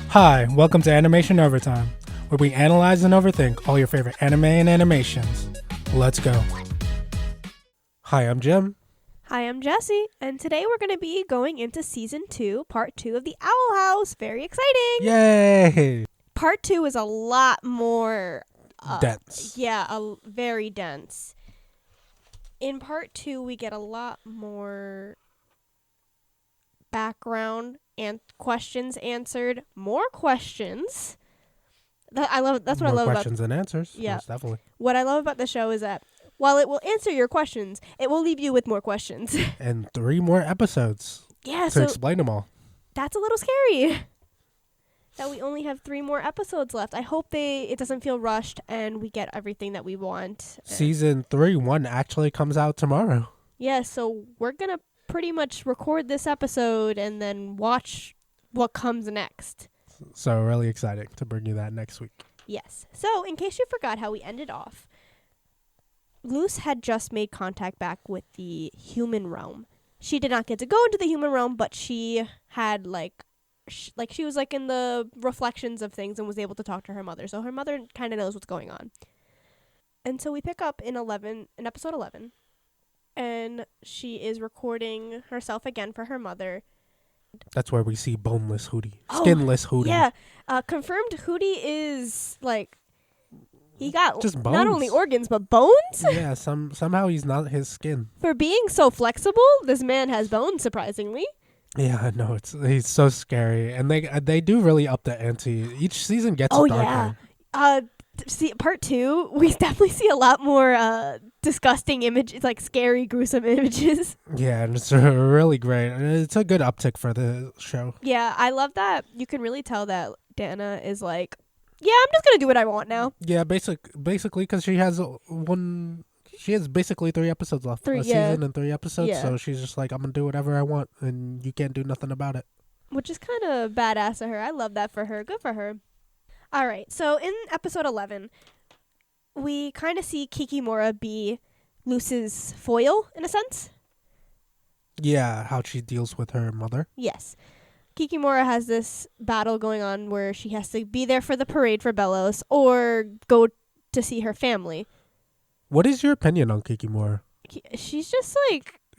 Hi, welcome to Animation Overtime, where we analyze and overthink all your favorite anime and animations. Let's go. Hi, I'm Jim. Hi, I'm Jessie, and today we're going to be going into Season 2, Part 2 of The Owl House. Very exciting! Yay! Part 2 is a lot more... dense. Yeah, very dense. In Part 2, we get a lot more background and questions answered. More questions. That's what I love about... More questions and answers. Yeah. Most definitely. What I love about the show is that while it will answer your questions, it will leave you with more questions. And 3 more episodes Yeah, to explain them all. That's a little scary. That we only have 3 more episodes left. I hope it doesn't feel rushed and we get everything that we want. Season 3, 1 actually comes out tomorrow. Yeah, so we're going to pretty much record this episode and then watch what comes next. So really exciting to bring you that next week. Yes. So in case you forgot how we ended off, Luz had just made contact back with the human realm. She did not get to go into the human realm, but she had she was in the reflections of things and was able to talk to her mother. So her mother kind of knows what's going on. And so we pick up in episode 11, and she is recording herself again for her mother. That's where we see boneless Hooty. Skinless Hooty. Yeah. Confirmed Hooty is he got just bones. Not only organs, but bones? Yeah, somehow he's not his skin. For being so flexible, this man has bones, surprisingly. Yeah, I know. He's so scary. And they do really up the ante. Each season gets darker. Yeah. See, part 2, we definitely see a lot more disgusting images, scary, gruesome images. Yeah, and it's really great. It's a good uptick for the show. Yeah, I love that. You can really tell that Dana is like, yeah, I'm just going to do what I want now. Yeah, basically, because she has basically 3 episodes left. Season and 3 episodes, yeah. So she's just like, I'm going to do whatever I want, and you can't do nothing about it. Which is kind of badass of her. I love that for her. Good for her. All right, so in episode 11, we kind of see Kikimora be Luz's foil, in a sense. Yeah, how she deals with her mother. Yes. Kikimora has this battle going on where she has to be there for the parade for Belos or go to see her family. What is your opinion on Kikimora? She's just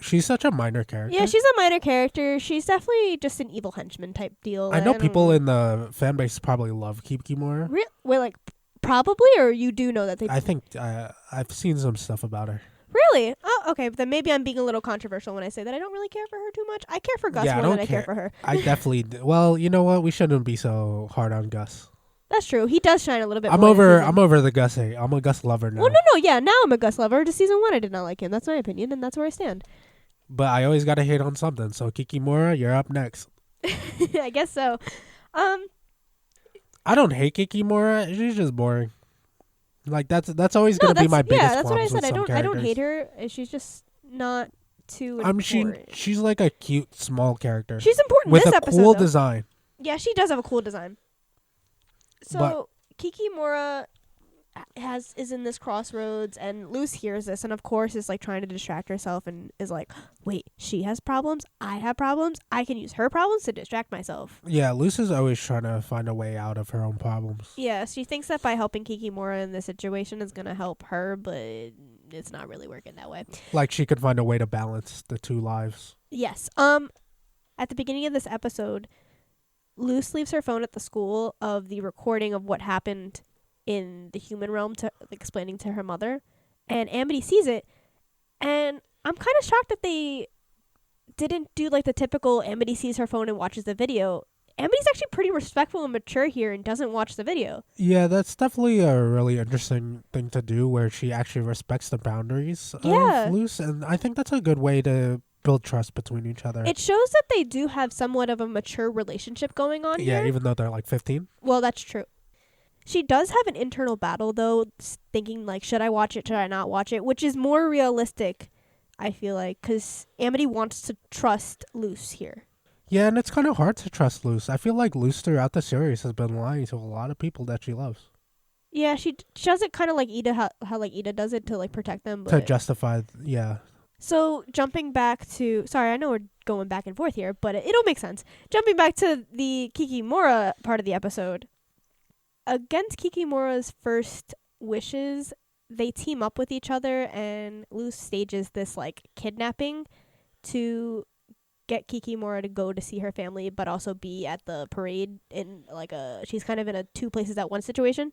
She's such a minor character. Yeah, she's a minor character. She's definitely just an evil henchman type deal. I know people in the fan base probably love Kikimora. Wait, probably, or you do know that they... I think I've seen some stuff about her. Really? Oh, okay. Then maybe I'm being a little controversial when I say that I don't really care for her too much. I care for Gus more than I care for her. I definitely... Well, you know what? We shouldn't be so hard on Gus. That's true. He does shine a little bit I'm more. I'm over the Gus. I'm a Gus lover now. Well, no. Yeah, now I'm a Gus lover. To season 1, I did not like him. That's my opinion, and that's where I stand. But I always got to hate on something. So Kikimora, you're up next. I guess so. I don't hate Kikimora. She's just boring. That's always going to be my biggest Yeah, that's what I qualms said. with I don't hate her. She's just not too important. She's like a cute small character. She's important with this a episode, cool though. design. Yeah, she does have a cool design. So Kikimora is in this crossroads, and Luz hears this, and of course is trying to distract herself, and is like, wait, she has problems, I have problems, I can use her problems to distract myself. Yeah, Luz is always trying to find a way out of her own problems. Yeah, she thinks that by helping Kikimora in this situation is going to help her, but it's not really working that way. She could find a way to balance the 2 lives. Yes. At the beginning of this episode, Luz leaves her phone at the school of the recording of what happened in the human realm, to explaining to her mother, and Amity sees it, and I'm kind of shocked that they didn't do the typical Amity sees her phone and watches the video. Amity's actually pretty respectful and mature here and doesn't watch the video. Yeah, that's definitely a really interesting thing to do, where she actually respects the boundaries of Luz, and I think that's a good way to build trust between each other. It shows that they do have somewhat of a mature relationship going on here. Yeah, even though they're 15. Well, that's true. She does have an internal battle, though, thinking, should I watch it, should I not watch it, which is more realistic, I feel because Amity wants to trust Luz here. Yeah, and it's kind of hard to trust Luz. I feel like Luz throughout the series has been lying to a lot of people that she loves. Yeah, she does it kind of like Ida, how Ida does it to protect them. But to justify, yeah. So jumping back to, sorry, I know we're going back and forth here, but it'll make sense. Jumping back to the Kikimora part of the episode. Against Kikimora's first wishes, they team up with each other, and Luz stages this like kidnapping to get Kikimora to go to see her family, but also be at the parade in like she's kind of in a two places at one situation.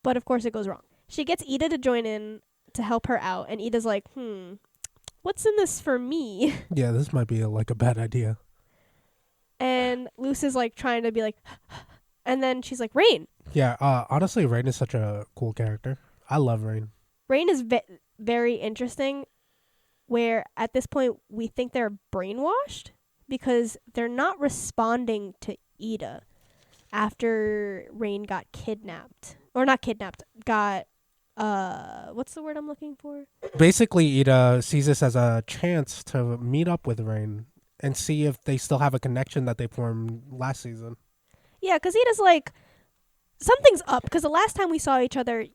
But of course it goes wrong. She gets Ida to join in to help her out, and Ida's like, what's in this for me? Yeah, this might be like a bad idea. And Luz is like trying to be like, and then she's like, Rain. Yeah, honestly, Rain is such a cool character. I love Rain. Rain is very interesting, where at this point we think they're brainwashed because they're not responding to Ida after Rain got kidnapped. Or not kidnapped, got, what's the word I'm looking for? Basically, Ida sees this as a chance to meet up with Rain and see if they still have a connection that they formed last season. Yeah, because Ida's like, something's up, because the last time we saw each other,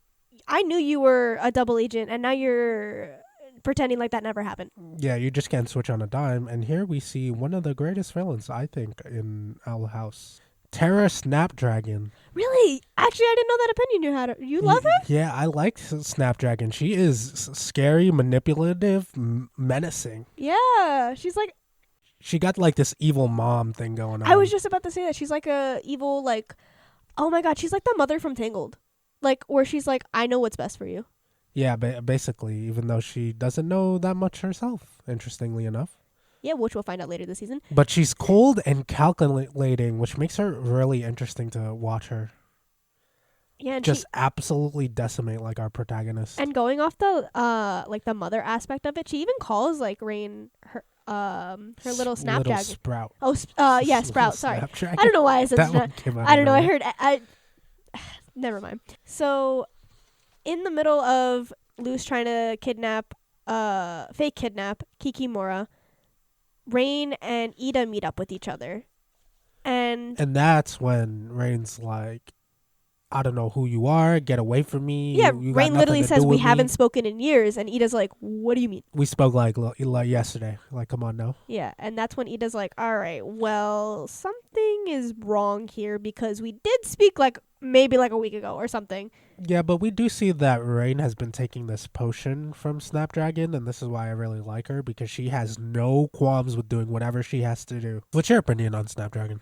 I knew you were a double agent, and now you're pretending like that never happened. Yeah, you just can't switch on a dime. And here we see one of the greatest villains, I think, in Owl House. Terra Snapdragon. Really? Actually, I didn't know that opinion you had. You love her? Yeah, I like Snapdragon. She is scary, manipulative, menacing. Yeah, she's like... She got like this evil mom thing going on. I was just about to say that. She's like a evil, like... Oh my god, she's like the mother from Tangled. Like, where she's like, I know what's best for you. Yeah, basically, even though she doesn't know that much herself, interestingly enough. Yeah, which we'll find out later this season. But she's cold and calculating, which makes her really interesting to watch her. Yeah, and just absolutely decimate like our protagonist. And going off the like the mother aspect of it, she even calls like Rain her little Snapdragon. Little Sprout. Oh, yeah, Sprout. Sorry, Snapdragon. I don't know why I said that. One came out I don't know. nowhere. I heard. Never mind. So, in the middle of Luz trying to fake kidnap Kikimora, Rain and Ida meet up with each other, and that's when Rain's like, I don't know who you are. Get away from me. Yeah, you Rain literally says we haven't spoken in years, and Ida's like, what do you mean? We spoke like yesterday. Like, come on now. Yeah, and that's when Ida's like, all right, well, something is wrong here because we did speak like maybe like a week ago or something. Yeah, but we do see that Rain has been taking this potion from Snapdragon, and this is why I really like her, because she has no qualms with doing whatever she has to do. What's your opinion on Snapdragon?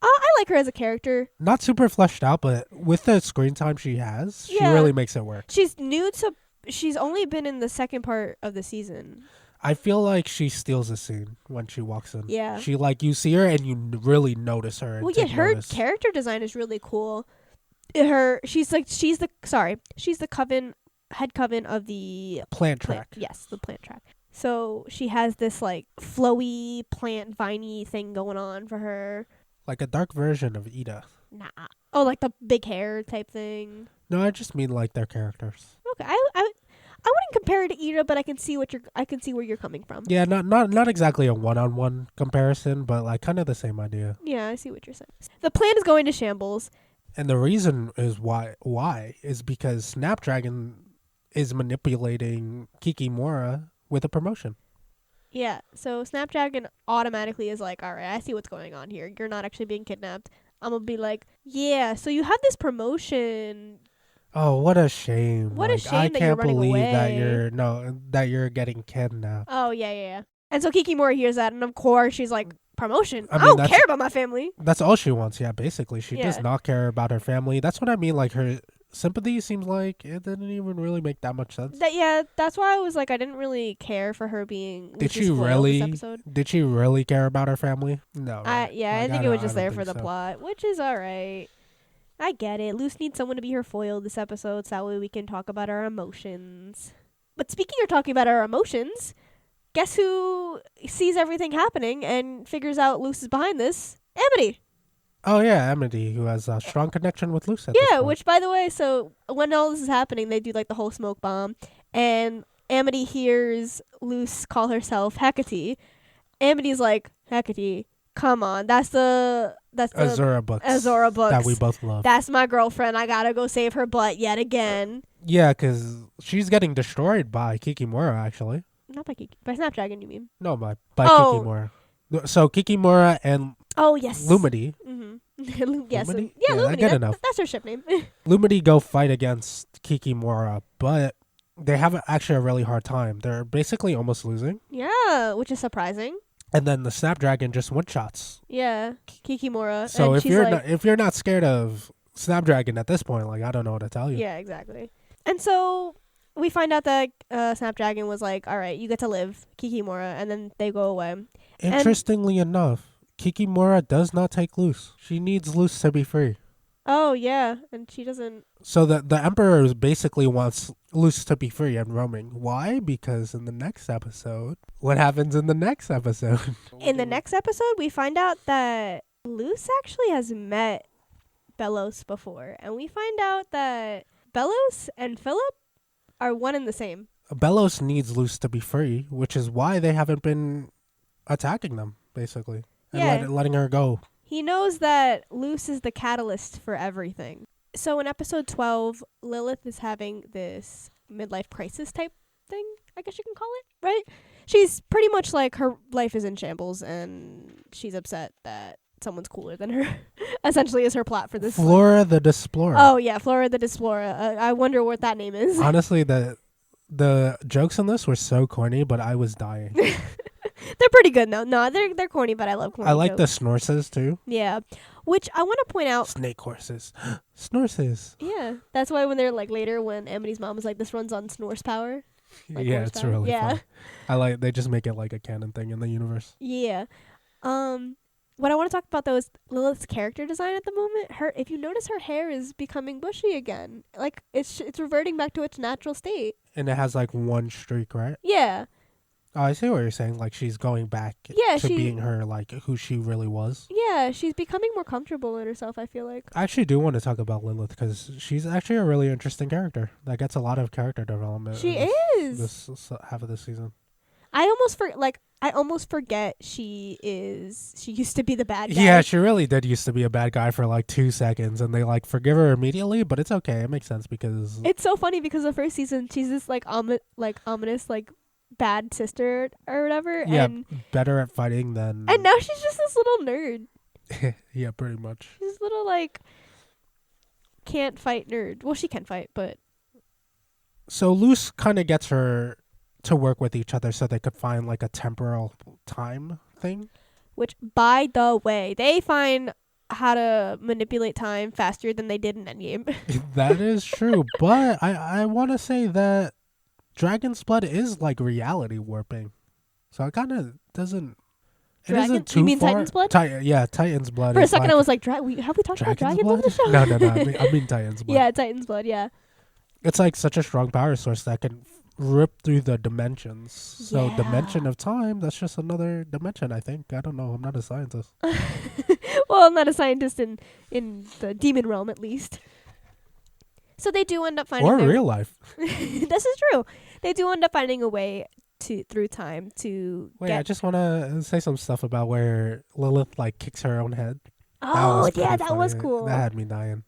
I like her as a character. Not super fleshed out, but with the screen time she has, she really makes it work. She's she's only been in the second part of the season. I feel like she steals the scene when she walks in. Yeah. She you see her and you really notice her. Well, yeah, her character design is really cool. She's the head coven of the plant track. Yes, the plant track. So she has this like flowy plant viney thing going on for her. Like a dark version of Ida. Nah. Oh, like the big hair type thing. No, I just mean like their characters. Okay, I wouldn't compare it to Ida, but I can see where you're coming from. Yeah, not exactly a one-on-one comparison, but like kind of the same idea. Yeah, I see what you're saying. The plan is going to shambles. And the reason is why is because Snapdragon is manipulating Kikimora with a promotion. Yeah, so Snapdragon automatically is like, all right, I see what's going on here. You're not actually being kidnapped. I'm going to be like, yeah, so you have this promotion. Oh, what a shame. What a shame that you're running away. I can't believe that you're getting kidnapped. Oh, yeah. And so Kikimora hears that, and of course she's like, promotion? I don't care about my family. That's all she wants, yeah, basically. She does not care about her family. That's what I mean, like her sympathy seems like it didn't even really make that much sense. That's why I was like, I didn't really care for her being. Did she really care about her family? No. I think it was just there for the plot, which is all right. I get it. Luz needs someone to be her foil this episode, so that way we can talk about our emotions. But speaking of talking about our emotions, guess who sees everything happening and figures out Luz is behind this? Amity. Oh, yeah, Amity, who has a strong connection with Luz. Yeah, which, by the way, so when all this is happening, they do, like, the whole smoke bomb, and Amity hears Luz call herself Hecate. Amity's like, Hecate, come on, that's the Azura books that we both love. That's my girlfriend. I gotta go save her butt yet again. Yeah, because she's getting destroyed by Kikimora, actually. Not by Kiki. By Snapdragon, you mean? No, by Oh. Kikimora. So Kikimora and Oh, yes. Lumity. Mm-hmm. yes. Lumity? Yeah, Lumity. Good enough. That's her ship name. Lumity go fight against Kikimora, but they have actually a really hard time. They're basically almost losing. Yeah, which is surprising. And then the Snapdragon just one-shots. Yeah, Kikimora. So and if you're not scared of Snapdragon at this point, like, I don't know what to tell you. Yeah, exactly. And so we find out that Snapdragon was like, all right, you get to live, Kikimora, and then they go away. Interestingly enough, Kikimora does not take Luce. She needs Luce to be free. Oh, yeah, and she doesn't... So the Emperor basically wants Luce to be free and roaming. Why? Because in the next episode... What happens in the next episode? In the next episode, we find out that Luce actually has met Belos before. And we find out that Belos and Philip are one and the same. Belos needs Luce to be free, which is why they haven't been attacking them, basically. And letting her go. He knows that Luce is the catalyst for everything. So in episode 12, Lilith is having this midlife crisis type thing, I guess you can call it, right? She's pretty much like her life is in shambles and she's upset that someone's cooler than her. Essentially is her plot for this. Flora the Desplorer. Oh yeah, Flora the Desplorer. I wonder what that name is. Honestly, the jokes in this were so corny, but I was dying. They're pretty good though. No, they're corny, but I love corny I like jokes. the snorses too. Yeah. Which I want to point out. Snake horses. Snorses. Yeah. That's why when they're like later when Amity's mom is like, this runs on Snorse power. Like yeah, horsepower. it's really Yeah. fun. They just make it like a canon thing in the universe. Yeah. What I want to talk about though is Lilith's character design at the moment. If you notice, her hair is becoming bushy again. Like it's reverting back to its natural state. And it has like one streak, right? Yeah. Oh, I see what you're saying. Like she's going back to being her, like who she really was. Yeah, she's becoming more comfortable in herself, I feel like. I actually do want to talk about Lilith because she's actually a really interesting character that gets a lot of character development. She is. This half of this season. I almost forget she used to be the bad guy. Yeah, she really did used to be a bad guy for like 2 seconds, and they like forgive her immediately. But it's okay; it makes sense because it's so funny because the first season she's this like ominous like bad sister or whatever. Yeah, and better at fighting than. And now she's just this little nerd. Yeah, pretty much. She's a little like can't fight nerd. Well, she can fight, but. So Luce kind of gets her to work with each other so they could find like a temporal time thing. Which, by the way, they find how to manipulate time faster than they did in Endgame. That is true, but I want to say that Dragon's Blood is like reality warping, so it kind of doesn't. It isn't too You mean far. Titan's Blood? Titan's Blood. For a second, I was like, have we talked about dragons on the show? No. I mean Titan's Blood. Yeah, Titan's Blood. Yeah. It's like such a strong power source that can rip through the dimensions. So Yeah. dimension of time, that's just another dimension, I think. I don't know. I'm not a scientist. Well, I'm not a scientist in the demon realm, at least. So they do end up finding Or real life. This is true. They do end up finding a way through time to Wait, I just want to say some stuff about where Lilith like kicks her own head. Oh, yeah, that funny. was cool. That had me dying.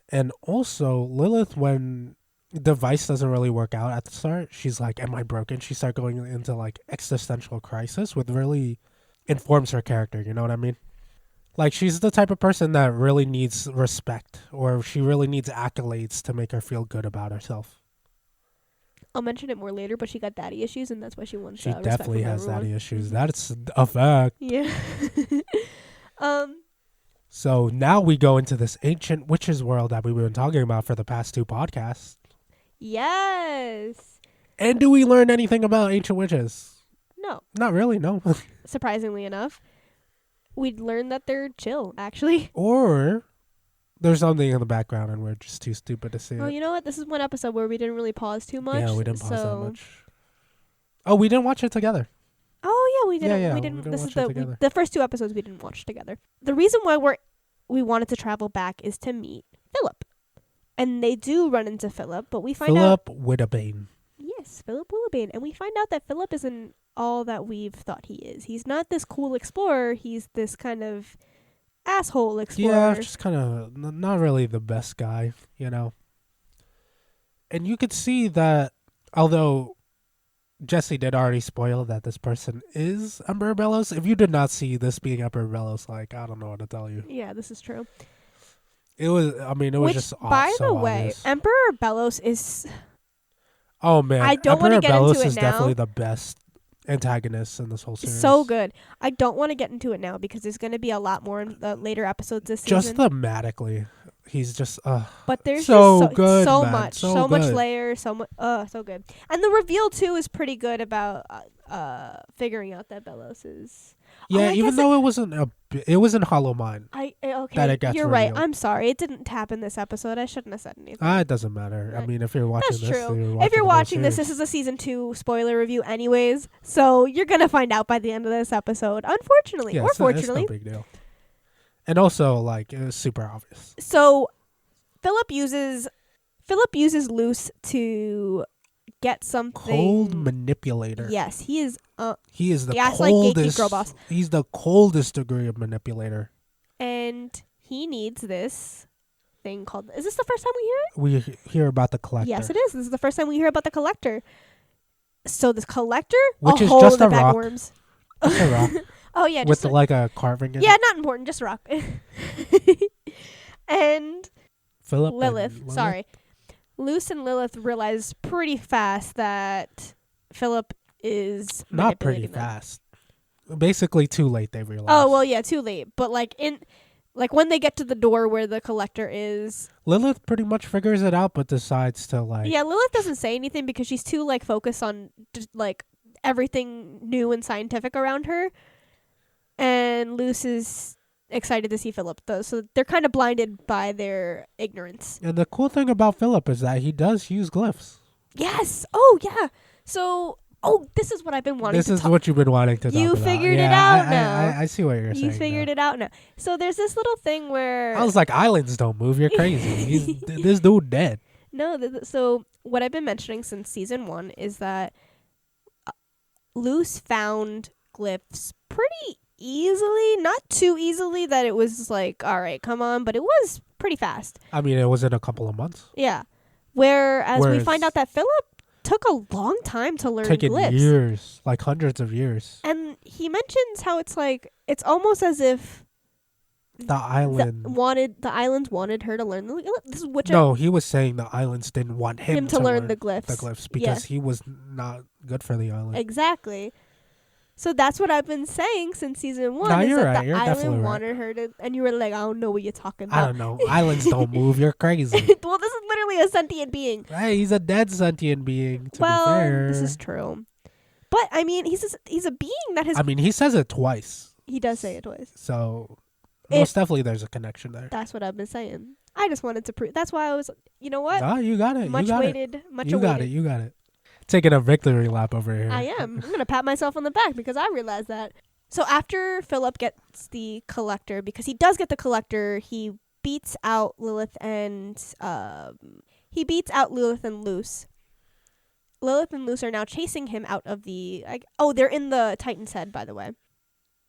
And also, Lilith, when the device doesn't really work out at the start, she's like, am I broken? She starts going into like existential crisis, which really informs her character. You know what I mean? Like, she's the type of person that really needs respect, or she really needs accolades to make her feel good about herself. I'll mention it more later, but she got daddy issues, and that's why she wants She respect definitely from has everyone. daddy issues. That's a fact. Yeah. So now we go into this ancient witches world that we've been talking about for the past 2 podcasts. Yes. And do we learn anything about ancient witches? No. Not really, no. Surprisingly enough, we'd learn that they're chill, actually. Or there's something in the background and we're just too stupid to see Oh, it. you know what? This is one episode where we didn't really pause too much. Yeah, we didn't pause that so- much. Oh, we didn't watch it together. Oh yeah, we didn't. Yeah, we we didn't. didn't This watch is it together. the first 2 episodes we didn't watch together. The reason why we wanted to travel back is to meet Philip, and they do run into Philip, but we find out Philip Widdabane. yes, Philip Willibane, and we find out that Philip isn't all that we've thought he is. He's not this cool explorer. He's this kind of asshole explorer. Yeah, just kind of not really the best guy, you know. And you could see that, although Jessie did already spoil that this person is Emperor Bellows. If you did not see this being Emperor Bellows, like, I don't know what to tell you. Yeah, this is true. It was Which, just by so the way, obvious. Emperor Bellows is... Oh man, I don't want to Emperor get Bellows into it is now. definitely the best antagonist in this whole series. So good. I don't want to get into it now because there's going to be a lot more in the later episodes this Just season. thematically, he's just But there's so just good, so man. much, So so much good. layers, so much, so good. And the reveal too is pretty good about figuring out that Bellows is. Yeah, I even guess though it was in Hollow Mind. Okay, that it gets you're right. revealed. I'm sorry, it didn't happen this episode. I shouldn't have said anything. It doesn't matter. I Right. mean, if you're watching That's this, true. If you're watching this is a season 2 spoiler review, anyways. So you're gonna find out by the end of this episode, unfortunately yeah, or it's fortunately. no big deal. And also, like, it was super obvious. So Philip uses Luce to get something. Cold manipulator. Yes, he is. He is the Gaslight, gatekeep, coldest. girl boss. He's the coldest degree of manipulator. And he needs this thing called. Is this the first time we hear it? We hear about the collector. Yes, it is. This is the first time we hear about the collector. So this collector, Which is hole just in the a rock. bagworms. Just a rock Oh yeah, with just a, like a carving in yeah, it. not important, just a rock. And Philip and Lilith, sorry. Luce and Lilith realize pretty fast that Philip is Not pretty manipulating them. fast. Basically, too late. They realize. Oh well, yeah, too late. But like when they get to the door where the collector is, Lilith pretty much figures it out, but decides to like. yeah, Lilith doesn't say anything because she's too like focused on just like everything new and scientific around her, and Luce is excited to see Philip though, so they're kind of blinded by their ignorance. And the cool thing about Philip is that he does use glyphs. Yes. Oh yeah. So this is what I've been wanting. This is what you've been wanting to talk You about. figured it Yeah, out now. I see what you're saying. You figured it out now. So there's this little thing where I was like, islands don't move. You're crazy. This dude dead. no. So what I've been mentioning since season 1 is that Luce found glyphs pretty easily, not too easily that it was like, all right, come on, but it was pretty fast. I mean, it was in a couple of months. Yeah. Whereas we find out that Philip took a long time to learn Taken glyphs. years, like hundreds of years. And he mentions how it's like it's almost as if The island. the islands wanted her to learn the glyphs. No, he was saying the islands didn't want him to learn the glyphs. The glyphs because he was not good for the island. Exactly. So that's what I've been saying since season 1. No, is you're that right. the You're definitely island right. wanted her to, and you were like, I don't know what you're talking about. I don't know. Islands don't move. You're crazy. Well, this is literally a sentient being. Hey, he's a dead sentient being. To be Well, fair. this is true. But I mean, he's a being that has. I mean, he says it twice. He does say it twice. So most definitely there's a connection there. That's what I've been saying. I just wanted to prove. That's why I was. You know what? Ah, you got it. Much you got waited. it. Much You awaited. got it. You got it. Taking a victory lap over here. I am. I'm gonna pat myself on the back because I realized that. So after Philip gets the collector, because he does get the collector, he beats out Lilith and Luce. Lilith and Luce are now chasing him out of the. They're in the Titan's head, by the way,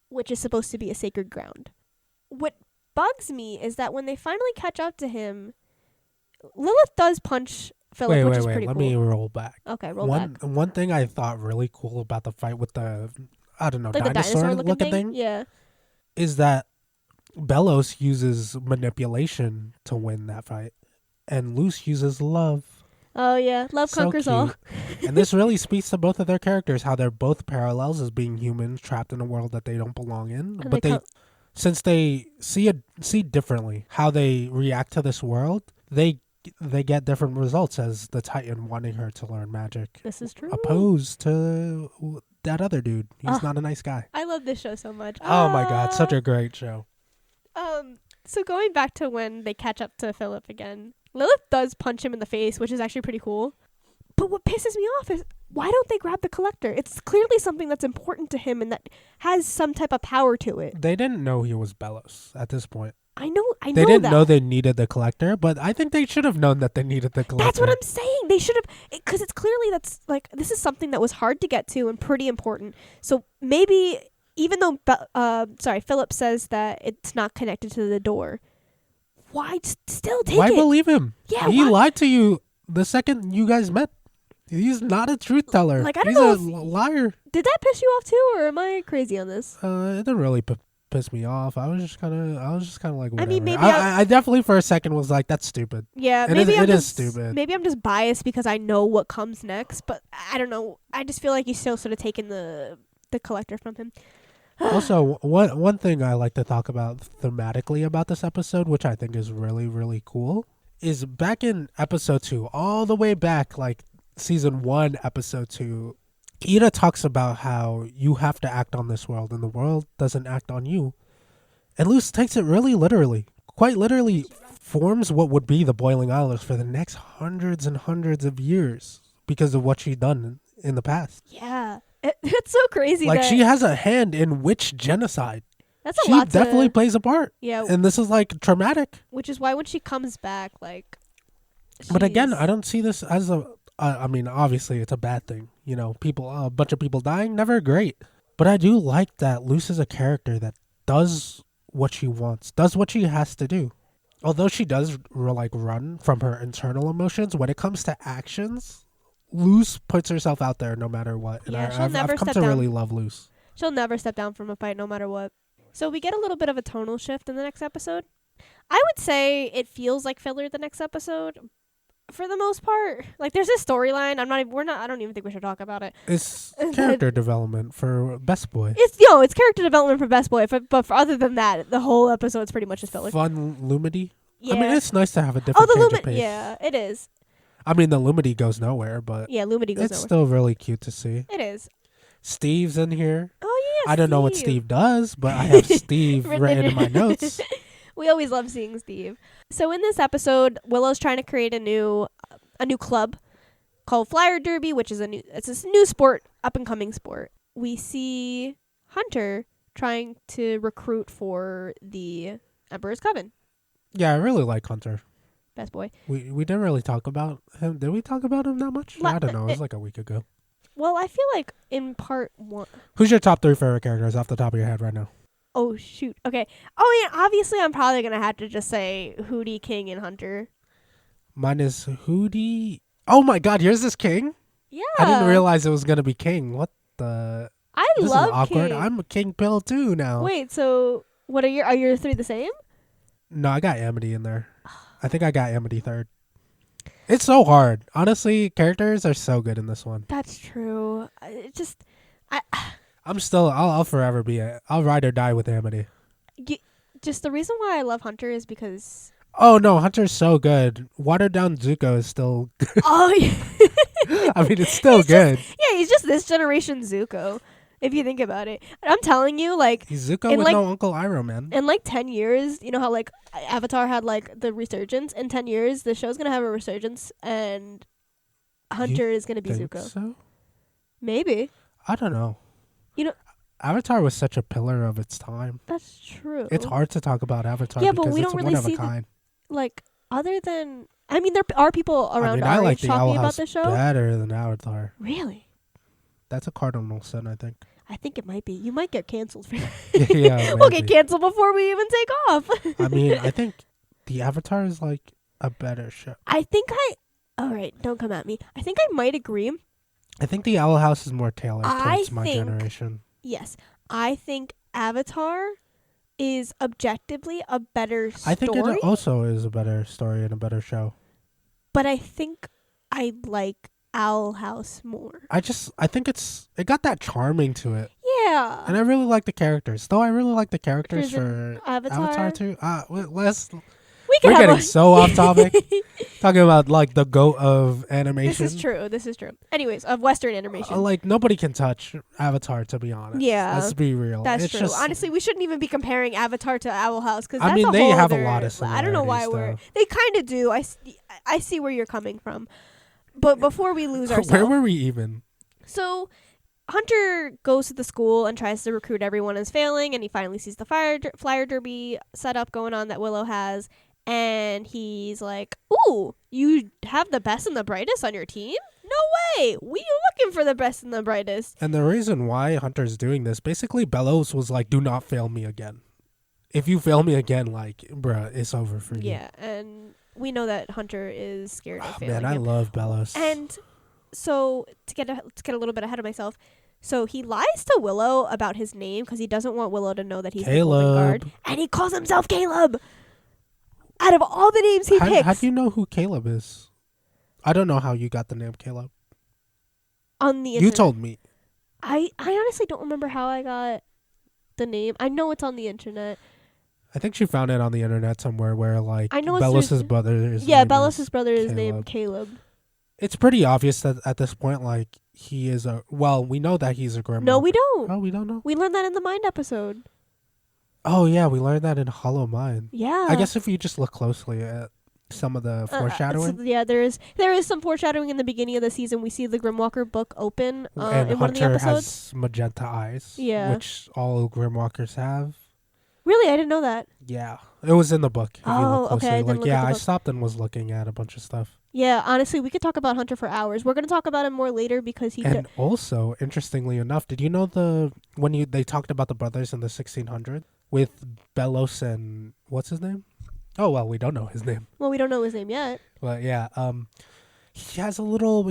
which is supposed to be a sacred ground. What bugs me is that when they finally catch up to him, Lilith does punch Philip, which is pretty Let cool. me roll back. Okay, roll back. One thing I thought really cool about the fight with the, I don't know, Like the dinosaur dinosaur-looking thing Yeah. is that Bellows uses manipulation to win that fight, and Luce uses love. Oh yeah, love So conquers all. cute. And this really speaks to both of their characters, how they're both parallels as being humans trapped in a world that they don't belong in. And But since they see differently how they react to this world, they get different results as the Titan wanting her to learn magic, This is true. opposed to that other dude. He's not a nice guy. I love this show so much. Oh my god, such a great show. So going back to when they catch up to Philip again, Lilith does punch him in the face, which is actually pretty cool. But what pisses me off is why don't they grab the collector? It's clearly something that's important to him and that has some type of power to it. They didn't know he was Bellows at this point. I know They didn't that. know they needed the collector, but I think they should have known that they needed the collector. That's what I'm saying. They should have, because it's clearly that's like this is something that was hard to get to and pretty important. So maybe even though Philip says that it's not connected to the door, why still take Why it? believe him? Yeah, he why? lied to you the second you guys met. He's not a truth teller. Like, I don't He's know a if- liar. Did that piss you off too, or am I crazy on this? It didn't really piss me off. I was just kind of like, whatever. I mean, maybe I definitely for a second was like, that's stupid. Yeah, It maybe is stupid. Maybe I'm just biased because I know what comes next, but I don't know. I just feel like he's still sort of taking the collector from him. Also, one thing I like to talk about thematically about this episode, which I think is really, really cool, is back in episode 2, all the way back, like season 1, episode 2, Ida talks about how you have to act on this world and the world doesn't act on you. And Luce takes it really literally, quite literally forms what would be the Boiling Isles for the next hundreds and hundreds of years because of what she's done in the past. Yeah. It's so crazy. Like, that she has a hand in witch genocide. That's a She lot definitely plays a part. Yeah. And this is, like, traumatic. Which is why when she comes back, like... But again, she's- I don't see this as a... I mean, obviously, it's a bad thing. You know, a bunch of people dying, never great. But I do like that Luce is a character that does what she wants, does what she has to do. Although she does, run from her internal emotions, when it comes to actions, Luce puts herself out there no matter what. And Yeah, she'll I've never come step to down. really love Luce. She'll never step down from a fight no matter what. So we get a little bit of a tonal shift in the next episode. I would say it feels like filler the next episode. For the most part, like there's this storyline. I don't even think we should talk about it. It's character development for Best Boy. It's character development for Best Boy. But for other than that, the whole episode's pretty much just filler. Fun Lumity. Yeah. I mean, it's nice to have a different change of pace. Yeah, it is. I mean, the Lumity goes nowhere, but Yeah, Lumity goes it's nowhere. still really cute to see. It is. Steve's in here. Oh yeah. I don't know what Steve does, but I have Steve written in my notes. We always love seeing Steve. So in this episode, Willow's trying to create a new club called Flyer Derby, which is it's a new sport, up and coming sport. We see Hunter trying to recruit for the Emperor's Coven. Yeah, I really like Hunter. Best boy. We didn't really talk about him. Did we talk about him that much? I don't know. It was like a week ago. Well, I feel like in part 1. Who's your top 3 favorite characters off the top of your head right now? Oh shoot. Okay. Oh yeah. Obviously, I'm probably gonna have to just say Hooty, King, and Hunter. Mine is Hooty. Oh my God! Here's this King. Yeah. I didn't realize it was gonna be King. What the? This love is awkward. King. I'm a King Pill too now. Wait. So what are your 3 the same? No, I got Amity in there. I think I got Amity third. It's so hard. Honestly, characters are so good in this one. That's true. I'll forever be I'll ride or die with Amity. Just the reason why I love Hunter is because... Oh no, Hunter's so good. Watered down Zuko is still... Oh, yeah. I mean, it's still good. He's just this generation Zuko, if you think about it. I'm telling you, like... He's Zuko in with like- no Uncle Iroh, man. In like 10 years, you know how like Avatar had like the resurgence? In 10 years, the show's going to have a resurgence and Hunter is going to be Think Zuko. so? Maybe. I don't know. You know- Avatar was such a pillar of its time. That's true. It's hard to talk about Avatar Yeah, but because we it's don't one really of a see kind. Like, other than... I mean, there are people around I our like age the talking Owl about House the show. better than Avatar. Really? That's a cardinal sin, I think. I think it might be. You might get canceled for that. Yeah, We'll get maybe. canceled before we even take off. I mean, I think the Avatar is like a better show. All right, don't come at me. I think I might agree. I think the Owl House is more tailored I towards my think- generation. Yes, I think Avatar is objectively a better story. I think it also is a better story and a better show. But I think I like Owl House more. I think it got that charming to it. Yeah. And I really like the characters. Though I really like the characters Characters in for Avatar? too. We're We're getting so off topic. Talking about like the goat of animation. This is true. Anyways, of Western animation. Like nobody can touch Avatar, to be honest. Yeah, Let's be real. That's It's true. just- Honestly, we shouldn't even be comparing Avatar to Owl House because I mean, they have a lot of I don't know why similarities, They kind of do. I see where you're coming from, but before we lose ourselves, Where were we even? So Hunter goes to the school and tries to recruit everyone and is failing, and he finally sees the flyer derby setup going on that Willow has, and he's like, "Ooh, you have the best and the brightest on your team? No way! We looking for the best and the brightest." And the reason why Hunter's doing this, basically Bellows was like, do not fail me again. If you fail me again, like, bruh, it's over for you. Yeah, and we know that Hunter is scared of Oh, failing man, I him. love Bellows. And So to get a little bit ahead of myself, so he lies to Willow about his name because he doesn't want Willow to know that he's the Golden Guard, and he calls himself Caleb. Out of all the names he picks, how do you know who Caleb is? I don't know how you got the name Caleb. On the internet. You told me. I honestly don't remember how I got the name. I know it's on the internet. I think she found it on the internet somewhere where like I know Bellus's brother is. Yeah, Bellus's brother is named Caleb. It's pretty obvious that at this point, like, he is we know that he's a grandma. No, we don't. Oh, we don't know? We learned that in the Mind episode. Oh, yeah, we learned that in Hollow Mind. Yeah. I guess if you just look closely at some of the foreshadowing. There is some foreshadowing in the beginning of the season. We see the Grimwalker book open and in one of the Hunter episodes. has magenta eyes. Yeah. Which all Grimwalkers have. Really? I didn't know that. Yeah. It was in the book. If you look closely. Okay. I didn't look at the I book. stopped and was looking at a bunch of stuff. Yeah, honestly, we could talk about Hunter for hours. We're going to talk about him more later because he... And also, interestingly enough, did you know they talked about the brothers in the 1600s with Bellos and... What's his name? Oh, well, we don't know his name. Well, we don't know his name yet. But yeah, he has a little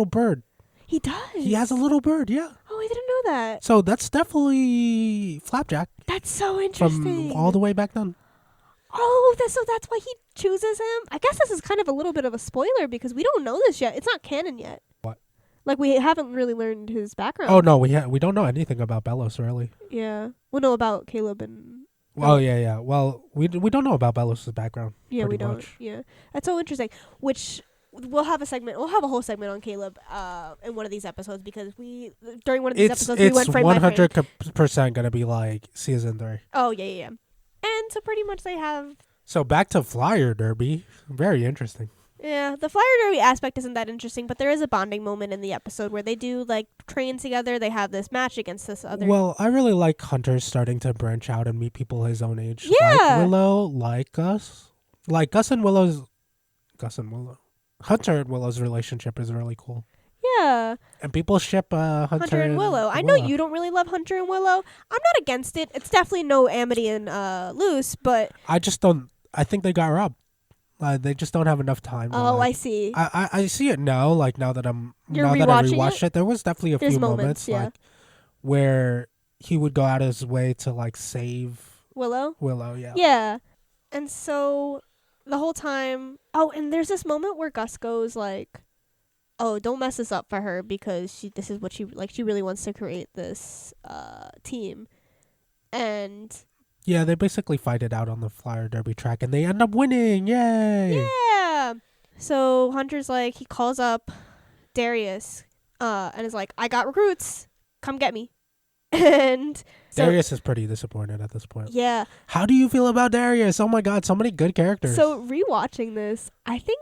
bird. He does? He has a little bird, yeah. Oh, I didn't know that. So that's definitely Flapjack. That's so interesting. From all the way back then. Oh, that's why he chooses him? I guess this is kind of a little bit of a spoiler because we don't know this yet. It's not canon yet. What? Like, we haven't really learned his background. Oh, no, we don't know anything about Bellos, really. Yeah. We'll know about Caleb and... Oh, yeah. Well, we don't know about Bellos' background. Yeah, we don't. Much. Yeah. That's so interesting. Which... We'll have a whole segment on Caleb in one of these episodes because during one of these episodes we went frame by frame. It's 100% going to be like season 3. Oh, yeah. And so pretty much they have... So back to Flyer Derby. Very interesting. Yeah, the Flyer Derby aspect isn't that interesting, but there is a bonding moment in the episode where they do like train together. They have this match against this other... Well, I really like Hunter starting to branch out and meet people his own age. Yeah. Like Willow, like Gus. Like Gus and Willow. Hunter and Willow's relationship is really cool. Yeah. And people ship Hunter and Willow. I know you don't really love Hunter and Willow. I'm not against it. It's definitely no Amity and Luce, but... I just don't... I think they got robbed. They just don't have enough time. Oh, I see. I see it now. Like now that I rewatched it, there was definitely a few moments yeah. like where he would go out of his way to like save Willow, yeah. Yeah. And so the whole time... Oh, and there's this moment where Gus goes like, oh, don't mess this up for her because this is what she really wants to create this team. And... Yeah, they basically fight it out on the Flyer Derby track, and they end up winning. Yay! Yeah! So Hunter's like, he calls up Darius and is like, I got recruits. Come get me. And so, Darius is pretty disappointed at this point. Yeah. How do you feel about Darius? Oh my god, so many good characters. So rewatching this, I think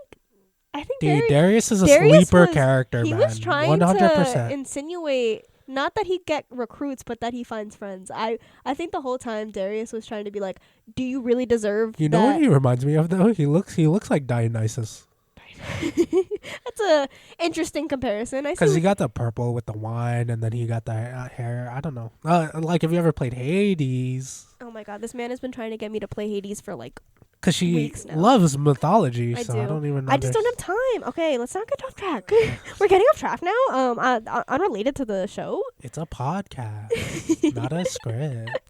Dude, Darius is a sleeper character, he man. He was trying 100%. to insinuate... Not that he'd get recruits, but that he finds friends. I think the whole time Darius was trying to be like, do you really deserve You know what he reminds me of, though? He looks like Dionysus. That's a interesting comparison. Because he got the purple with the wine, and then he got the hair. I don't know. Like, have you ever played Hades? Oh my god, this man has been trying to get me to play Hades for like... Because she loves mythology, I so do. I don't even know. I just don't have time. Okay, let's not get off track. We're getting off track now. Unrelated to the show. It's a podcast, not a script.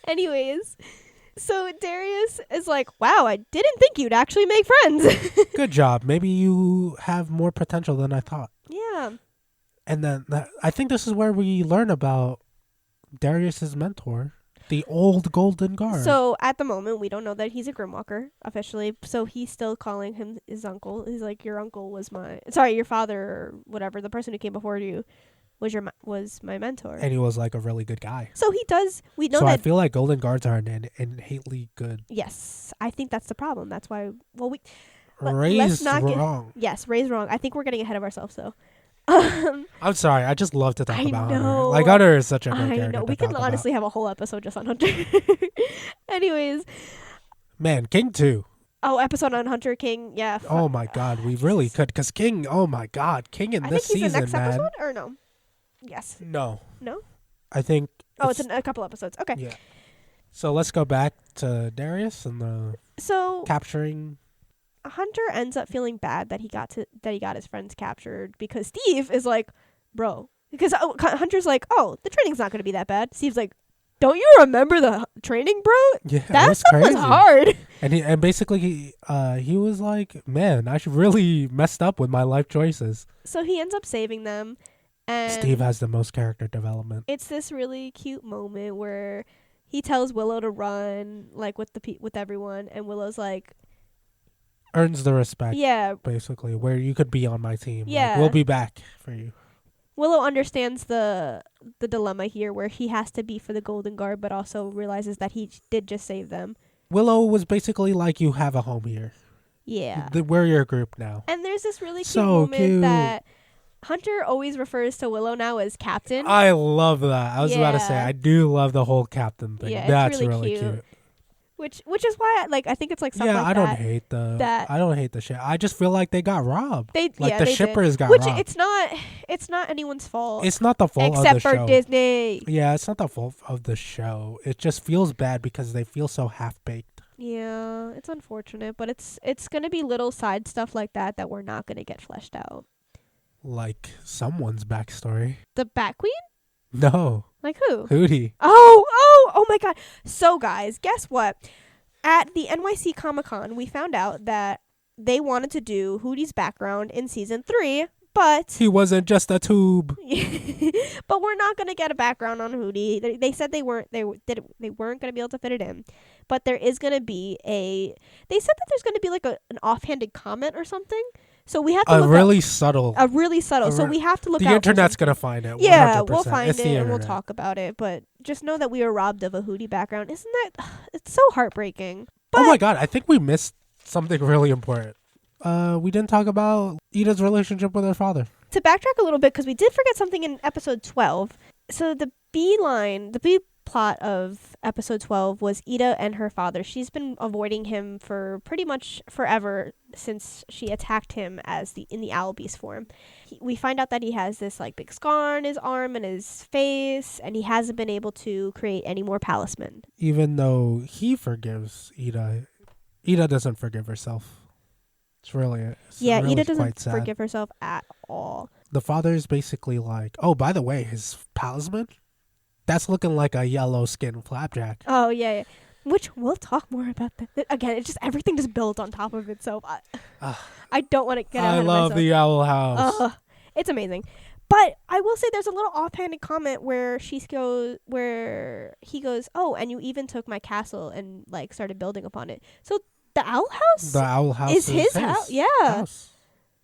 Anyways, so Darius is like, wow, I didn't think you'd actually make friends. Good job. Maybe you have more potential than I thought. Yeah. And then I think this is where we learn about Darius's mentor. The old Golden Guard. So, at the moment, we don't know that he's a Grimwalker, officially. So, he's still calling him his uncle. He's like, your uncle was your father, or whatever, the person who came before you was my mentor. And he was, like, a really good guy. So, he does, we know that... So, I feel like Golden Guards are innately good. Yes. I think that's the problem. That's why, well, raised wrong. Yes, raised wrong. I think we're getting ahead of ourselves, though. I'm sorry. I just love to talk about Hunter. Like, Hunter is such a great character. I know. We could honestly have a whole episode just on Hunter. Anyways. Man, King 2. Oh, episode on Hunter, King. Yeah. Oh, my God. We really could. Because King, oh, my God. King in this season, man. I think he's the next episode, or no? Yes. No. No? I think... Oh, it's in a couple episodes. Okay. Yeah. So, let's go back to Darius and the... So... Capturing... Hunter ends up feeling bad that he got his friends captured because Steve is like, bro, because Hunter's like, oh, the training's not going to be that bad. Steve's like, don't you remember the training, bro? Yeah, that stuff crazy. was hard. And basically he was like, man, I really messed up with my life choices. So he ends up saving them. And Steve has the most character development. It's this really cute moment where he tells Willow to run, like, with everyone, and Willow's like, earns the respect. Yeah. Basically, where you could be on my team. Yeah. Like, we'll be back for you. Willow understands the dilemma here where he has to be for the Golden Guard, but also realizes that he did just save them. Willow was basically like, you have a home here. Yeah. We're your group now. And there's this really cute moment that Hunter always refers to Willow now as Captain. I love that. I was about to say, I do love the whole Captain thing. Yeah, that's it's really cute. Which is why I think it's like something like I that. I don't hate the shit. I just feel like they got robbed. The shippers got robbed. Which it's not anyone's fault. It's not the fault of the show. Except for Disney. Yeah, it's not the fault of the show. It just feels bad because they feel so half-baked. Yeah, it's unfortunate, but it's going to be little side stuff like that we're not going to get fleshed out. Like someone's backstory. The Bat Queen? No. Like who? Hooty. Oh my god. So guys, guess what? At the NYC Comic-Con, we found out that they wanted to do Hooty's background in season 3, but he wasn't just a tube. But we're not going to get a background on Hooty. They said they weren't going to be able to fit it in. But there is going to be they said that there's going to be like an offhanded comment or something. So we have to look really subtle. So we have to look. The internet's gonna find it. 100%. Yeah, we'll find it and we'll talk about it. But just know that we were robbed of a Hooty background. Isn't that? It's so heartbreaking. But oh my god! I think we missed something really important. We didn't talk about Ida's relationship with her father. To backtrack a little bit, because we did forget something in episode 12. So the B plot of episode 12 was Ida and her father. She's been avoiding him for pretty much forever since she attacked him in the owl beast form. We find out that he has this like big scar on his arm and his face, and he hasn't been able to create any more palisman. Even though he forgives Ida doesn't forgive herself. Really Ida doesn't forgive herself at all. The father is basically like, oh, by the way, his palisman, that's looking like a yellow skin flapjack. Oh, yeah. Which we'll talk more about that. Again, it's just everything just builds on top of itself. I don't want to get ahead of myself. I love the Owl House. It's amazing. But I will say there's a little offhanded comment where he goes, oh, and you even took my castle and like started building upon it. So the Owl House? The Owl House is his house. Yeah. House.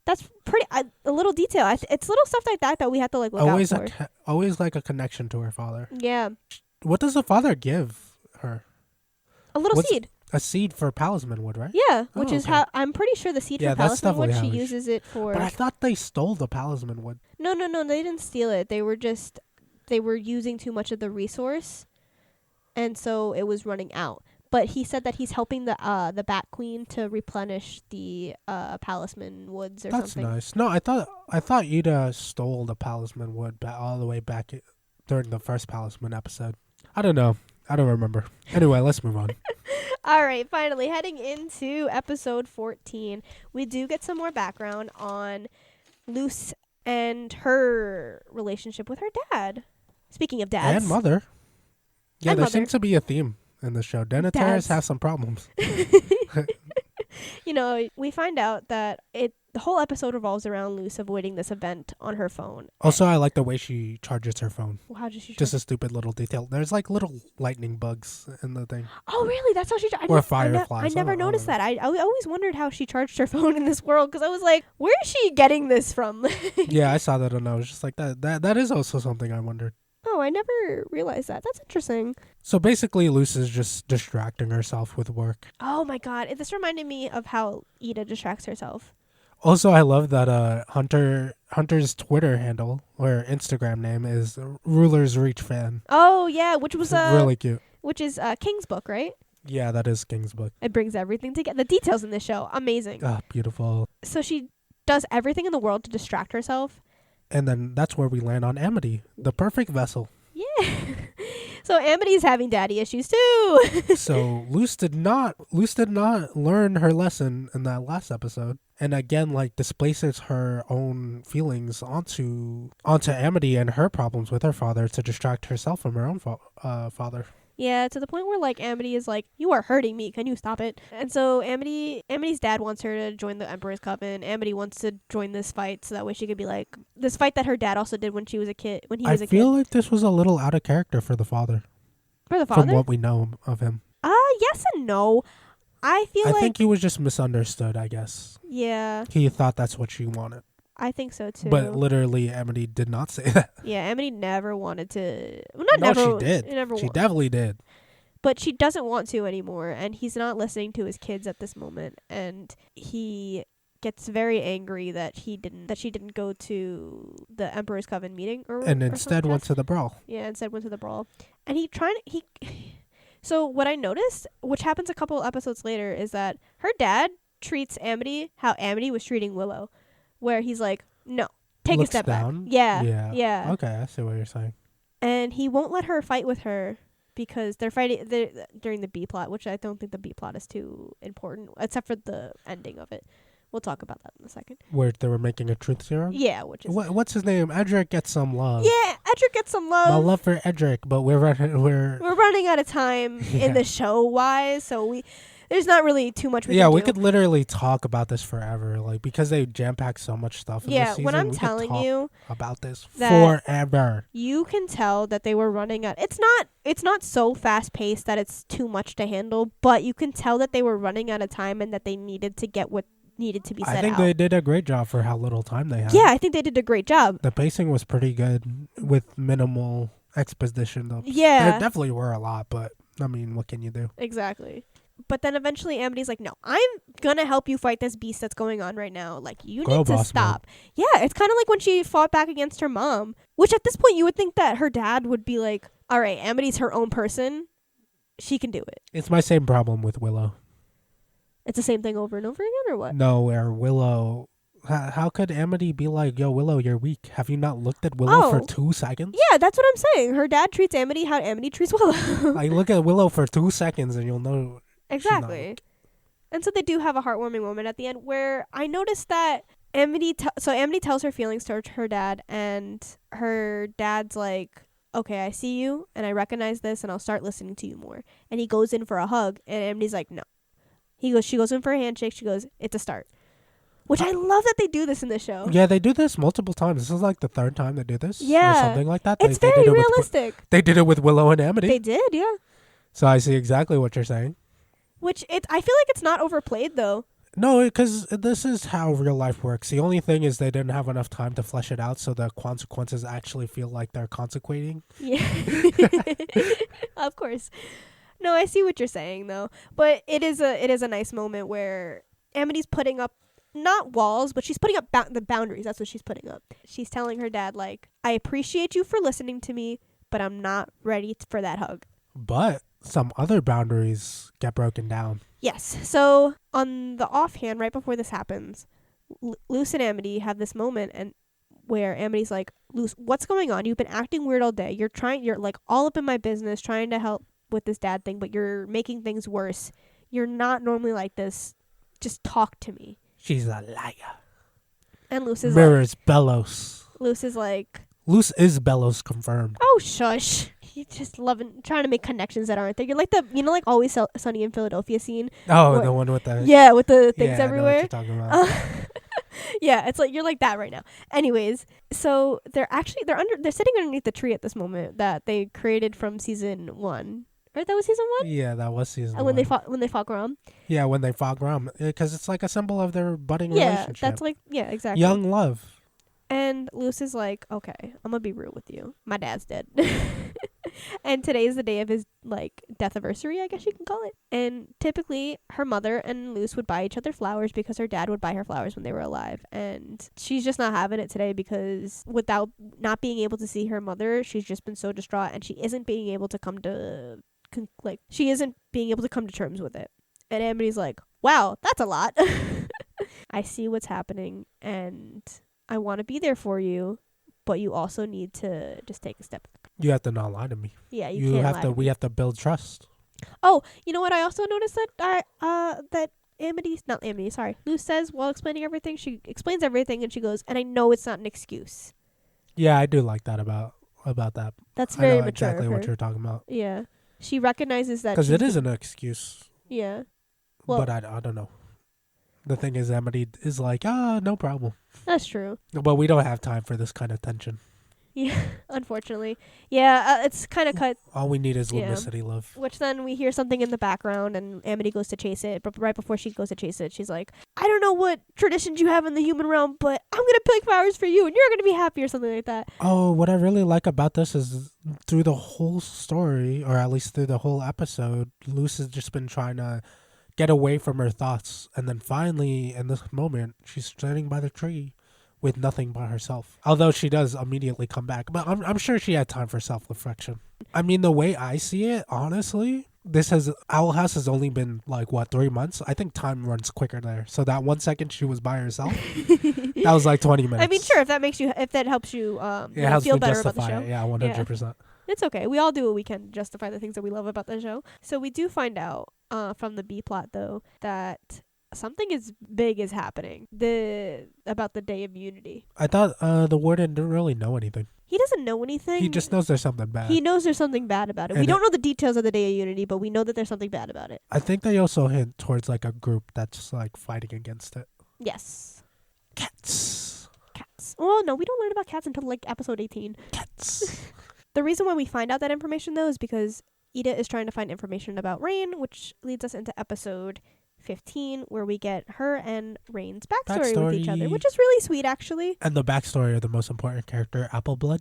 That's pretty a little detail. It's little stuff like that we have to like look out for. Always like a connection to her father. Yeah. What does the father give her? A little seed. A seed for palisman wood, right? Yeah, which is how I'm pretty sure the seed for palisman wood she uses it for. But I thought they stole the palisman wood. No, they didn't steal it. They were using too much of the resource, and so it was running out. But he said that he's helping the Bat Queen to replenish the palisman woods or something. That's nice. No, I thought Ida stole the palisman wood all the way back during the first palisman episode. I don't know. I don't remember. Anyway, let's move on. All right, finally, heading into episode 14, we do get some more background on Luce and her relationship with her dad. Speaking of dads. And mother. Yeah, and there mother. Seems to be a theme in the show. Denators have some problems. We find out that the whole episode revolves around Luce avoiding this event on her phone. Also, I like the way she charges her phone. Well, how does she charge? Just a stupid little detail. There's like little lightning bugs in the thing. Oh, really? That's how she Or fireflies. I never noticed that. I always wondered how she charged her phone in this world because I was like, where is she getting this from? Yeah, I saw that and I was just like, that is also something I wondered. Oh, I never realized that. That's interesting. So basically, Luce is just distracting herself with work. Oh my god. This reminded me of how Ida distracts herself. Also, I love that Hunter's Twitter handle or Instagram name is Ruler's Reach Fan. Oh, yeah, which was really cute. Which is King's book, right? Yeah, that is King's book. It brings everything together. The details in this show, amazing. Beautiful. So she does everything in the world to distract herself. And then that's where we land on Amity, the perfect vessel. Yeah. So Amity's having daddy issues too. So Luce did not learn her lesson in that last episode, and again like displaces her own feelings onto Amity and her problems with her father to distract herself from her own father. Yeah, to the point where like Amity is like, "You are hurting me. Can you stop it?" And so Amity's dad wants her to join the Emperor's Coven. Amity wants to join this fight so that way she could be like this fight that her dad also did when she was a kid. When he was a kid. I feel like this was a little out of character for the father. For the father, from what we know of him. Yes and no. I think he was just misunderstood. I guess. Yeah. He thought that's what she wanted. I think so too. But literally, Amity did not say that. Yeah, Amity never wanted to. Well, she did. She definitely did. But she doesn't want to anymore, and he's not listening to his kids at this moment, and he gets very angry that she didn't go to the Emperor's Coven meeting and instead went to the brawl. Yeah, instead went to the brawl, and So what I noticed, which happens a couple episodes later, is that her dad treats Amity how Amity was treating Willow. Where he's like, no, take a step back. Yeah. Okay, I see what you're saying. And he won't let her fight with her because they're fighting during the B plot, which I don't think the B plot is too important, except for the ending of it. We'll talk about that in a second. Where they were making a truth serum? Yeah, which is... What's his name? Edric gets some love. Yeah, Edric gets some love. My love for Edric, but we're running out of time in the show-wise, so there's not really too much we can do. We could literally talk about this forever, like because they jam-pack so much stuff in this season. When I'm telling you about this forever. You can tell that they were running out. It's not so fast-paced that it's too much to handle, but you can tell that they were running out of time and that they needed to get what needed to be set out. I think they did a great job for how little time they had. Yeah, I think they did a great job. The pacing was pretty good with minimal exposition. Yeah. There definitely were a lot, but I mean, what can you do? Exactly. But then eventually Amity's like, no, I'm going to help you fight this beast that's going on right now. Like, you need to stop. Mode. Yeah, it's kind of like when she fought back against her mom, which at this point you would think that her dad would be like, all right, Amity's her own person. She can do it. It's my same problem with Willow. It's the same thing over and over again, or what? No, where Willow... How could Amity be like, yo, Willow, you're weak? Have you not looked at Willow for 2 seconds? Yeah, that's what I'm saying. Her dad treats Amity how Amity treats Willow. Like, look at Willow for 2 seconds and you'll know... Exactly. And so they do have a heartwarming moment at the end where I noticed that Amity tells her feelings towards her dad, and her dad's like, okay, I see you and I recognize this and I'll start listening to you more. And he goes in for a hug and Amity's like, no. She goes in for a handshake. She goes, it's a start. Which I love that they do this in the show. Yeah, they do this multiple times. This is like the 3rd time they do this. Yeah. Or something like that. It's very realistic. They did it with Willow and Amity. They did, yeah. So I see exactly what you're saying. I feel like it's not overplayed, though. No, because this is how real life works. The only thing is they didn't have enough time to flesh it out so the consequences actually feel like they're consequating. Yeah. Of course. No, I see what you're saying, though. But it is a nice moment where Amity's putting up, not walls, but she's putting up the boundaries. That's what she's putting up. She's telling her dad, like, I appreciate you for listening to me, but I'm not ready for that hug. But some other boundaries get broken down. Yes. So on the offhand, right before this happens, Luce and Amity have this moment and where Amity's like, Luce, what's going on? You've been acting weird all day. You're like all up in my business trying to help with this dad thing, but you're making things worse. You're not normally like this. Just talk to me. She's a liar. And Luce is Mirrors Bellows. Luce is like... Luce is Bellows confirmed. Oh, shush. He's just trying to make connections that aren't there. You're like like Always Sunny in Philadelphia scene. Oh, the one with the... Yeah, with the things everywhere. I know what you're talking about. Yeah, it's like, you're like that right now. Anyways, so they're sitting underneath the tree at this moment that they created from season 1. Right, that was season 1? Yeah, that was season 1. When they fought Grom? Yeah, when they fought Grom. Because it's like a symbol of their budding relationship. Yeah, that's like, yeah, exactly. Young love. And Luce is like, okay, I'm going to be real with you. My dad's dead. And today is the day of his, like, death anniversary, I guess you can call it. And typically, her mother and Luce would buy each other flowers because her dad would buy her flowers when they were alive. And she's just not having it today because without not being able to see her mother, she's just been so distraught. And she isn't being able to come to terms with it. And Amity's like, wow, that's a lot. I see what's happening and I want to be there for you, but you also need to just take a step back. You have to not lie to me. Yeah, you can't lie to We me. have to build trust. Oh, you know what? I also noticed that Lou says while explaining everything, she explains everything and she goes, and I know it's not an excuse. Yeah, I do like that about that. That's I very know mature exactly of her. what you're talking about. Yeah. She recognizes that Because she's it is an excuse. Yeah. Well, But I don't know. The thing is, Amity is like, no problem. that's true. But we don't have time for this kind of tension. Yeah, unfortunately. Yeah, it's kind of cut. All we need is Yeah. Lumicity love. Which then we hear something in the background, and Amity goes to chase it. But right before she goes to chase it, she's like, I don't know what traditions you have in the human realm, but I'm going to pick flowers for you, and you're going to be happy, or something like that. Oh, what I really like about this is through the whole story, or at least through the whole episode, Luce has just been trying to get away from her thoughts. And then finally, in this moment, she's standing by the tree with nothing but herself. Although she does immediately come back. But I'm sure she had time for self-reflection. I mean, the way I see it, honestly, Owl House has only been, 3 months? I think time runs quicker there. So that 1 second she was by herself, that was 20 minutes. I mean, sure, if that helps you, feel better about the show. It. Yeah, 100%. It's okay. We all do what we can to justify the things that we love about the show. So we do find out from the B plot, though, that something big is happening about the Day of Unity. I thought the warden didn't really know anything. He doesn't know anything. He just knows there's something bad. He knows there's something bad about it. We don't know the details of the Day of Unity, but we know that there's something bad about it. I think they also hint towards a group that's fighting against it. Yes. Cats. Oh, no, we don't learn about cats until episode 18. Cats. The reason why we find out that information, though, is because Ida is trying to find information about Rain, which leads us into episode 15, where we get her and Rain's backstory with each other, which is really sweet, actually. And the backstory of the most important character, Appleblood.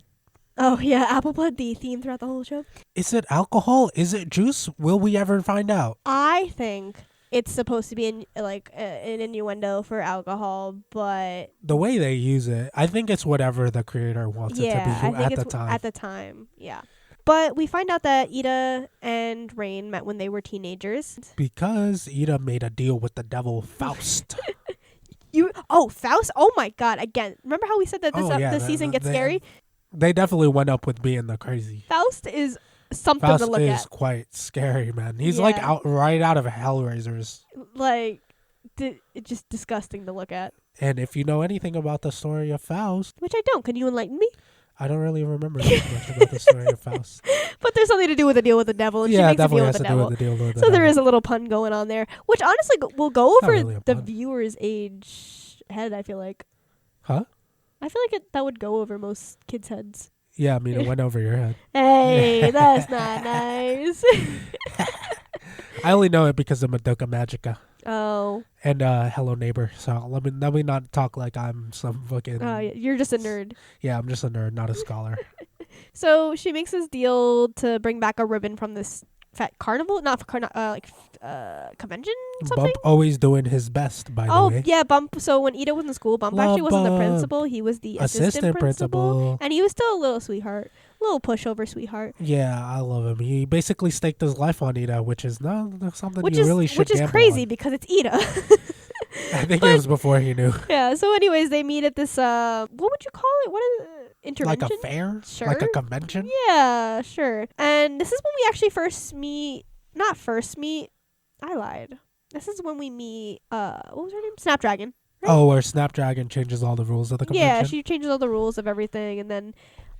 Oh, yeah, Appleblood, the theme throughout the whole show. Is it alcohol? Is it juice? Will we ever find out? I think it's supposed to be an innuendo for alcohol, but the way they use it, I think it's whatever the creator wants it to be at the time. At the time, yeah. But we find out that Ida and Rain met when they were teenagers. Because Ida made a deal with the devil, Faust. Faust? Oh my god, again. Remember how we said that this season gets scary? They definitely went up with being the crazy. Faust is something to look at. Faust is quite scary, man. He's right out of Hellraisers. It's just disgusting to look at. And if you know anything about the story of Faust... Which I don't. Can you enlighten me? I don't really remember much about the story of Faust. But there's something to do with the deal with the devil. And she makes a deal with the devil. So there is a little pun going on there. Which honestly will go over really the viewer's age head, I feel like. Huh? I feel like that would go over most kids' heads. Yeah, I mean, it went over your head. Hey, that's not nice. I only know it because of Madoka Magica. Oh. And Hello Neighbor. So let me not talk like I'm some fucking... Oh, yeah. You're just a nerd. Yeah, I'm just a nerd, not a scholar. So she makes this deal to bring back a ribbon from this carnival? Not convention? Something? Bump always doing his best, by the way. Oh, yeah, Bump. So when Ida was in school, Bump actually wasn't the principal. He was the assistant principal. And he was still a little sweetheart. Little pushover sweetheart. Yeah, I love him. He basically staked his life on Ida, which is not something you really should gamble on. Which is crazy because it's Ida. I think it was before he knew. Yeah, so anyways, they meet at this, what would you call it? What is it? Intervention? Like a fair? Sure. Like a convention? Yeah, sure. And this is when we actually I lied. This is when we meet, what was her name? Snapdragon. Right? Oh, where Snapdragon changes all the rules of the convention? Yeah, she changes all the rules of everything, and then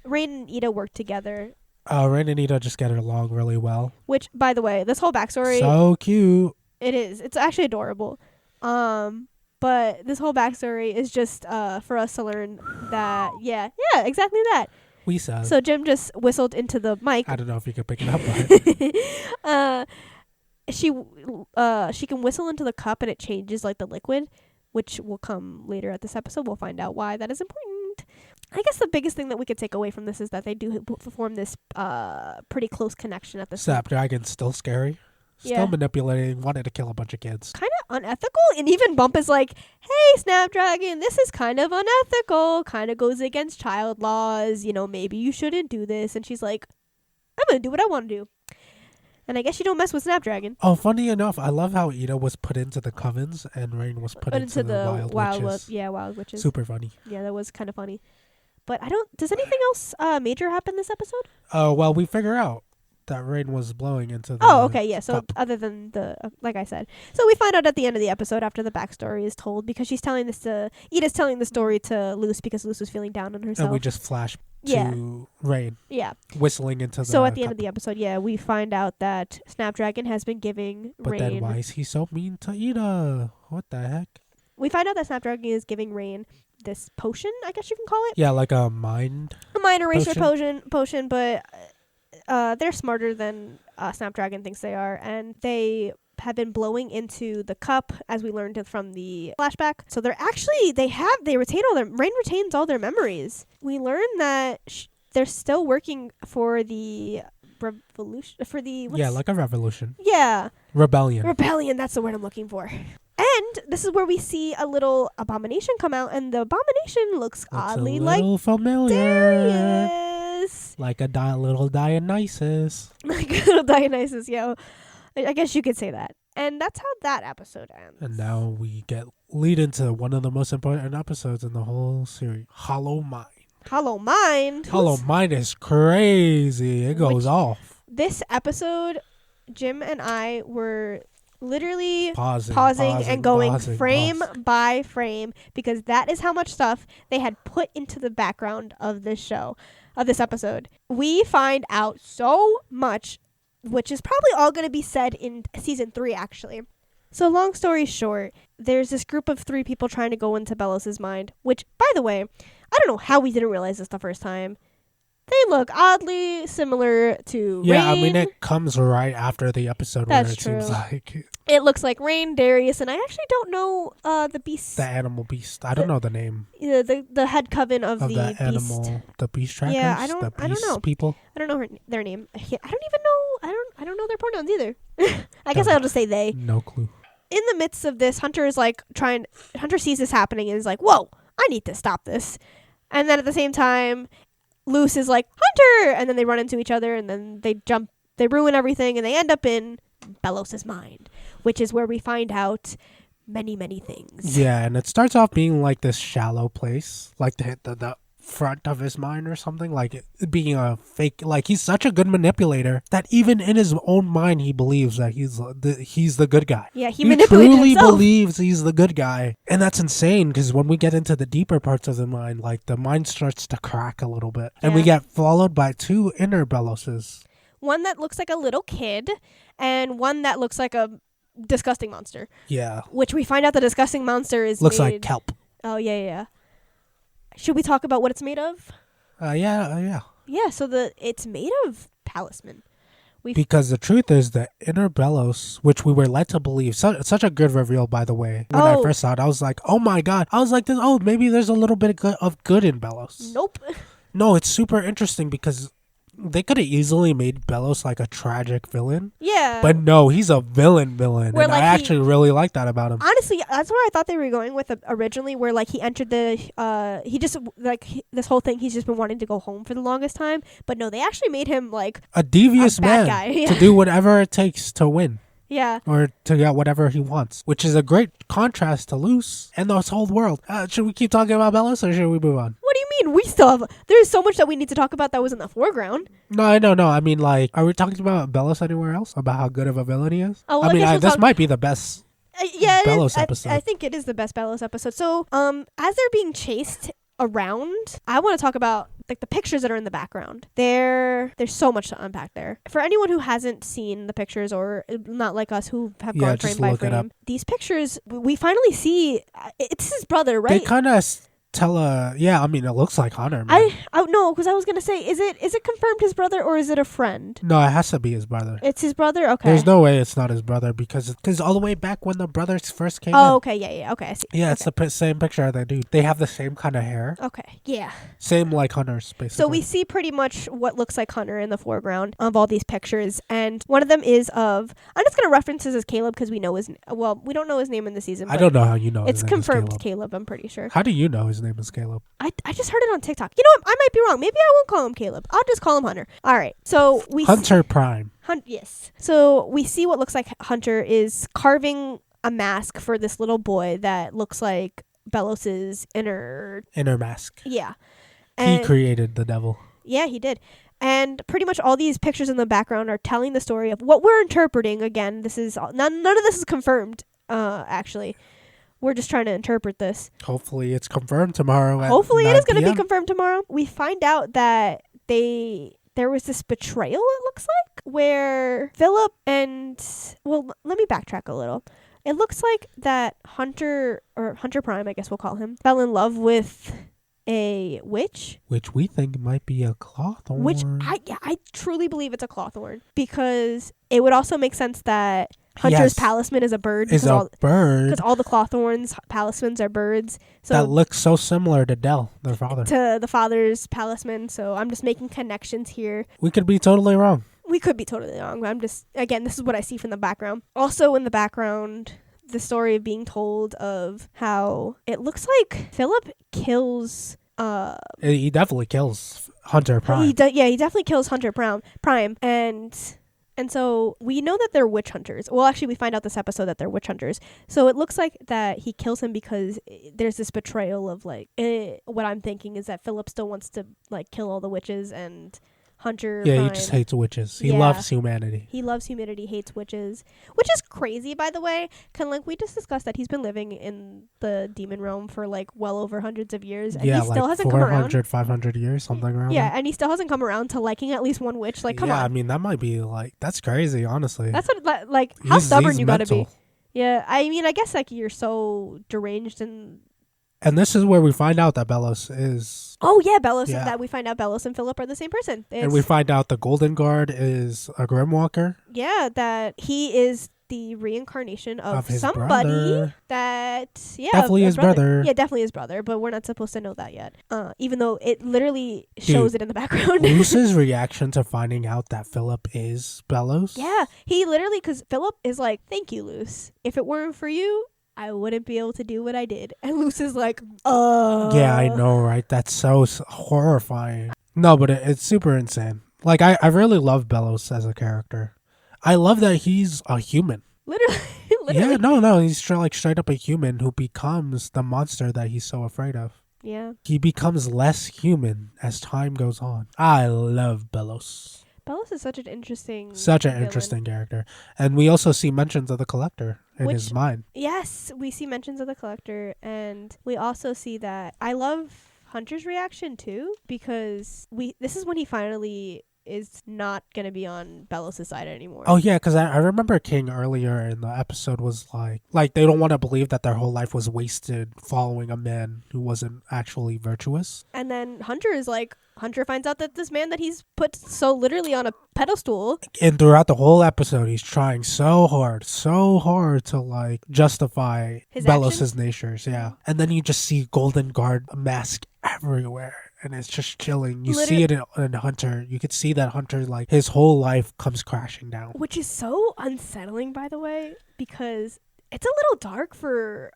Rain and Ida work together. Rain and Ida just get along really well. Which, by the way, this whole backstory... So cute. It is. It's actually adorable. But this whole backstory is just for us to learn that, yeah, exactly that. We saw. So Jim just whistled into the mic. I don't know if you could pick it up, but... she can whistle into the cup and it changes the liquid, which will come later at this episode. We'll find out why that is important. I guess the biggest thing that we could take away from this is that they do form this pretty close connection at the Snapdragon's still scary. Still manipulating, wanted to kill a bunch of kids. Kind of unethical, and even Bump is like, hey, Snapdragon, this is kind of unethical, kind of goes against child laws, maybe you shouldn't do this. And she's like, I'm going to do what I want to do. And I guess you don't mess with Snapdragon. Oh, funny enough, I love how Ida was put into the covens and Rain was put into the wild witches. Wild witches. Super funny. Yeah, that was kind of funny. But does anything else major happen this episode? Well, we figure out that rain was blowing into the Oh, okay, yeah. So cup. other than the, like I said. So we find out at the end of the episode after the backstory is told, because she's telling this to, Edith's telling the story to Luce because Luce was feeling down on herself. And we just flash Yeah. to rain Yeah. whistling into the So at the end cup. of the episode, yeah, we find out that Snapdragon has been giving But Rain. then why is he so mean to Ida? What the heck? We find out that Snapdragon is giving Rain this potion, I guess you can call it. Yeah, like a mind. A mind eraser potion, but they're smarter than Snapdragon thinks they are, and they have been blowing into the cup, as we learned from the flashback. So they're actually Rain retains all their memories. We learn that they're still working for the revolution, Like a revolution. Yeah. Rebellion. That's the word I'm looking for. And this is where we see a little abomination come out, and the abomination looks oddly like familiar. Darius. Like a little Dionysus. Like a little Dionysus, yo. I guess you could say that. And that's how that episode ends. And now we lead into one of the most important episodes in the whole series, Hollow Mind. Hollow Mind. Hollow Mind is crazy. It goes off. This episode, Jim and I were literally pausing and going frame by frame, because that is how much stuff they had put into the background of this episode. We find out so much, which is probably all going to be said in season 3, actually. So long story short, there's this group of 3 people trying to go into Belos's mind, which, by the way, I don't know how we didn't realize this the first time. They look oddly similar to Rain. Yeah, I mean, it comes right after the episode. That's where it true. seems like it looks like Rain, Darius, and I actually don't know the beast. the animal beast. I don't know the name The head coven of the the animal, beast. the beast trackers. Yeah, I don't know People. I don't know their name. I don't even know. I don't know their pronouns either. I guess I'll just say they. No clue. In the midst of this, Hunter sees this happening and is like, "Whoa, I need to stop this." And then at the same time, Luce is like, "Hunter!" And then they run into each other, and then they ruin everything, and they end up in Belos's mind, which is where we find out many, many things. Yeah, and it starts off being like this shallow place, like the front of his mind or something, like it being a fake. Like, he's such a good manipulator that even in his own mind he believes that he's the good guy. Yeah, he manipulates truly himself. believes he's the good guy, and that's insane, because when we get into the deeper parts of the mind, like, the mind starts to crack a little bit, and we get followed by 2 inner Beloses. One that looks like a little kid, and one that looks like a disgusting monster. Yeah, Which we find out the disgusting monster looks like kelp. Oh, yeah. Should we talk about what it's made of? Yeah. Yeah, so it's made of talisman. Because the truth is, the inner Belos, which we were led to believe, such a good reveal, by the way. When I first saw it, I was like, oh my god. I was like, maybe there's a little bit of good in Belos. Nope. No, it's super interesting because they could have easily made Belos like a tragic villain. Yeah. But no, he's a villain. And like I actually really like that about him. Honestly, that's where I thought they were going with originally, where like he entered this whole thing, he's just been wanting to go home for the longest time. But no, they actually made him like a devious bad man guy. to do whatever it takes to win. Yeah. Or to get whatever he wants, which is a great contrast to Luce and this whole world. Should we keep talking about Belos or should we move on? What do you mean? We still have... There's so much that we need to talk about that was in the foreground. No. I mean, like, are we talking about Belos anywhere else? About how good of a villain he is? Oh, well, I mean, this might be the best Belos episode. I think it is the best Belos episode. So, as they're being chased around, I want to talk about like the pictures that are in the background. There's so much to unpack there. For anyone who hasn't seen the pictures, or not like us who have gone frame by frame, these pictures, we finally see it's his brother, right? They kind of tell I mean, it looks like Hunter, man. I no, because I was gonna say, is it confirmed his brother or is it a friend? No, it has to be his brother. It's his brother. Okay. There's no way it's not his brother because all the way back when the brothers first came in. Oh, okay, yeah, okay, I see. Yeah, okay. It's the same picture of the dude. They have the same kind of hair. Okay, yeah. Same like Hunter's, basically. So we see pretty much what looks like Hunter in the foreground of all these pictures, and one of them is of, I'm just gonna reference this as Caleb because we don't know his name in the season. I don't know how you know. It's confirmed Caleb. I'm pretty sure. How do you know his name is Caleb? I just heard it on TikTok. You know what? I might be wrong. Maybe I won't call him Caleb. I'll just call him Hunter. All right. So we Hunter Prime. Yes. So we see what looks like Hunter is carving a mask for this little boy that looks like Belos's inner mask. Yeah. He created the devil. Yeah, he did. And pretty much all these pictures in the background are telling the story of what we're interpreting. Again, this is none of this is confirmed. Actually, we're just trying to interpret this. Hopefully, it's confirmed tomorrow. Hopefully, it is going to be PM. confirmed tomorrow. We find out that there was this betrayal. It looks like where Philip and let me backtrack a little. It looks like that Hunter Prime, I guess we'll call him, fell in love with a witch, which we think might be a Clawthorn. Which I truly believe it's a Clawthorn, because it would also make sense that Hunter's talisman is a bird. Because all the Clawthorns' talismans are birds. So that looks so similar to Del, their father. To the father's talisman. So I'm just making connections here. We could be totally wrong. We could be totally wrong. I'm just, again, this is what I see from the background. Also in the background, the story of being told of how it looks like Philip kills... he definitely kills Hunter Prime. He definitely kills Hunter Prime. And so we know that they're witch hunters. Well, actually, we find out this episode that they're witch hunters. So it looks like that he kills him because there's this betrayal of, like... what I'm thinking is that Philip still wants to, like, kill all the witches, and... Hunter Prime. He just hates witches. He loves humanity. He loves humanity, hates witches. Which is crazy, by the way. We just discussed that he's been living in the demon realm for, like, well over hundreds of years. And he still hasn't come around. 400, 500 years, something around Yeah, there. And he still hasn't come around to liking at least one witch. Like, come on. Yeah, I mean, that might be, like, that's crazy, honestly. That's what, like, how stubborn you gotta be. Yeah, I mean, I guess, like, you're so deranged and... And this is where we find out that Bellos is... Oh, yeah, Bellos. Yeah. That we find out Bellos and Philip are the same person. And we find out the Golden Guard is a Grimwalker. Yeah, that he is the reincarnation of somebody brother. That... Yeah, definitely his brother. Yeah, definitely his brother, but we're not supposed to know that yet. Even though it literally shows it in the background. Luce's reaction to finding out that Philip is Bellos. Yeah, he literally... Because Philip is like, thank you, Luce. If it weren't for you... I wouldn't be able to do what I did. And Luce is like, Yeah, I know, right? That's so horrifying. No, but it's super insane. Like, I really love Bellos as a character. I love that he's a human. Literally. Yeah, no, he's straight up a human who becomes the monster that he's so afraid of. Yeah. He becomes less human as time goes on. I love Bellos. Bellos is such an interesting character. And we also see mentions of the Collector in his mind. Yes, we see mentions of the Collector, and we also see that I love Hunter's reaction too, because this is when he finally is not going to be on Bellos' side anymore. Oh, yeah, because I remember King earlier in the episode was like they don't want to believe that their whole life was wasted following a man who wasn't actually virtuous. And then Hunter finds out that this man that he's put so literally on a pedestal. And throughout the whole episode, he's trying so hard to, like, justify Bellos' natures. Yeah. And then you just see Golden Guard mask everywhere. And it's just chilling. You see it in Hunter. You could see that Hunter, like, his whole life comes crashing down. Which is so unsettling, by the way, because it's a little dark for...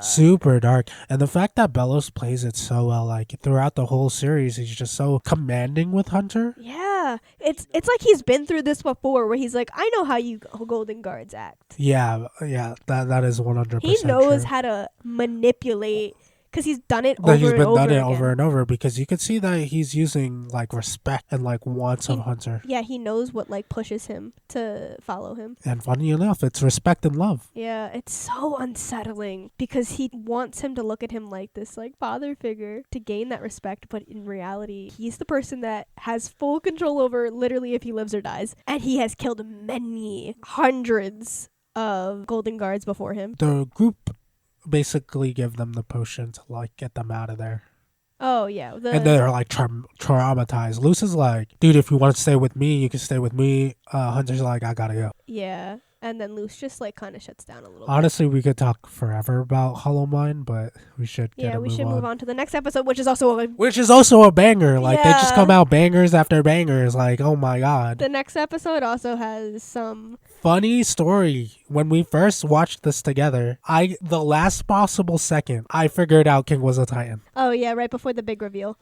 Super dark. And the fact that Bellos plays it so well, like, throughout the whole series, he's just so commanding with Hunter. Yeah. It's like he's been through this before, where he's like, I know how you Golden Guards act. Yeah, that is 100% He knows true. how to manipulate... Because he's done it over and over because you could see that he's using, like, respect and, like, wants of Hunter. Yeah, he knows what, like, pushes him to follow him. And funny enough, it's respect and love. Yeah, it's so unsettling because he wants him to look at him like this, like, father figure to gain that respect. But in reality, he's the person that has full control over literally if he lives or dies. And he has killed many hundreds of Golden Guards before him. The group basically give them the potion to, like, get them out of there. Oh, yeah. And they're, like, traumatized. Luce is like, dude, if you want to stay with me, you can stay with me. Hunter's like, I gotta go. Yeah. And then Luce just, like, kind of shuts down a little Honestly, we could talk forever about Hollow Mind, but we should move on to the next episode, which is also a banger. Like, they just come out bangers after bangers. Like, oh my god. The next episode also has some funny story. When we first watched this together, the last possible second, I figured out King was a Titan. Oh, yeah, right before the big reveal.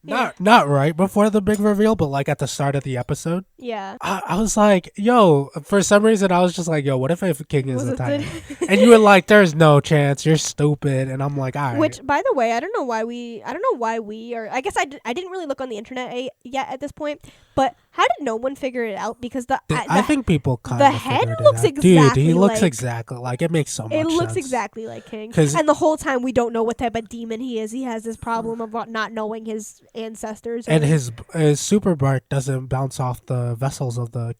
Not right before the big reveal, but like at the start of the episode. Yeah. I was like, yo, for some reason I was just like, yo, what if King is Was a it Titan? And you were like, there's no chance, you're stupid. And I'm like, all right. Which, by the way, I don't know why we are. I guess I didn't really look on the internet yet at this point. But how did no one figure it out? Because I think people kind the of head figured looks it out. exactly Dude, he looks like, exactly like it makes so much sense. It looks exactly like King. 'Cause- And the whole time we don't know what type of demon he is. He has this problem of not knowing his ancestors. And his super bark doesn't bounce off the vessels of the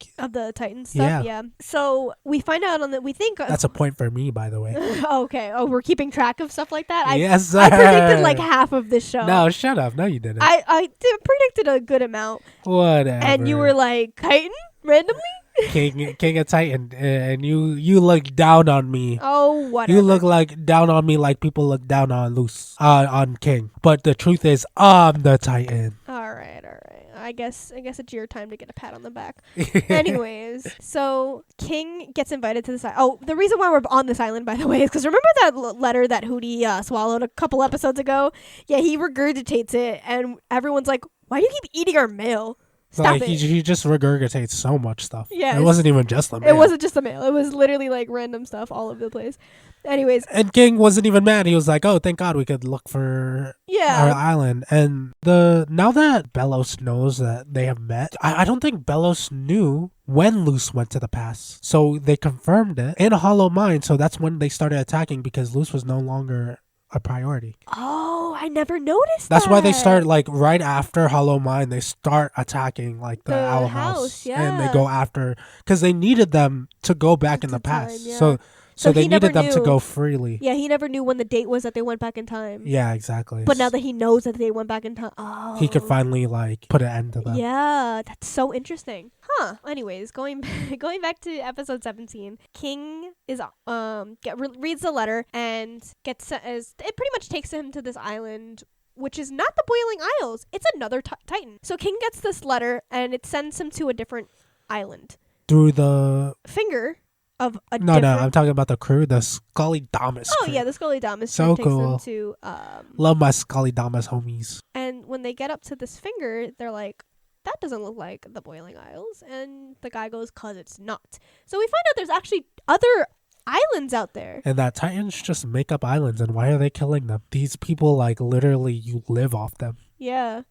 Titan stuff. Yeah. So we find out we think that's a point for me, by the way. Okay. Oh, we're keeping track of stuff like that. Yes, sir. I predicted like half of this show. No, shut up. No, you didn't. I predicted a good amount. Whatever. And you were like, Titan? Randomly? King of Titan, and you look down on me. Oh, whatever. You look like down on me like people look down on on King. But the truth is, I'm the Titan. All right. I guess it's your time to get a pat on the back. Anyways, so King gets invited to this island. Oh, the reason why we're on this island, by the way, is because remember that letter that Hooty swallowed a couple episodes ago? Yeah, he regurgitates it, and everyone's like, why do you keep eating our mail? Stop it. He just regurgitates so much stuff. Yeah, it wasn't even just the mail. It wasn't just the mail. It was literally like random stuff all over the place. Anyways. And King wasn't even mad. He was like, oh, thank God we could look for our island. And now that Belos knows that they have met, I don't think Belos knew when Luz went to the past. So they confirmed it in Hollow Mind. So that's when they started attacking because Luz was no longer a priority. Oh, I never noticed That's that. why they start like right after Hollow Mind, they start attacking like the Owl House. Yeah. And they go after, because they needed them to go back in the past. Time, yeah. So they he never needed them to knew. go freely. Yeah, he never knew when the date was that they went back in time. Yeah, exactly. But now that he knows that they went back in time, he could finally like put an end to them. Yeah, that's so interesting. Huh. Anyways, going back to episode 17, King is reads the letter and it pretty much takes him to this island, which is not the Boiling Isles. It's another Titan. So King gets this letter and it sends him to a different island. Through the finger of a No, I'm talking about the crew, the Scully Damas crew. Yeah, the Scully Damas so crew cool. takes them to love my Scully Damas homies. And when they get up to this finger, they're like, that doesn't look like the Boiling Isles. And the guy goes, 'cause it's not. So we find out there's actually other islands out there. And that Titans just make up islands, and why are they killing them? These people, like, literally, you live off them. Yeah.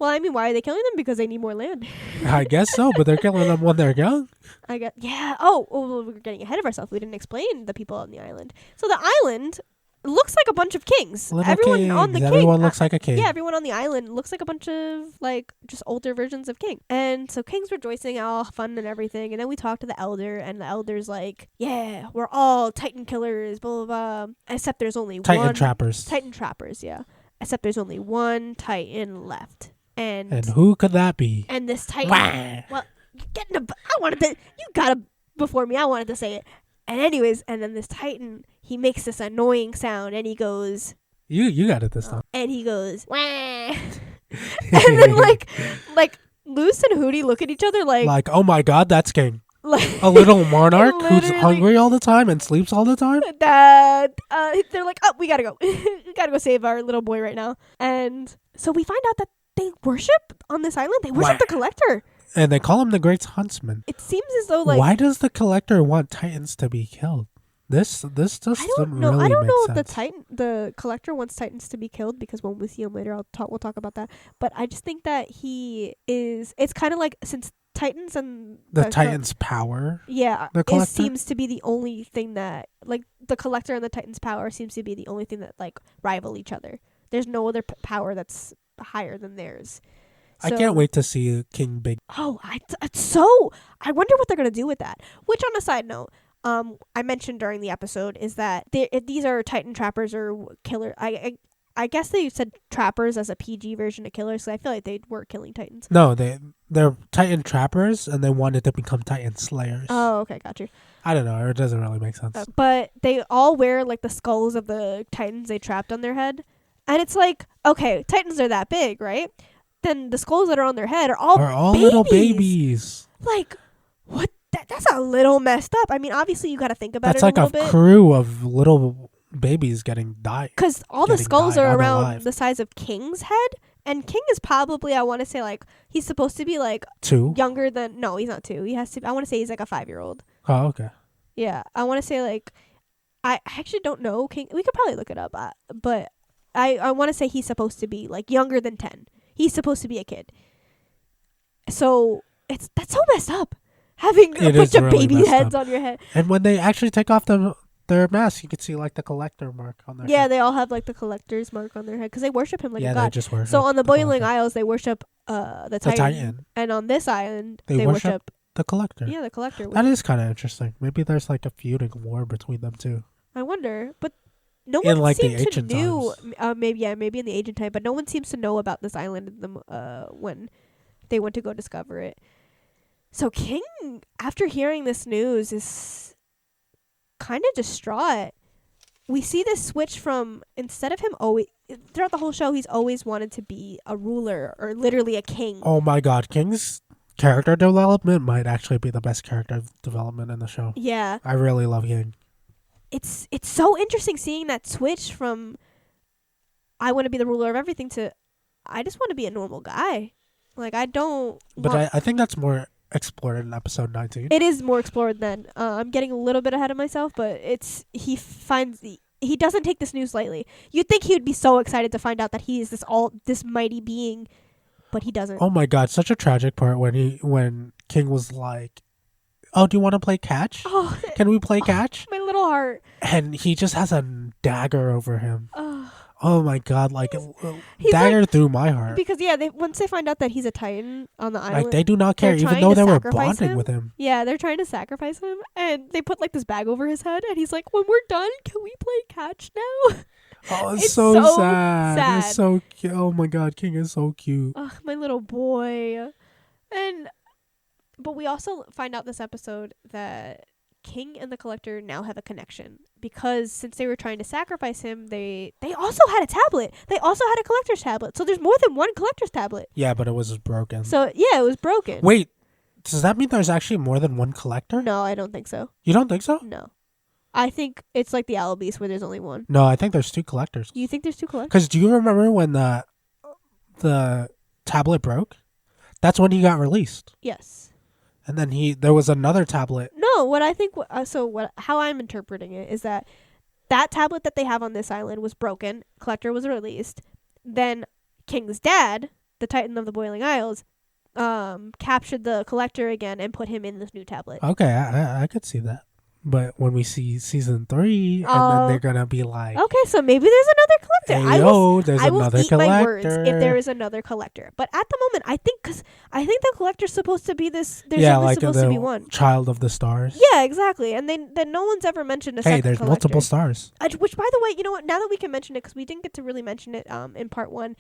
Well, I mean, why are they killing them? Because they need more land. I guess so, but they're killing them when they're young. I guess. Yeah. Oh, we're getting ahead of ourselves. We didn't explain the people on the island. So the island looks like a bunch of kings. Everyone looks like a king. Yeah, everyone on the island looks like a bunch of like just older versions of King. And so King's rejoicing, all fun and everything. And then we talk to the elder, and the elder's like, "Yeah, we're all Titan killers, blah blah blah. Except there's only Titan trappers. Titan trappers, yeah. Except there's only one Titan left." And who could that be? And this Titan. Well, you got it before me. I wanted to say it. And anyways, and then this Titan, he makes this annoying sound, and he goes, You got it this time. And he goes, wah. And then like Luz and Hooty look at each other like, oh my God, that's King. Like, a little monarch who's hungry all the time and sleeps all the time. They're like, oh, we gotta go. We gotta go save our little boy right now. And so we find out that they worship on this island. They worship the Collector. And they call him the Great Huntsman. It seems as though like, why does the Collector want Titans to be killed? This just doesn't really I don't know make if sense. the Collector wants Titans to be killed, because when we see him later, we'll talk about that. But I just think that it's kind of like, since Titans and the Titans' power. Yeah, it seems to be the only thing that, like, the Collector and the Titans' power seems to be the only thing that like rival each other. There's no other power that's higher than theirs. I can't wait to see King Big. Oh, I wonder what they're gonna do with that. Which, on a side note, I mentioned during the episode is that if these are Titan trappers or killer, I guess they said trappers as a PG version of killers, so I feel like they were killing Titans. No, they're Titan trappers, and they wanted to become Titan slayers. Oh, okay, got you. I don't know, it doesn't really make sense. But they all wear like the skulls of the Titans they trapped on their head, and it's like, okay, Titans are that big, right? Then the skulls that are on their head are all babies. Little babies. Like, what? That's a little messed up. I mean, obviously you got to think about it a little bit. That's like a crew of little babies getting died. Because all the skulls are around the size of King's head, And King is probably, I want to say, like, he's supposed to be, like, 2? younger than, no, he's not 2. He has to, I want to say he's, like, a 5-year-old. Oh, okay. Yeah, I want to say, like, I actually don't know King. We could probably look it up, but I want to say he's supposed to be, like, younger than 10. He's supposed to be a kid. So, that's so messed up. Having a bunch of really baby heads on your head. And when they actually take off their mask, you can see, like, the collector mark on their head. Yeah, they all have, like, the collector's mark on their head because they worship him like a god. They just worship. So on the Boiling collector. Isles, they worship the Titan. And on this island, they worship the collector. Yeah, the collector. That is kind of interesting. Maybe there's, like, a feuding war between them, too. I wonder. But no in, one like, the seems to ancient know. times. Maybe in the ancient time, but no one seems to know about this island when they went to go discover it. So King, after hearing this news, is kind of distraught. We see this switch from, instead of him always, throughout the whole show, he's always wanted to be a ruler or literally a king. Oh my god, King's character development might actually be the best character development in the show. Yeah. I really love King. It's so interesting seeing that switch from I want to be the ruler of everything to I just want to be a normal guy. Like, I don't But I think that's more explored in episode 19. It is more explored then. I'm getting a little bit ahead of myself, but he doesn't take this news lightly. You'd think he would be so excited to find out that he is this mighty being, but he doesn't. Oh my god, such a tragic part when King was like, "Oh, do you want to play catch? Oh, Can we play catch?" My little heart. And he just has a dagger over him. Oh. Oh my god, like He's dagger like, through my heart. Because once they find out that he's a Titan on the island, Like, they do not care, even though they were bonding with him. Yeah, they're trying to sacrifice him, and they put like this bag over his head, and he's like, "When we're done, can we play catch now?" Oh, it's so sad. It's so cute. Oh my god, King is so cute. Ugh, my little boy. But we also find out this episode that King and the Collector now have a connection, because since they were trying to sacrifice him, they also had a tablet. They also had a Collector's tablet. So there's more than one Collector's tablet. Yeah, but it was broken. So yeah, it was broken. Wait, does that mean there's actually more than one collector? No, I don't think so. You don't think so? No. I think it's like the Owl Beast where there's only one. No, I think there's 2 collectors. You think there's 2 collectors? Because do you remember when the tablet broke? That's when he got released. Yes. And then there was another tablet. No, what I think, how I'm interpreting it is that tablet that they have on this island was broken. Collector was released. Then King's dad, the Titan of the Boiling Isles, captured the Collector again and put him in this new tablet. Okay, I could see that. But when we see season 3, and then they're gonna be like, okay, so maybe there's another collector. Hey, I will another eat collector. my words if there is another collector. But at the moment, I think the collector's supposed to be this. There's only like supposed to be one. Child of the stars. Yeah, exactly. And then no one's ever mentioned a second Hey, there's collector. multiple stars. Which, by the way, you know what? Now that we can mention it, because we didn't get to really mention it in part 1,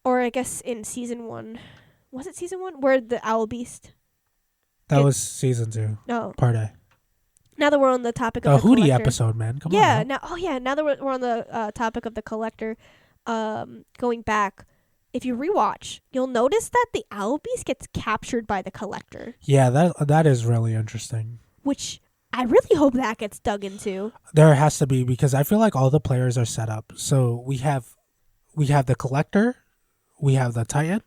or I guess in season 1. Was it season 1? Where the Owl Beast? That was season 2. No. Part A. Now that we're on the topic of the Hooty collector. episode, man. Come yeah, on. now that we're on the topic of the collector, going back, if you rewatch, you'll notice that the Owl Beast gets captured by the collector. Yeah, that is really interesting. Which I really hope that gets dug into. There has to be, because I feel like all the players are set up. So we have the collector, we have the Titan,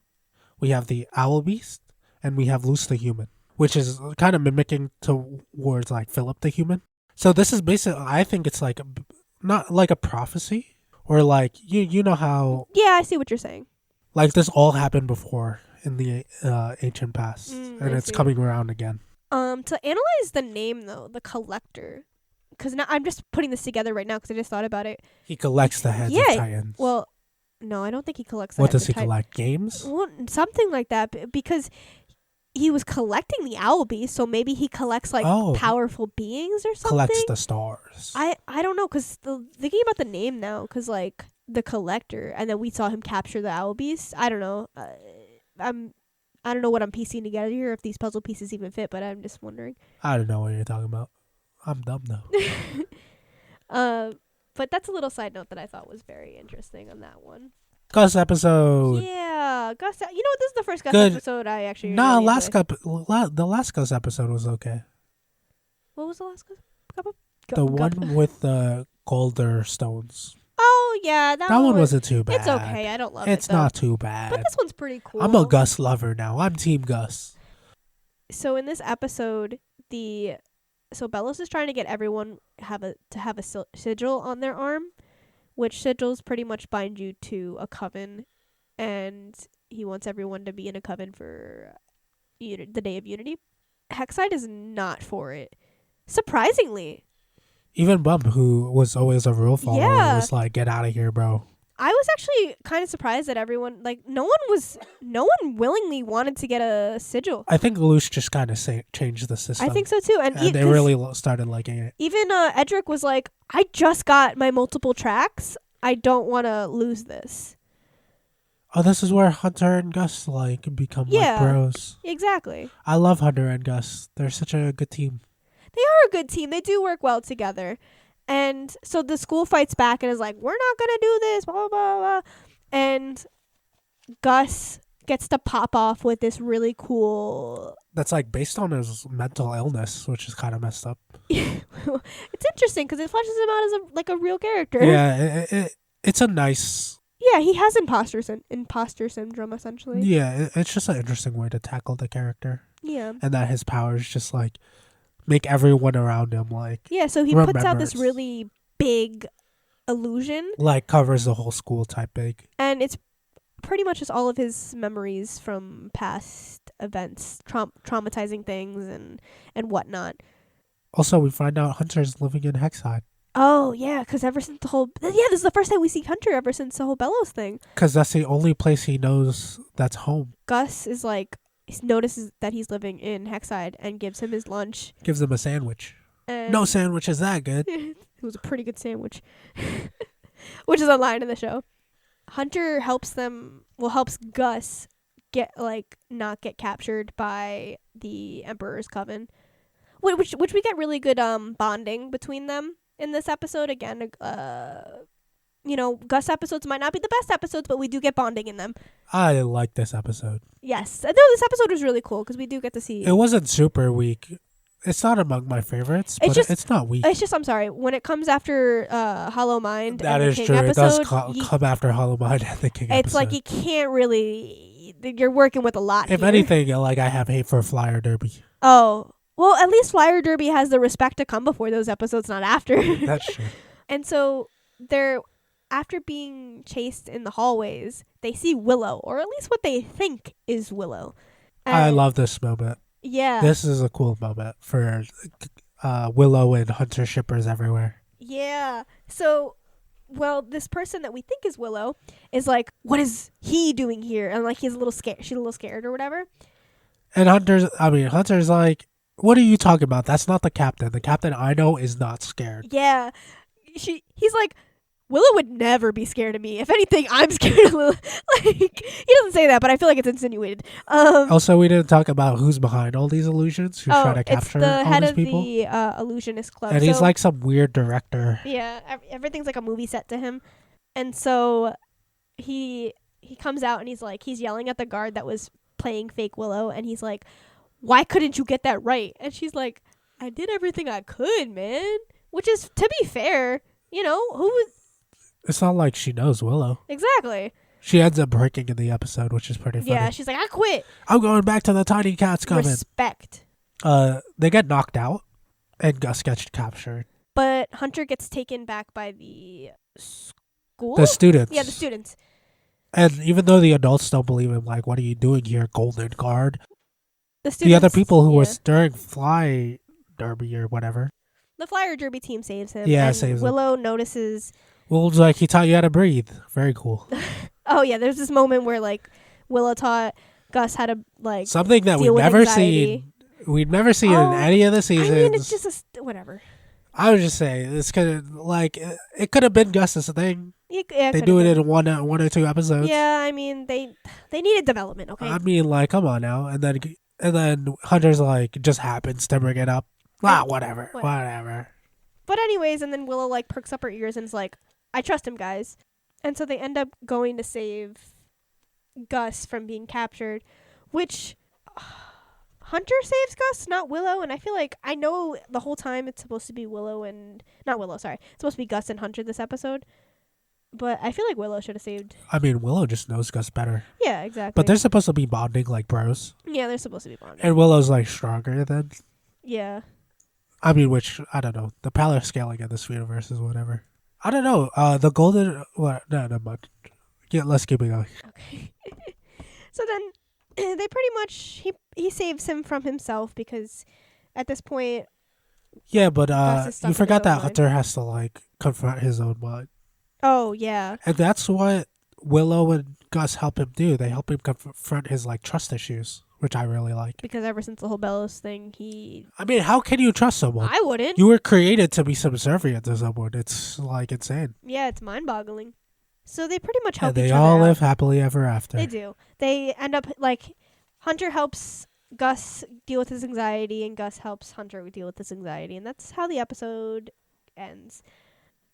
we have the Owl Beast, and we have Luce the Human, which is kind of mimicking towards like Philip the Human. So this is basically, I think it's like not like a prophecy, or like you know how. Yeah, I see what you're saying. Like this all happened before in the ancient past, and it's coming around again. To analyze the name though, the collector, because now I'm just putting this together right now because I just thought about it. He collects the heads of Titans. Well, no, I don't think he collects. What does he collect? Games? Well, something like that, because he was collecting the Owl Beast, so maybe he collects like powerful beings or something. Collects the stars. I don't know, because thinking about the name now, because like the collector, and then we saw him capture the Owl Beast. I don't know. I don't know what I'm piecing together here, if these puzzle pieces even fit, but I'm just wondering. I don't know what you're talking about. I'm dumb though. But that's a little side note that I thought was very interesting on that one. Gus episode. Yeah, Gus. You know what? This is the first Gus episode I actually. Nah, the last Gus episode was okay. What was the last Gus? The one with the Golder stones. Oh yeah, that one one wasn't too bad. It's okay. I don't love it. It's though. not too bad. But this one's pretty cool. I'm a Gus lover now. I'm Team Gus. So in this episode, Bellos is trying to get everyone to have a sigil on their arm, which sigils pretty much bind you to a coven, and he wants everyone to be in a coven for the Day of Unity. Hexside is not for it, surprisingly. Even Bump, who was always a rule follower, was like, "Get out of here, bro." I was actually kind of surprised that everyone, like, no one willingly wanted to get a sigil. I think Luce just kind of changed the system. I think so too, and they really started liking it. Even Edric was like, "I just got my multiple tracks. I don't want to lose this." Oh, this is where Hunter and Gus become like bros. Exactly. I love Hunter and Gus. They're such a good team. They are a good team. They do work well together. And so the school fights back and is like, "We're not going to do this, blah, blah, blah." And Gus gets to pop off with this really cool... That's based on his mental illness, which is kind of messed up. It's interesting because it fleshes him out as a real character. Yeah, it's a nice... Yeah, he has imposter syndrome, essentially. Yeah, it's just an interesting way to tackle the character. Yeah. And that his powers just make everyone around him yeah, so he puts out this really big illusion, covers the whole school type big, and it's pretty much just all of his memories from past events, traumatizing things and whatnot. Also, we find out Hunter's living in Hexside. Oh yeah, because ever since this is the first time we see Hunter ever since the whole Bellows thing. Because that's the only place he knows that's home. Gus is notices that he's living in Hexside and gives him his lunch. Gives him a sandwich. No sandwich is that good. It was a pretty good sandwich. Which is a line in the show. Hunter helps Gus get not get captured by the Emperor's Coven. Which we get really good bonding between them in this episode. Again, Gus episodes might not be the best episodes, but we do get bonding in them. I like this episode. Yes. No, this episode was really cool because we do get to see... It wasn't super weak. It's not among my favorites, but it's not weak. It's just, I'm sorry, when it comes after Hollow Mind that and is the King true. episode... It does come after Hollow Mind and the King it's episode. you can't really... You're working with a lot If here. anything, I have hate for Flyer Derby. Oh. Well, at least Flyer Derby has the respect to come before those episodes, not after. That's true. And so after being chased in the hallways, they see Willow, or at least what they think is Willow. And I love this moment. Yeah. This is a cool moment for Willow and Hunter shippers everywhere. Yeah. So, this person that we think is Willow is like, "What is he doing here?" And he's a little scared. She's a little scared or whatever. And Hunter's like, "What are you talking about? That's not the captain. The captain I know is not scared." Yeah. He's like, "Willow would never be scared of me. If anything, I'm scared of Willow." He doesn't say that, but I feel like it's insinuated. Also, we didn't talk about who's behind all these illusions. Who's trying to capture all these people? It's the head of the illusionist club. And he's like some weird director. Yeah, everything's like a movie set to him. And so he comes out and he's yelling at the guard that was playing fake Willow, and he's like, "Why couldn't you get that right?" And she's like, "I did everything I could, man." Which is, to be fair, it's not like she knows Willow. Exactly. She ends up breaking in the episode, which is pretty funny. Yeah, she's like, "I quit. I'm going back to the Tiny Cats Coven." Respect. They get knocked out, and Gus gets captured. But Hunter gets taken back by the school? The students. Yeah, the students. And even though the adults don't believe him, what are you doing here, Golden Guard? The other people who were during Fly Derby or whatever. The Flyer Derby team saves him. Yeah, and saves Willow notices... Willow's he taught you how to breathe. Very cool. Oh, yeah, there's this moment where, Willow taught Gus how to, something that we've never seen. We've never seen in any of the seasons. I mean, it's just whatever. I was just saying, it's it could have been Gus's thing. Yeah, they do it in one or two episodes. Yeah, I mean, they needed development, okay? I mean, come on now. And then Hunter's just happens to bring it up. Whatever. But anyways, and then Willow perks up her ears and is like, "I trust him, guys." And so they end up going to save Gus from being captured, which Hunter saves Gus, not Willow. And I feel I know the whole time it's supposed to be Willow and... Not Willow, sorry. It's supposed to be Gus and Hunter this episode. But I feel like Willow should have saved. I mean, Willow just knows Gus better. Yeah, exactly. But they're supposed to be bonding like bros. Yeah, they're supposed to be bonding. And Willow's like stronger than. Yeah. I mean, which, I don't know. The power scaling in this universe is whatever. I don't know. The golden. What? No, not much. Yeah, let's keep it going. Okay. So then they pretty much. He saves him from himself because at this point. Yeah, but Gus is stuck you in forgot his own that mind. Hunter has to like confront his own mind. Oh, yeah. And that's what Willow and Gus help him do. They help him confront his like trust issues, which I really like. Because ever since the whole Bellows thing, I mean, how can you trust someone? I wouldn't. You were created to be subservient to someone. It's like insane. Yeah, it's mind-boggling. So they pretty much And help they each other all out. live happily ever after. They do. They end up like Hunter helps Gus deal with his anxiety, and Gus helps Hunter deal with his anxiety, and that's how the episode ends.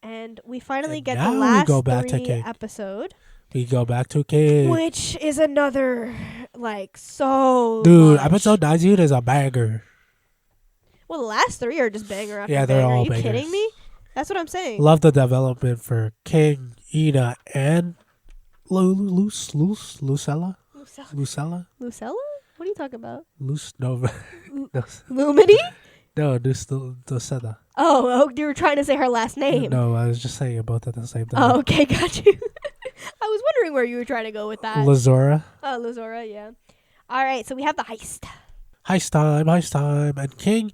And we finally And get now the we last go back to 3 King. episode, We go back to King. which is another like so. Dude, much. episode 19 is a banger. Well, the last 3 are just banger after Yeah, they're banger. all Are you bangers. kidding me? That's what I'm saying. Love the development for King, Ida, and Lucella? Lucella? Lucella? What are you talking about? No, Lumity? no, Lucella. Oh, you were trying to say her last name. No, I was just saying both at the same time. Oh, okay, got you. I was wondering where you were trying to go with that. Lazora. Oh, Lazora, yeah. All right, so we have the heist. Heist time. And King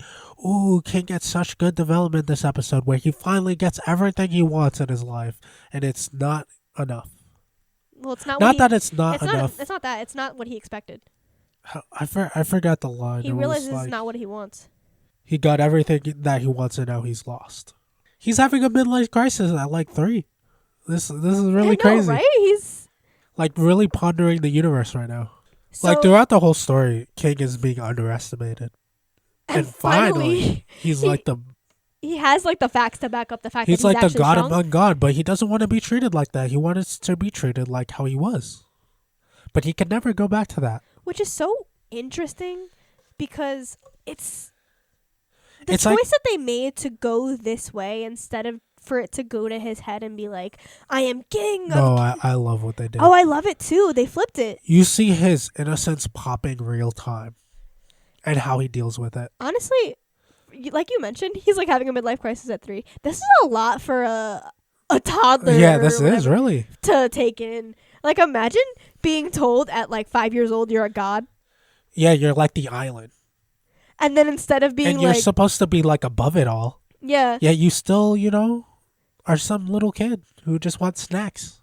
gets such good development this episode where he finally gets everything he wants in his life. And it's not enough. Well, it's not. Not what that it's not it's enough. It's not that. It's not what he expected. I forgot the line. He It was realizes like, it's not what he wants. he got everything that he wants and now he's lost. He's having a midlife crisis at like 3. This is really I know, crazy. right? He's Like really pondering the universe right now. so, Like throughout the whole story, King is being underestimated. and finally, he's he- like the he has like the facts to back up the fact he's that he's like the actually god strong. among god, but he doesn't want to be treated like that. He wants to be treated like how he was. But he can never go back to that. Which is so interesting because it's the It's choice like- that they made to go this way instead of for it to go to his head and be like, I am king of No, I love what they did. Oh, I love it too. They flipped it. You see his innocence popping real time and how he deals with it. Honestly, like you mentioned, he's like having a midlife crisis at 3. This is a lot for a toddler. Yeah, or this is whatever really. to take in. Like, imagine being told at like 5 years old you're a god, Yeah, you're like the island. and then instead of being And you're like, supposed to be like above it all. yeah, Yet you still, are some little kid who just wants snacks.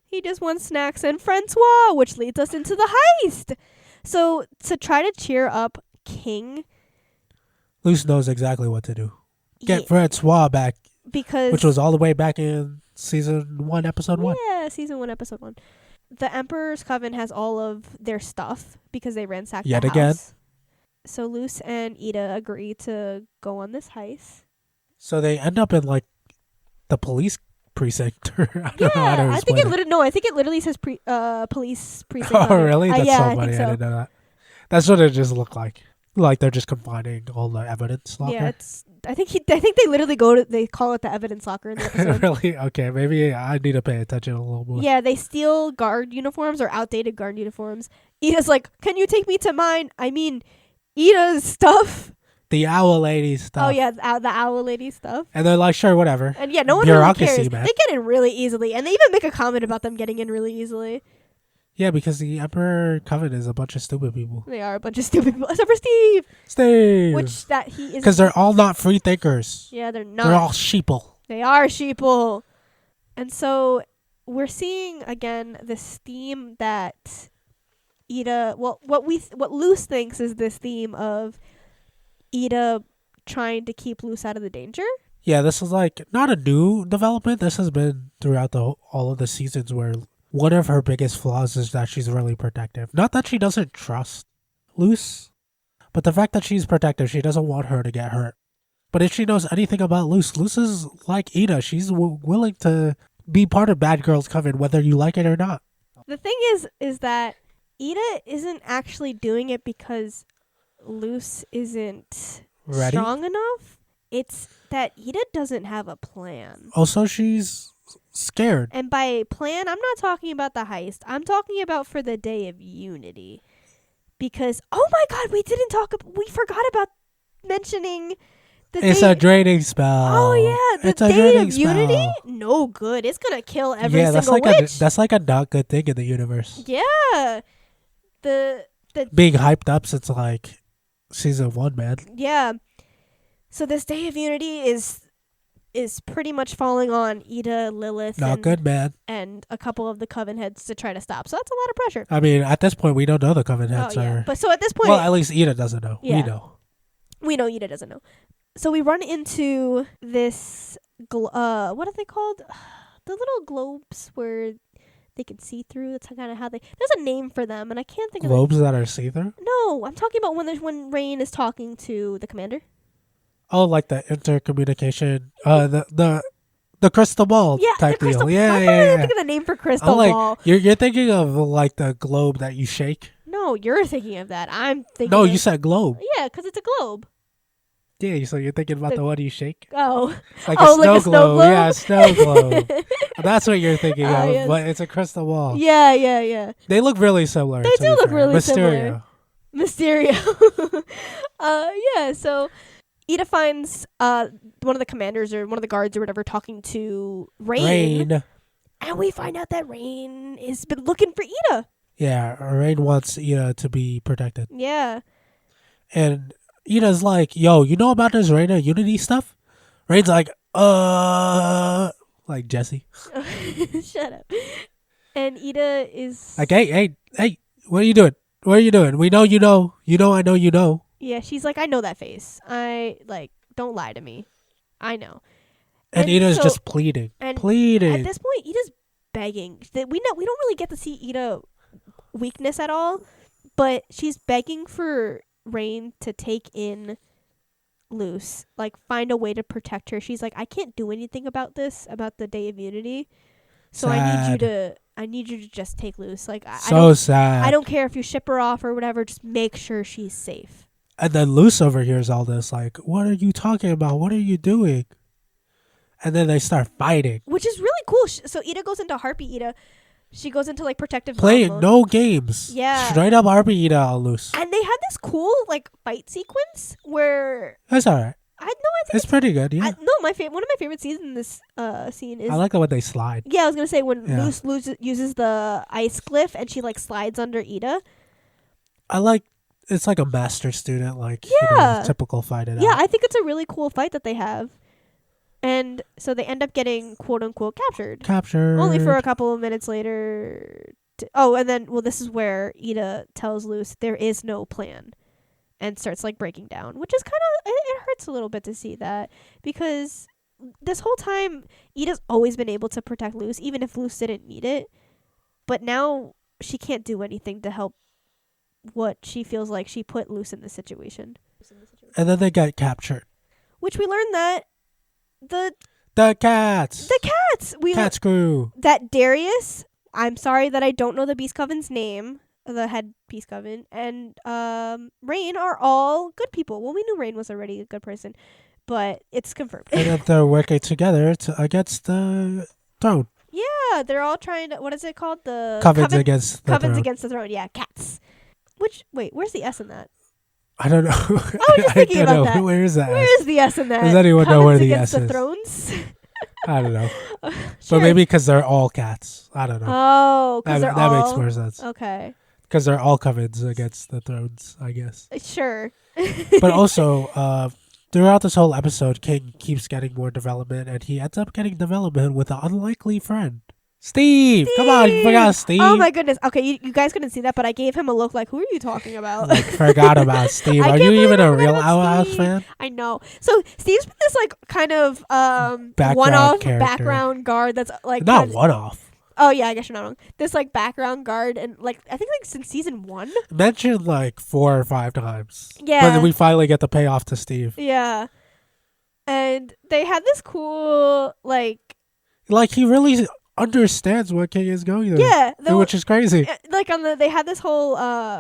he just wants snacks and Francois, which leads us into the heist. So to try to cheer up King, Luce knows exactly what to do. Get he- Francois back, because which was all the way back in season 1, episode 1. Yeah, season 1, episode 1. The Emperor's Coven has all of their stuff because they ransacked Yet the again. house. So Luce and Ida agree to go on this heist. So they end up in like the police precinct. I don't know how to Yeah, I think explain it. I think it literally says police precinct. Oh, on it. really? That's yeah, so I funny. think so. I didn't know that. That's what it just looked like. Like they're just confining all the evidence locker. Yeah, I think they literally they call it the evidence locker in the episode. Really? Okay, maybe I need to pay attention a little more. Yeah, they steal guard uniforms or outdated guard uniforms. Ida's like, "Can you take me to mine?" I mean, Ida's stuff. The owl lady stuff. Oh yeah, the owl lady stuff. And they're like, sure, whatever. And yeah, no one really Bureaucracy, cares. man. They get in really easily, and they even make a comment about them getting in really easily. Yeah, because the Emperor Coven is a bunch of stupid people. They are a bunch of stupid people, except for Steve, Steve! which that he is. Because they're all not free thinkers. Yeah, they're not. They're all sheeple. They are sheeple. And so we're seeing again this theme that Ida, what Luce thinks is this theme of Ida trying to keep Luce out of the danger. Yeah, this is like not a new development. This has been throughout all of the seasons where one of her biggest flaws is that she's really protective. Not that she doesn't trust Luce, but the fact that she's protective, she doesn't want her to get hurt. But if she knows anything about Luce, Luce is like Ida. She's willing to be part of Bad Girls Coven, whether you like it or not. The thing is that Ida isn't actually doing it because Luce isn't Ready? strong enough. It's that Ida doesn't have a plan. Also, she's scared. And by plan, I'm not talking about the heist. I'm talking about for the Day of Unity. Because, oh my god, we forgot about mentioning It's a draining spell. Oh yeah, it's the a Day draining of Unity? spell. No good. It's gonna kill every Yeah, that's single like witch. that's like a not good thing in the universe. Yeah. The Being hyped up since like season 1, man. Yeah. So this Day of Unity is pretty much falling on Ida, Lilith, Not good, man. and a couple of the Coven heads to try to stop. So that's a lot of pressure. I mean, at this point, we don't know the Coven heads Oh yeah. are. But so at this point, Well, at least Ida doesn't know. Yeah. We know. we know Ida doesn't know. So we run into this what are they called? The little globes where they can see through. That's kind of how there's a name for them, and I can't think of Globes that are see-through? No, I'm talking about when Rain is talking to the commander. Oh, like the intercommunication, the crystal ball type the crystal, deal. Yeah, I'm yeah. thinking of the name for crystal I'm ball. You're thinking of like the globe that you shake. No, you're thinking of that. I'm thinking. No, of, you said globe. Yeah, because it's a globe. Yeah, so you're thinking about the one you shake, Oh, like Oh, a like snow a snow globe. globe? Yeah, a snow globe. That's what you're thinking of, yes. but it's a crystal ball. yeah. They look really similar. They to do be look fair. really Mysterio. similar. Mysterio. Yeah. So Ida finds one of the commanders or one of the guards or whatever talking to Rain. And we find out that Rain has been looking for Ida. Yeah, Rain wants Ida to be protected. Yeah. And Ida's like, yo, you know about this Reign of Unity stuff? Rain's like Jessie. Shut up. And Ida is Like, hey, what are you doing? What are you doing? We know you know. You know I know you know. Yeah, she's like, I know that face. Don't lie to me. I know. And Ida's just pleading. At this point, Ida's begging. We don't really get to see Ida weakness at all, but she's begging for Rain to take in Luce, like find a way to protect her. She's like, I can't do anything about the Day of Unity, so Sad. I need you to just take Luce. Like, Sad. I don't care if you ship her off or whatever. Just make sure she's safe. And then Luce overhears all this. Like, what are you talking about? What are you doing? And then they start fighting. Which is really cool. So Ida goes into Harpy Ida. She goes into like protective Playing mode. no games. Yeah. Straight up Harpy Ida on Luce. And they had this cool like fight sequence where That's alright. I think It's pretty good, yeah. one of my favorite scenes in this scene is I like the way they slide. yeah, I was gonna say when Yeah. Luce uses the ice glyph and she like slides under Ida. It's like a master student, like Yeah. typical fight it Yeah, out. I think it's a really cool fight that they have. And so they end up getting quote unquote captured. Captured. Only for a couple of minutes later. And then this is where Ida tells Luce there is no plan, and starts like breaking down, which is kind of it hurts a little bit to see that, because this whole time Ida's always been able to protect Luce, even if Luce didn't need it. But now she can't do anything to help what she feels like she put Luce in this situation. And then they get captured. Which we learned that The cats. Cat screw. That Darius, I'm sorry that I don't know the Beast Coven's name, the head Beast Coven, and Rain are all good people. Well, we knew Rain was already a good person, but it's confirmed. And then they're working together against the throne. Yeah, they're all trying to, what is it called? The Covens against the Covens throne. against the throne. Yeah, cats. Wait, where's the S in that? I don't know. I was just thinking I about don't know. that. Where is that? Where is the S in that? Does anyone know where the S Against the is? Thrones? I don't know. Sure. But maybe because they're all cats. I don't know. Oh, because they're all... That makes more sense. Okay. Because they're all Covens against the thrones, I guess. Sure. But also, throughout this whole episode, King keeps getting more development, and he ends up getting development with an unlikely friend. Steve! Come on, you forgot Steve. Oh my goodness. Okay, you guys couldn't see that, but I gave him a look like, who are you talking about? Like, forgot about Steve. Are you even a real Owl House fan? I know. So Steve's been this like kind of Background one-off character. background guard that's like Not one-off. Oh yeah, I guess you're not wrong. This like background guard, and like I think like since season 1. Mentioned like 4 or 5 times. Yeah. But then we finally get the payoff to Steve. Yeah. And they had this cool like he really understands what King is going through. Yeah, which is crazy. Like they had this whole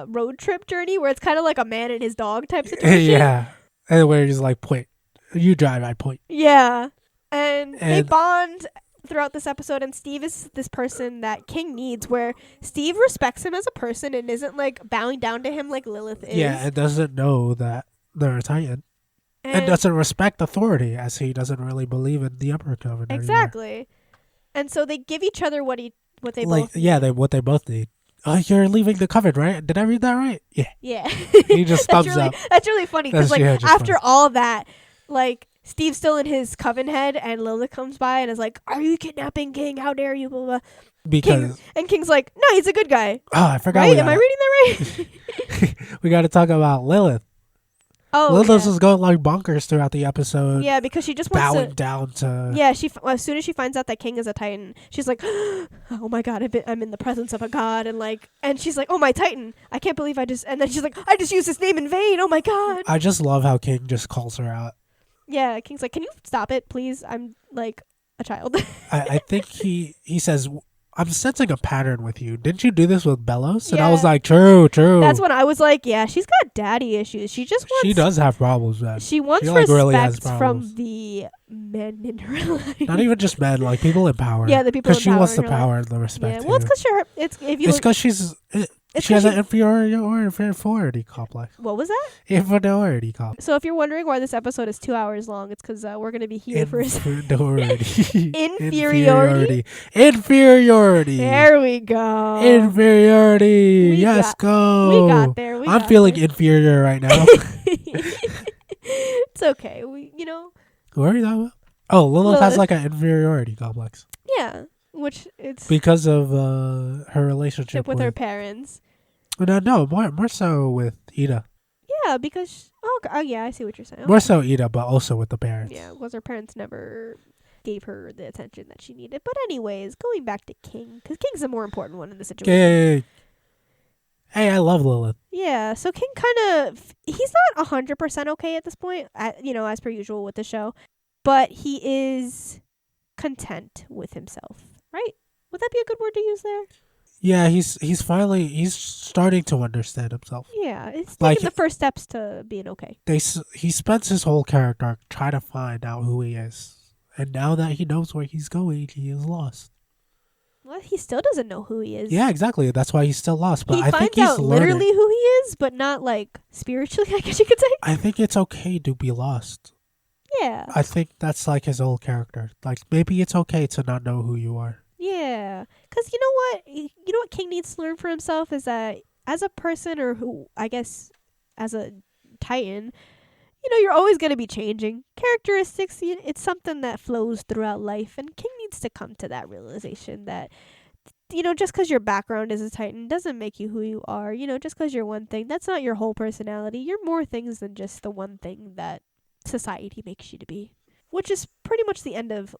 road trip journey where it's kind of like a man and his dog type situation. Yeah. And where he's like, point. You drive, I point. Yeah. And they bond throughout this episode, and Steve is this person that King needs, where Steve respects him as a person and isn't like bowing down to him like Lilith is. Yeah, and doesn't know that they're a Titan. And doesn't respect authority, as he doesn't really believe in the Emperor Coven anymore. Exactly. And so they give each other what they both need. Yeah, what they both need. Oh, you're leaving the Coven, right? Did I read that right? Yeah. Yeah. He just thumbs up. That's really funny, because like after funny. all that, like Steve's still in his Coven head, and Lilith comes by and is like, "Are you kidnapping King? How dare you?" Blah, blah. Because King's like, "No, he's a good guy." Oh, I forgot. Right? Am I reading that right? We got to talk about Lilith. Oh, Lilith was going like bonkers throughout the episode. Yeah, because she just wants bowing down to. Yeah, as soon as she finds out that King is a Titan, she's like, "Oh my God, I'm in the presence of a god," and she's like, "Oh, my Titan! I can't believe I just." And then she's like, "I just used his name in vain! Oh my God!" I just love how King just calls her out. Yeah, King's like, "Can you stop it, please? I'm like a child." I think he says, "I'm sensing a pattern with you. Didn't you do this with Bellows?" And Yeah. I was like, true. That's when I was like, yeah, she's got daddy issues. She just wants... She does have problems, man. She wants like, respect really has from the men in her life. Not even just men, like people in power. Yeah, the people in power. Because she wants in the her power life. and the respect. Yeah, well, it's because she has an inferiority complex. What was that? Inferiority complex. So if you're wondering why this episode is 2 hours long, it's because we're going to be here for Inferiority. Inferiority. Inferiority. There we go. Inferiority. Go. We got there. I'm feeling inferior right now. It's okay. What are you talking about? Oh, Lilith has like an inferiority complex. Yeah. Which it's because of her relationship with her parents. No, more so with Ida. Yeah, because yeah, I see what you're saying. More so Ida, but also with the parents. Yeah, because her parents never gave her the attention that she needed. But anyways, going back to King, because King's the more important one in the situation. Hey, I love Lilith. Yeah, so King he's not 100% okay at this point, as per usual with the show, but he is content with himself. Right? Would that be a good word to use there? Yeah, he's starting to understand himself. Yeah, it's taking the first steps to being okay. He spends his whole character arc trying to find out who he is. And now that he knows where he's going, he is lost. Well, he still doesn't know who he is. Yeah, exactly. That's why he's still lost. But I think he's finds out literally who he is, but not like spiritually, I guess you could say. I think it's okay to be lost. Yeah. I think that's like his old character. Like, maybe it's okay to not know who you are. Yeah. Because you know what King needs to learn for himself is that as a person, or who, I guess, as a Titan, you're always going to be changing. Characteristics, it's something that flows throughout life. And King needs to come to that realization that, just because your background is a Titan doesn't make you who you are. Just because you're one thing, that's not your whole personality. You're more things than just the one thing that society makes you to be, which is pretty much the end of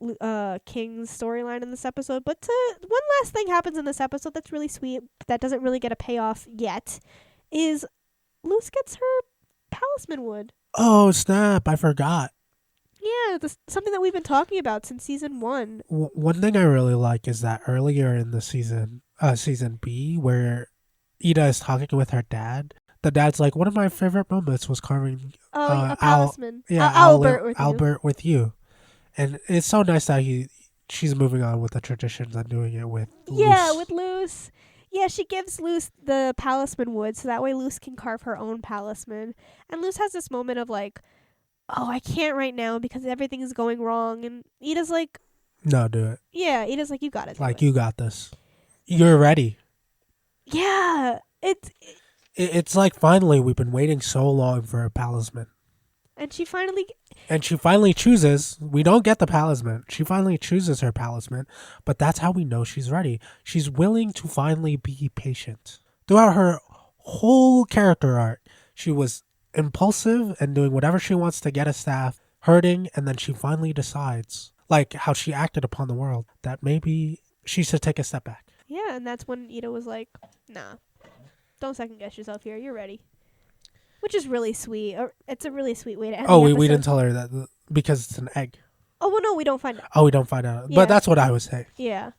King's storyline in this episode. But one last thing happens in this episode that's really sweet, that doesn't really get a payoff yet, is Luce gets her talisman wood. Oh snap, I forgot. Yeah, something that we've been talking about since season 1. One thing I really like is that earlier in the season B, where Ida is talking with her dad, the dad's like, one of my favorite moments was carving a talisman. Albert with you. And it's so nice that she's moving on with the traditions and doing it with Luce. Yeah, with Luce. Yeah, she gives Luce the talisman wood, so that way Luce can carve her own talisman. And Luce has this moment of like, oh, I can't right now because everything is going wrong. And Ida's like, no, do it. Yeah, Ida's like, you got it. Like, you got this. You're ready. Yeah, It's like, finally, we've been waiting so long for a talisman. And she finally chooses, we don't get the talisman. She finally chooses her talisman, but that's how we know she's ready. She's willing to finally be patient. Throughout her whole character arc, she was impulsive and doing whatever she wants to get a staff, hurting, and then she finally decides, like how she acted upon the world, that maybe she should take a step back. Yeah, and that's when Ida was like, nah. Don't second guess yourself here. You're ready. Which is really sweet. It's a really sweet way to end the episode. We didn't tell her that because it's an egg. Oh, well, no, we don't find out. Oh, we don't find out. Yeah. But that's what I was saying. Yeah.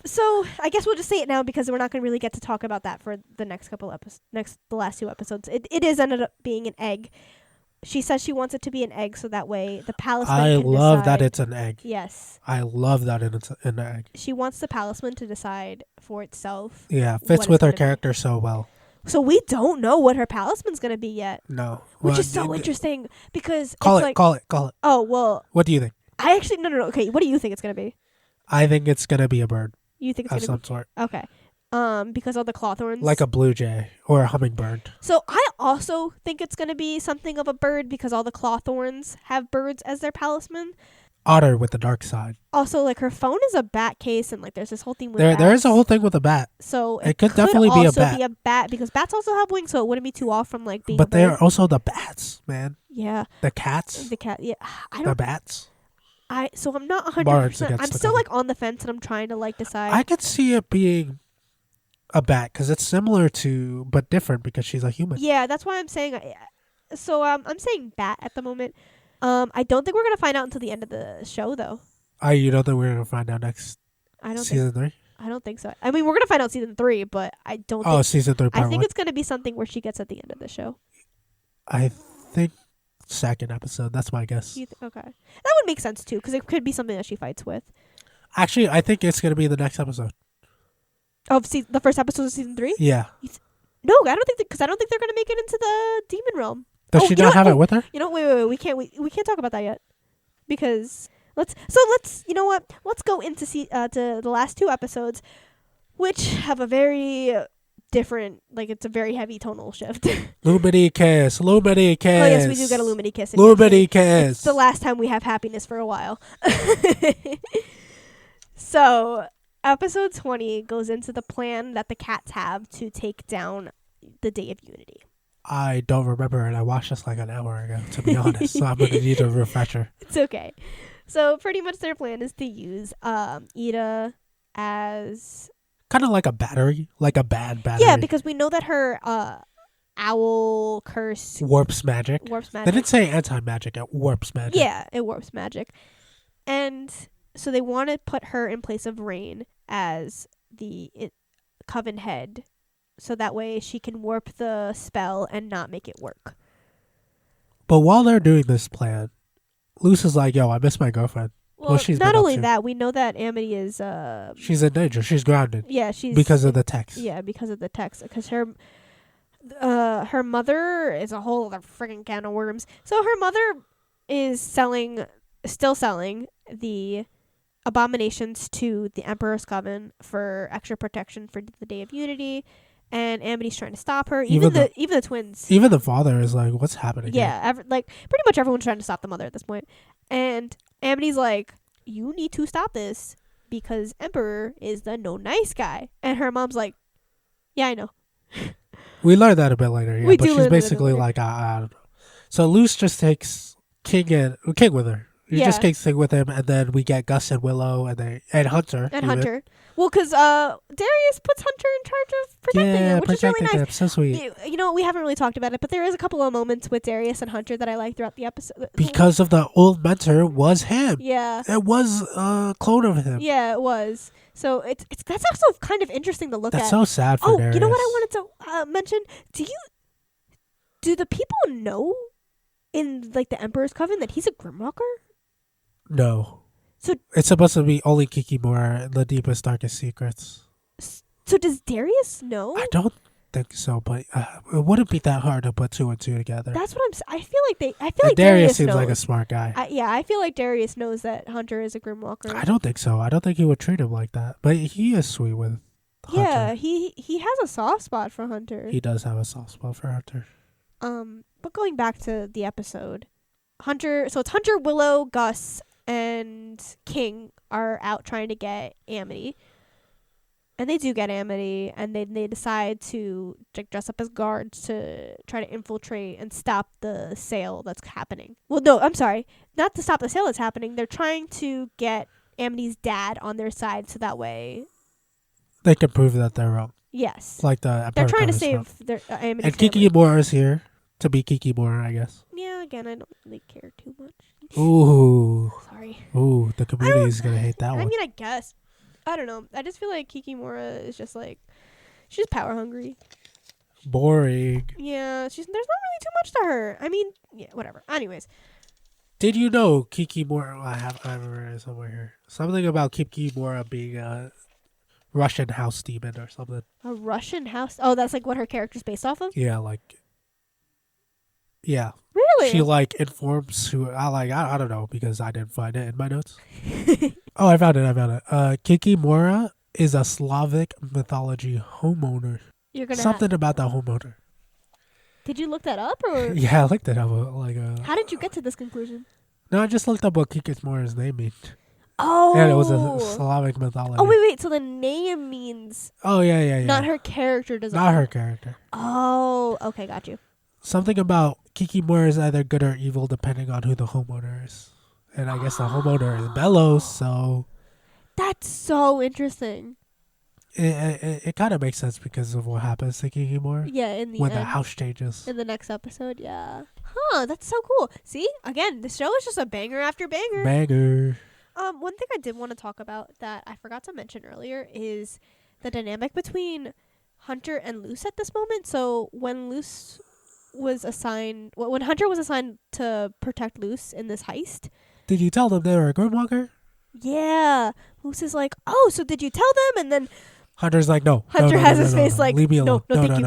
So, I guess we'll just say it now because we're not going to really get to talk about that for the next couple episodes. The last 2 episodes. It is ended up being an egg. She says she wants it to be an egg so that way the palisman I can love decide. that it's an egg. Yes. I love that it's an egg. She wants the palisman to decide for itself. Yeah, what fits it's with her gonna be. character so well. So we don't know what her palisman's going to be yet, No. which Well, is so interesting because Call it's it, like, call it. oh, well, What do you think? I actually, no. Okay, what do you think it's going to be? I think it's going to be a bird You think it's of going some to sort. be? Okay. Because of the claw thorns. Like a blue jay or a hummingbird. So I also think it's going to be something of a bird because all the claw thorns have birds as their palisman. Otter with the dark side. Also, like her phone is a bat case, and like there's this whole thing with There is a bats. whole thing with a bat. So It could definitely be a also bat. be a bat because bats also have wings, so it wouldn't be too off from like being. But a they bird. are also the bats, man. Yeah, The cats. the cat. Yeah, I The don't. bats. So I'm not Bards 100%. against I'm the still cover. like on the fence, and I'm trying to like decide. I could see it being a bat because it's similar to, but different because she's a human. Yeah, that's why I'm saying. So I'm saying bat at the moment. I don't think we're gonna find out until the end of the show, though. You don't think we're going to find out next I don't think. season 3? I don't think so. I mean, we're gonna find out season 3, but I don't. Oh, think, season 3 I part think 1. it's gonna be something where she gets at the end of the show. I think second episode. That's my guess. Okay, that would make sense too, because it could be something that she fights with. Actually, I think it's going to be the next episode. Of the first episode of season 3. Yeah. No, I don't think because I don't think they're gonna make it into the demon realm. Does Oh, she you know not have what? it with her? You know, wait, we can't talk about that yet, because let's you know what? Let's go into to the last 2 episodes, which have a very different, like it's a very heavy tonal shift. Lumity kiss. Lumity kiss. Oh yes, we do get a Lumity kiss. in here, too. Lumity kiss. It's the last time we have happiness for a while. So, episode 20 goes into the plan that the cats have to take down the Day of Unity. I don't remember it. I watched this like an hour ago, to be honest. So I'm going to need a refresher. It's okay. So, pretty much their plan is to use Ida as... Kind of like a battery. Like a bad battery. Yeah, because we know that her owl curse Warps magic. warps They magic. didn't say anti-magic. It warps magic. Yeah, it warps magic. And so they want to put her in place of Rain as the coven head. So that way she can warp the spell and not make it work. But while they're doing this plan, Luce is like, yo, I miss my girlfriend. Well, she's not been up only to? that, we know that Amity is... She's in danger. She's grounded. yeah, she's... Because of the text. Yeah, because of the text. Because her mother is a whole other friggin' can of worms. So her mother is still selling the abominations to the Emperor's Coven for extra protection for the Day of Unity, and Amity's trying to stop her. Even the twins. Even the father is like, what's happening here? Yeah, pretty much everyone's trying to stop the mother at this point. And Amity's like, you need to stop this because Emperor is the no nice guy. And her mom's like, yeah, I know. We learned that a bit later, yeah. We But do she's learn that a bit basically later. like, I don't know. So Luce just takes King with her. He Yeah. just takes King with him, and then we get Gus and Willow and Hunter. And even. Hunter. Well, because Darius puts Hunter in charge of protecting Yeah, him, which is really protecting nice. him. So sweet. You know, we haven't really talked about it, but there is a couple of moments with Darius and Hunter that I like throughout the episode. Because of the old mentor was him. Yeah. It was a clone of him. Yeah, it was. So it's that's also kind of interesting to look That's at. so sad for Oh, Darius. you know what I wanted to mention? Do the people know in like the Emperor's Coven that he's a Grimwalker? No. So- it's supposed to be only Kikimora and the deepest, darkest secrets. So does Darius know? I don't think so, but it wouldn't be that hard to put 2 and 2 together. That's what I feel like And Darius Darius seems knows. like a smart guy. I feel like Darius knows that Hunter is a Grimwalker. I don't think so. I don't think he would treat him like that. But he is sweet with Hunter. Yeah, he has a soft spot for Hunter. He does have a soft spot for Hunter. But going back to the episode, Hunter. So it's Hunter, Willow, Gus, and King are out trying to get Amity, and they do get Amity, and they decide to like dress up as guards to try to infiltrate and stop the sale that's happening. Well, no, I'm sorry, not to stop the sale that's happening. They're trying to get Amity's dad on their side, so that way, They can prove that they're wrong. yes, Like the they're Emperor trying to Code is wrong. save their Amity. And family. Kikimora is here to be Kikimora, I guess. Yeah, again, I don't really care too much. Ooh. Sorry. Ooh, the community is going to hate that I one. mean, I guess. I don't know. I just feel like Kikimora is just like, she's power hungry. Boring. Yeah, there's not really too much to her. I mean, yeah, whatever. Anyways, Did you know Kikimora? I remember it somewhere here. Something about Kikimora being a Russian house demon or something. a Russian house. Oh, that's like what her character's based off of. Yeah, yeah. Really? She informs who I don't know because I didn't find it in my notes. Oh, I found it. Kikimora is a Slavic mythology homeowner. You're gonna. Something about the homeowner. Did you look that up or? Yeah, I looked it up. How did you get to this conclusion? No, I just looked up what Kikimora's name means. Oh. And it was a Slavic mythology. Oh wait. So the name means. Oh yeah. Not her character doesn't. Not her character. Oh, okay, got you. Something about Kikimora is either good or evil depending on who the homeowner is. And I guess the homeowner is Belos, so... That's so interesting. It kind of makes sense because of what happens to Kikimora. Yeah, in the when end. the house changes. In the next episode, yeah. Huh, that's so cool. See? Again, the show is just a banger after banger. Banger. One thing I did want to talk about that I forgot to mention earlier is the dynamic between Hunter and Luce at this moment. So when when Hunter was assigned to protect Luce in this heist. Did you tell them they were a Grimwalker? Yeah. Luce is like, oh, so did you tell them? And then Hunter's like, no. Hunter has his face like, leave me alone. No, thank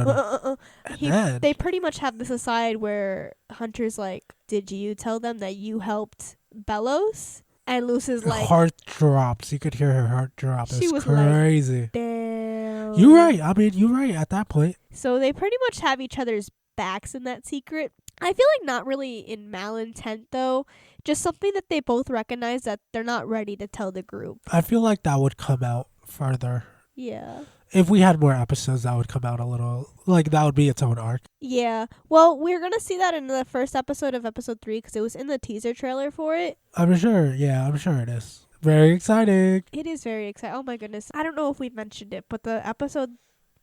you. No. They pretty much have this aside where Hunter's like, did you tell them that you helped Belos? And Luce is like... Heart drops. You could hear her heart drop. She it's was crazy. Like, damn. You're right. I mean, you're right at that point. So they pretty much have each other's backs in that secret. I feel like not really in malintent, though. Just something that they both recognize that they're not ready to tell the group. I feel like that would come out further. Yeah. If we had more episodes, that would come out a little... that would be its own arc. Yeah. Well, we're going to see that in the first episode of episode 3 because it was in the teaser trailer for it. I'm sure. Yeah, I'm sure it is. Very exciting. It is very exciting. Oh my goodness. I don't know if we've mentioned it, but the episode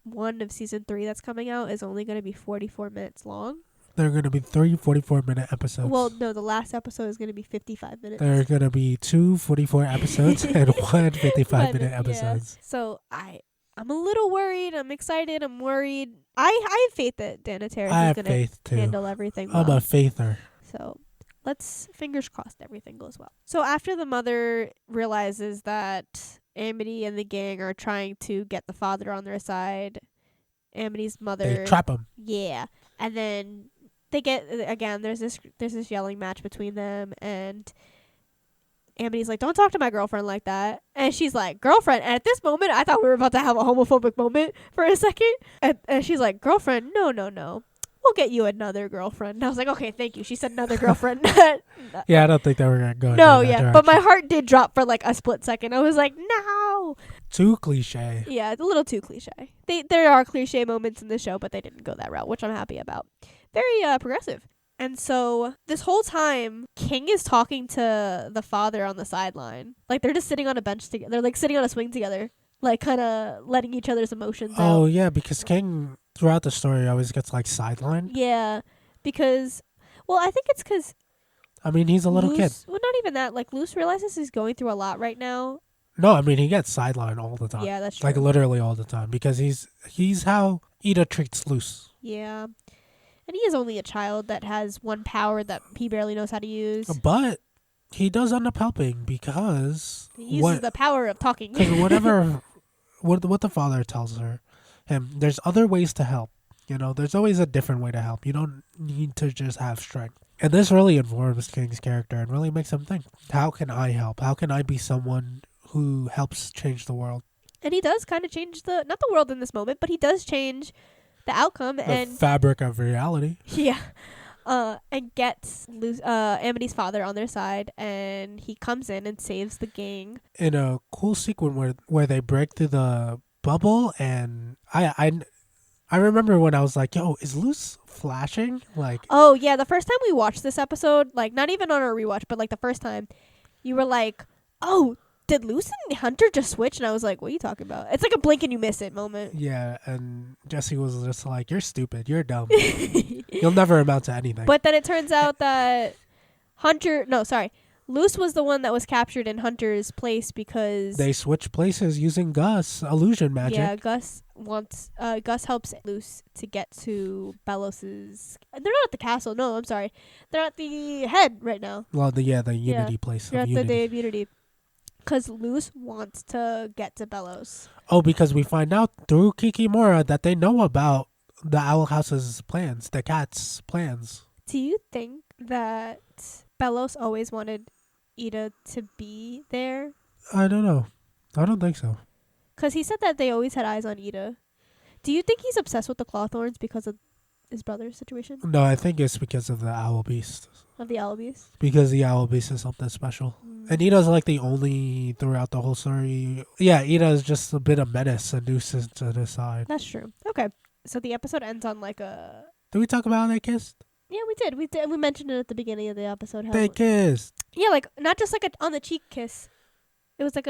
1 of season 3 that's coming out is only going to be 44 minutes long. There are going to be 3 44-minute episodes. Well, no, the last episode is going to be 55 minutes. There are going to be 2 44 episodes and 1 55-minute episodes. Yeah. So I'm a little worried. I'm excited. I'm worried. I have faith that Dana Terrace is going to handle everything well. I'm a faither. So let's fingers crossed everything goes well. So after the mother realizes that Amity and the gang are trying to get the father on their side, Amity's mother... They trap him. Yeah. And then... They get again. There's this yelling match between them, and Amity's like, "Don't talk to my girlfriend like that." And she's like, "Girlfriend." And at this moment, I thought we were about to have a homophobic moment for a second. And she's like, "Girlfriend, no. We'll get you another girlfriend." And I was like, "Okay, thank you." She said another girlfriend. Yeah, I don't think they were gonna go. No, yeah, direction. But my heart did drop for like a split second. I was like, "No." Too cliche. Yeah, it's a little too cliche. There are cliche moments in the show, but they didn't go that route, which I'm happy about. Very progressive. And so this whole time, King is talking to the father on the sideline. Like, they're just sitting on a bench together. They're, like, sitting on a swing together. Like, kind of letting each other's emotions out. Oh, yeah, because King, throughout the story, always gets, sidelined. Yeah, because... Well, I think it's because... I mean, he's a little kid. Well, not even that. Like, Luce realizes he's going through a lot right now. No, I mean, he gets sidelined all the time. Yeah, that's true. Literally all the time. Because he's how Ida treats Luce. Yeah. And he is only a child that has one power that he barely knows how to use. But he does end up helping because... He uses the power of talking. Because what the father tells him, there's other ways to help. There's always a different way to help. You don't need to just have strength. And this really informs King's character and really makes him think, how can I help? How can I be someone who helps change the world? And he does kind of change not the world in this moment, but he does change the outcome and fabric of reality. Yeah. And gets Amity's father on their side, and he comes in and saves the gang. In a cool sequence where they break through the bubble, and I remember when I was like, yo, is Luce flashing? Oh, yeah, the first time we watched this episode, not even on our rewatch, but the first time, you were like, oh, did Luce and Hunter just switch? And I was like, what are you talking about? It's like a blink and you miss it moment. Yeah, and Jessie was just like, you're stupid. You're dumb. You'll never amount to anything. But then it turns out that Luz was the one that was captured in Hunter's place because They switch places using Gus illusion magic. yeah, Gus helps Luz to get to Belos's. They're not at the castle. No, I'm sorry. They're at the head right now. Well, the Unity place They're of at Unity. the Day of Unity. Because Luz wants to get to Belos. Oh, because we find out through Kikimora that they know about the Owl House's plans, the cat's plans. Do you think that Belos always wanted Ida to be there? I don't know. I don't think so. Because he said that they always had eyes on Ida. Do you think he's obsessed with the Clawthorns because of his brother's situation? No, I think it's because of the Owl Beast. Of the Owl Beast? Because the Owl Beast is something special. And Ida's like the only throughout the whole story. Yeah, Ida is just a bit of menace, a nuisance to the side. That's true. Okay. So the episode ends on like a... Did we talk about how they kissed? Yeah, we did. We mentioned it at the beginning of the episode. How They kissed. Yeah, like not just like a on the cheek kiss. It was like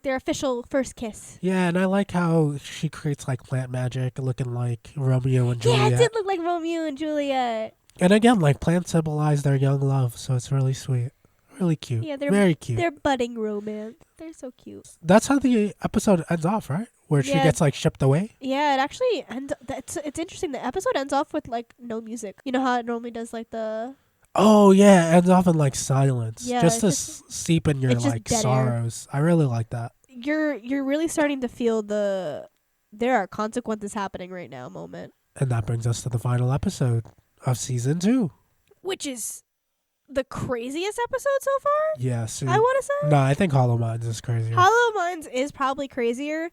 their official first kiss. Yeah, and I like how she creates like plant magic looking like Romeo and Juliet. Yeah, it did look like Romeo and Juliet. And again, like plants symbolize their young love, so it's really sweet. Really cute. Yeah, they're very cute. They're budding romance. They're so cute. That's how the episode ends off, right? Where she Yeah. gets like shipped away. Yeah, it actually ends. It's interesting. The episode ends off with like no music. You know how it normally does, like the. Oh yeah, it ends off in like silence, Yeah, just it's to steep in your it's just like dead air. sorrows. I really like that. You're really starting to feel the there are consequences happening right now moment, And that brings us to the final episode of season 2. which is the craziest episode so far. Yes. I want to say. No, I think Hollow Minds is crazier. Hollow Minds is probably crazier,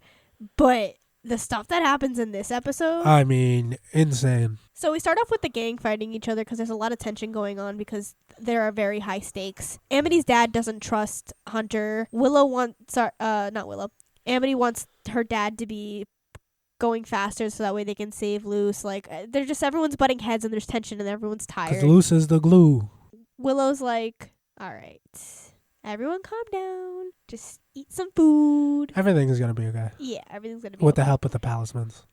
but the stuff that happens in this episode. I mean, insane. So we start off with the gang fighting each other because there's a lot of tension going on because there are very high stakes. Amity's dad doesn't trust Hunter. Not Willow. Amity wants her dad to be going faster so that way they can save Luce. Like they're just everyone's butting heads and there's tension and everyone's Because tired. Luce is the glue. Willow's like, all right, everyone calm down. Just eat some food. Everything's going to be okay. Yeah, everything's going to be With okay. the help of the talismans.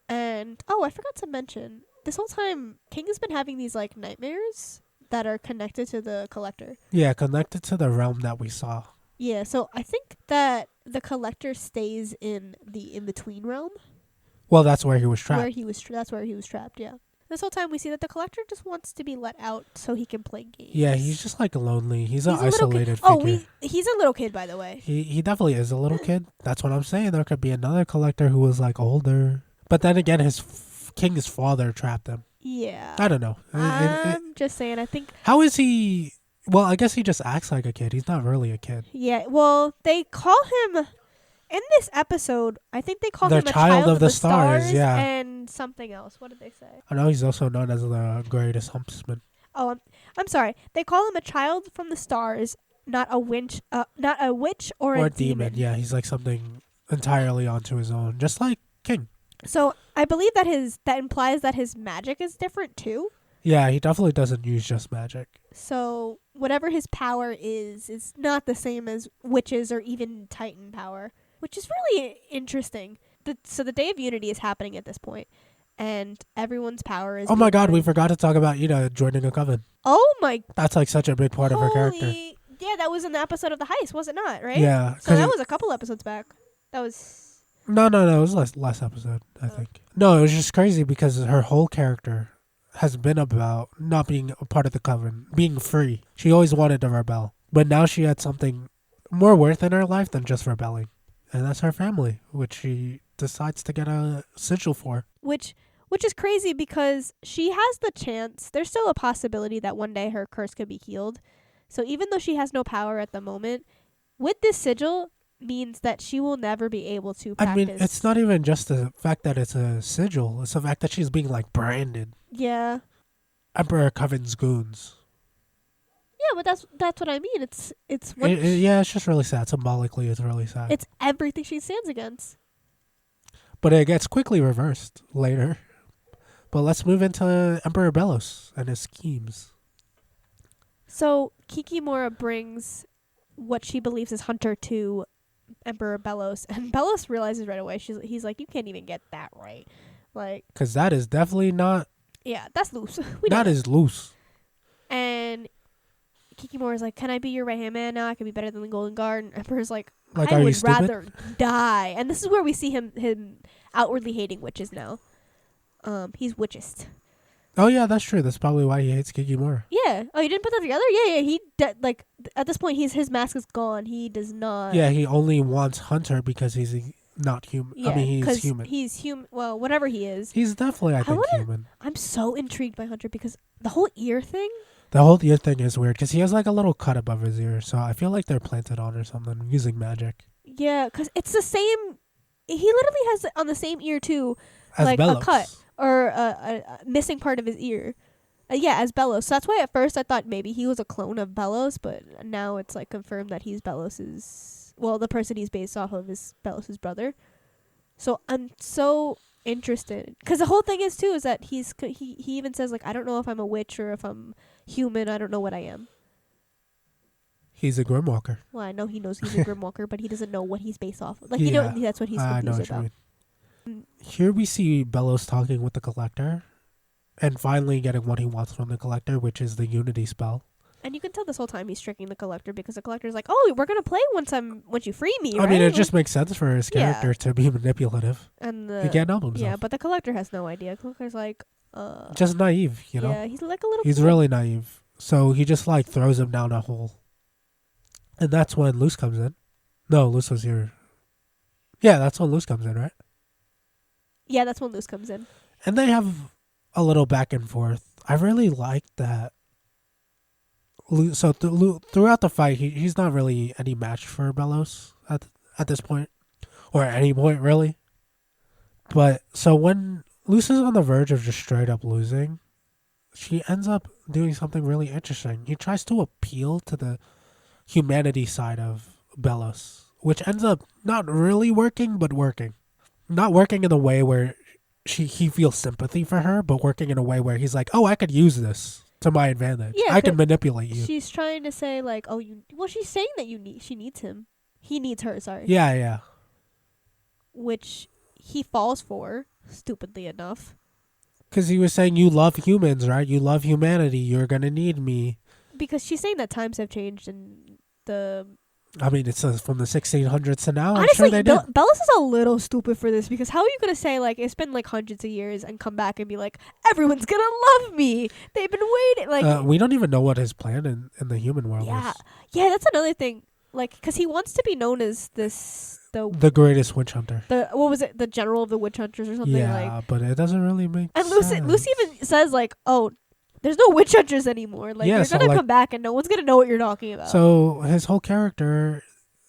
And, I forgot to mention, this whole time, King has been having these, like, nightmares that are connected to the Collector. Yeah, connected to the realm that we saw. Yeah, so I think that the Collector stays in the in-between realm. Well, that's where he was trapped. That's where he was trapped, yeah. This whole time we see that the Collector just wants to be let out so he can play games. Yeah, he's just like lonely. He's an a little isolated kid. figure. He's a little kid, by the way. He definitely is a little kid. That's what I'm saying. There could be another collector who was like older. But then again, King's father trapped him. Yeah. I don't know. I'm just saying, I think... How is he... Well, I guess he just acts like a kid. He's not really a kid. Yeah, well, they call him... In this episode, I think they call The him a child of the stars, yeah. and something else. What did they say? I know he's also known as the greatest huntsman. Oh, I'm sorry. They call him a child from the stars, not a witch or a demon. Yeah, he's like something entirely onto his own, just like King. So I believe that implies that his magic is different too. Yeah, he definitely doesn't use just magic. So whatever his power is not the same as witches or even Titan power, which is really interesting. So the Day of Unity is happening at this point, and everyone's power is... Oh my god, we forgot to talk about Ida joining a coven. Oh my... That's like such a big part of her character. Yeah, that was in the episode of the heist, was it not, right? Yeah. So that was a couple episodes back. That was... No, it was last episode, I think. No, it was just crazy because her whole character has been about not being a part of the coven, being free. She always wanted to rebel. But now she had something more worth in her life than just rebelling. And that's her family, which she decides to get a sigil for. Which is crazy because she has the chance. There's still a possibility that one day her curse could be healed. So even though she has no power at the moment, with this sigil means that she will never be able to practice. I mean, it's not even just the fact that it's a sigil. It's the fact that she's being like branded. Yeah. Emperor Coven's goons. Yeah, but that's what I mean. It's Yeah, it's just really sad. Symbolically, it's really sad. It's everything she stands against. But it gets quickly reversed later. But let's move into Emperor Belos and his schemes. So Kikimora brings what she believes is Hunter to Emperor Belos, and Belos realizes right away. He's like, you can't even get that right, like, because that is definitely not. Yeah, that's loose. That is loose. And Kikimora's like, can I be your right hand man now? I can be better than the Golden Guard. And Emperor's like Like, I are you would stupid? rather die. And this is where we see him outwardly hating witches now. He's witchist. Oh yeah, that's true. That's probably why he hates Kikimora. Yeah. Oh, you didn't put that together? Yeah. He like at this point, his mask is gone. He does not. Yeah, he only wants Hunter because he's not human. Yeah, I mean, he's human. He's human. Well, whatever he is. He's definitely, I think, human. I'm so intrigued by Hunter because the whole ear thing. The whole ear thing is weird because he has like a little cut above his ear, so I feel like they're planted on or something using magic. Yeah, because it's the same. He literally has on the same ear too, As like Bellows. a cut or a missing part of his ear. Yeah, as Bellows. So that's why at first I thought maybe he was a clone of Bellows, but now it's like confirmed that he's Bellows's. Well, the person he's based off of is Bellows's brother. So I'm so interested because the whole thing is too is that he even says like I don't know if I'm a witch or if I'm human. I don't know what I am. He's a Grimwalker. Well, I know he knows he's a Grimwalker, but he doesn't know what he's based off of. Like, Yeah. that's what he's I know confused what you about. mean. Here we see Bellows talking with the Collector and finally getting what he wants from the Collector, which is the Unity spell. And you can tell this whole time he's tricking the Collector because the Collector's like, "Oh, we're gonna play once you free me." I right? mean, it Like, just makes sense for his character to be manipulative. and He can't help himself. yeah, but the Collector has no idea. Collector's like, Just naive, you know? Yeah, he's like a little. He's kid. really naive. So he just like throws him down a hole. And that's when Luce comes in. No, Luce was here. Yeah, that's when Luce comes in, right? Yeah, that's when Luce comes in. And they have a little back and forth. I really like that. So throughout the fight, he's not really any match for Bellows at this point. Or at any point, really. But, so when Luce is on the verge of just straight up losing, she ends up doing something really interesting. He tries to appeal to the humanity side of Bellows, which ends up not really working, but working. Not working in a way where he feels sympathy for her, but working in a way where he's like, oh, I could use this to my advantage. Yeah, I can manipulate you. She's trying to say like, "Oh, she's saying that she needs him. He needs her. Sorry." Yeah. Which he falls for, stupidly enough. Because he was saying, you love humans, right? You love humanity. You're going to need me. Because she's saying that times have changed and the... I mean, it says from the 1600s to now. Honestly, I'm sure they did. Bellows is a little stupid for this because how are you going to say, like, it's been, like, hundreds of years and come back and be like, everyone's going to love me. They've been waiting. Like, we don't even know what his plan in the human world is. Yeah, that's another thing. Like, because he wants to be known as the greatest witch hunter. What was it? The general of the witch hunters or something? Yeah, like. but it doesn't really make And sense. Lucy even says, like, oh, there's no witch hunters anymore. Like, you're going to come back and no one's going to know what you're talking about. So his whole character,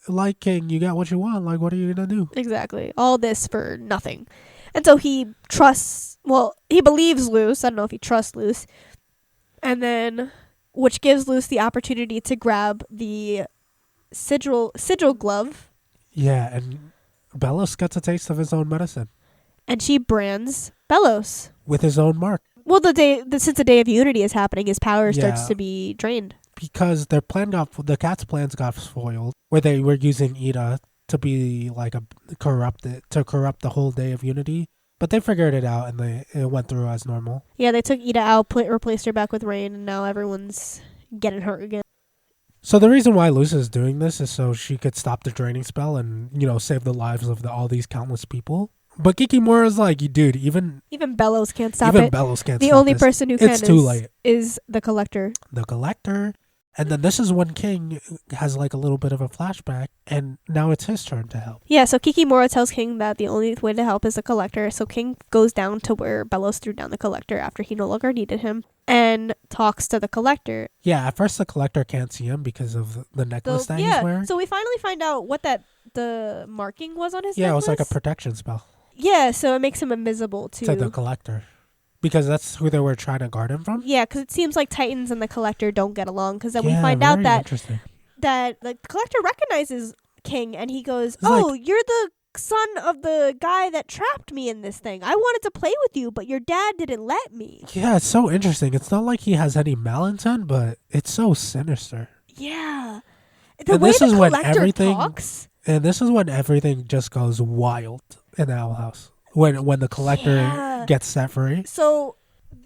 like King, you got what you want. Like, what are you going to do? Exactly. All this for nothing. And so he he believes Luce. I don't know if he trusts Luce. And then, which gives Luce the opportunity to grab the sigil glove. Yeah, and Bellows gets a taste of his own medicine. And she brands Bellows. With his own mark. Well, since the Day of Unity is happening, his power starts to be drained. Because the cat's plans got foiled, where they were using Ida to be like to corrupt the whole Day of Unity. But they figured it out, and it went through as normal. Yeah, they took Ida out, replaced her back with Rain, and now everyone's getting hurt again. So the reason why Luce is doing this is so she could stop the draining spell and, save the lives of all these countless people. But Kikimora's like, dude, even Bellows can't stop it. Even Bellows can't stop it. The only person who can too late. Is the Collector. The Collector. And then this is when King has like a little bit of a flashback, and now it's his turn to help. Yeah, so Kikimora tells King that the only way to help is the Collector. So King goes down to where Bellows threw down the Collector after he no longer needed him and talks to the Collector. Yeah, at first the Collector can't see him because of the necklace that he's wearing. So we finally find out what the marking was on his necklace. Yeah, it was like a protection spell. Yeah, so it makes him invisible to the Collector. Because that's who they were trying to guard him from? Yeah, because it seems like Titans and the Collector don't get along. Because then we find out that the Collector recognizes King and he goes, you're the son of the guy that trapped me in this thing. I wanted to play with you, but your dad didn't let me. Yeah, it's so interesting. It's not like he has any malintent, but it's so sinister. Yeah. The way the Collector talks. And this is when everything just goes wild in the Owl House. When the Collector gets set free. So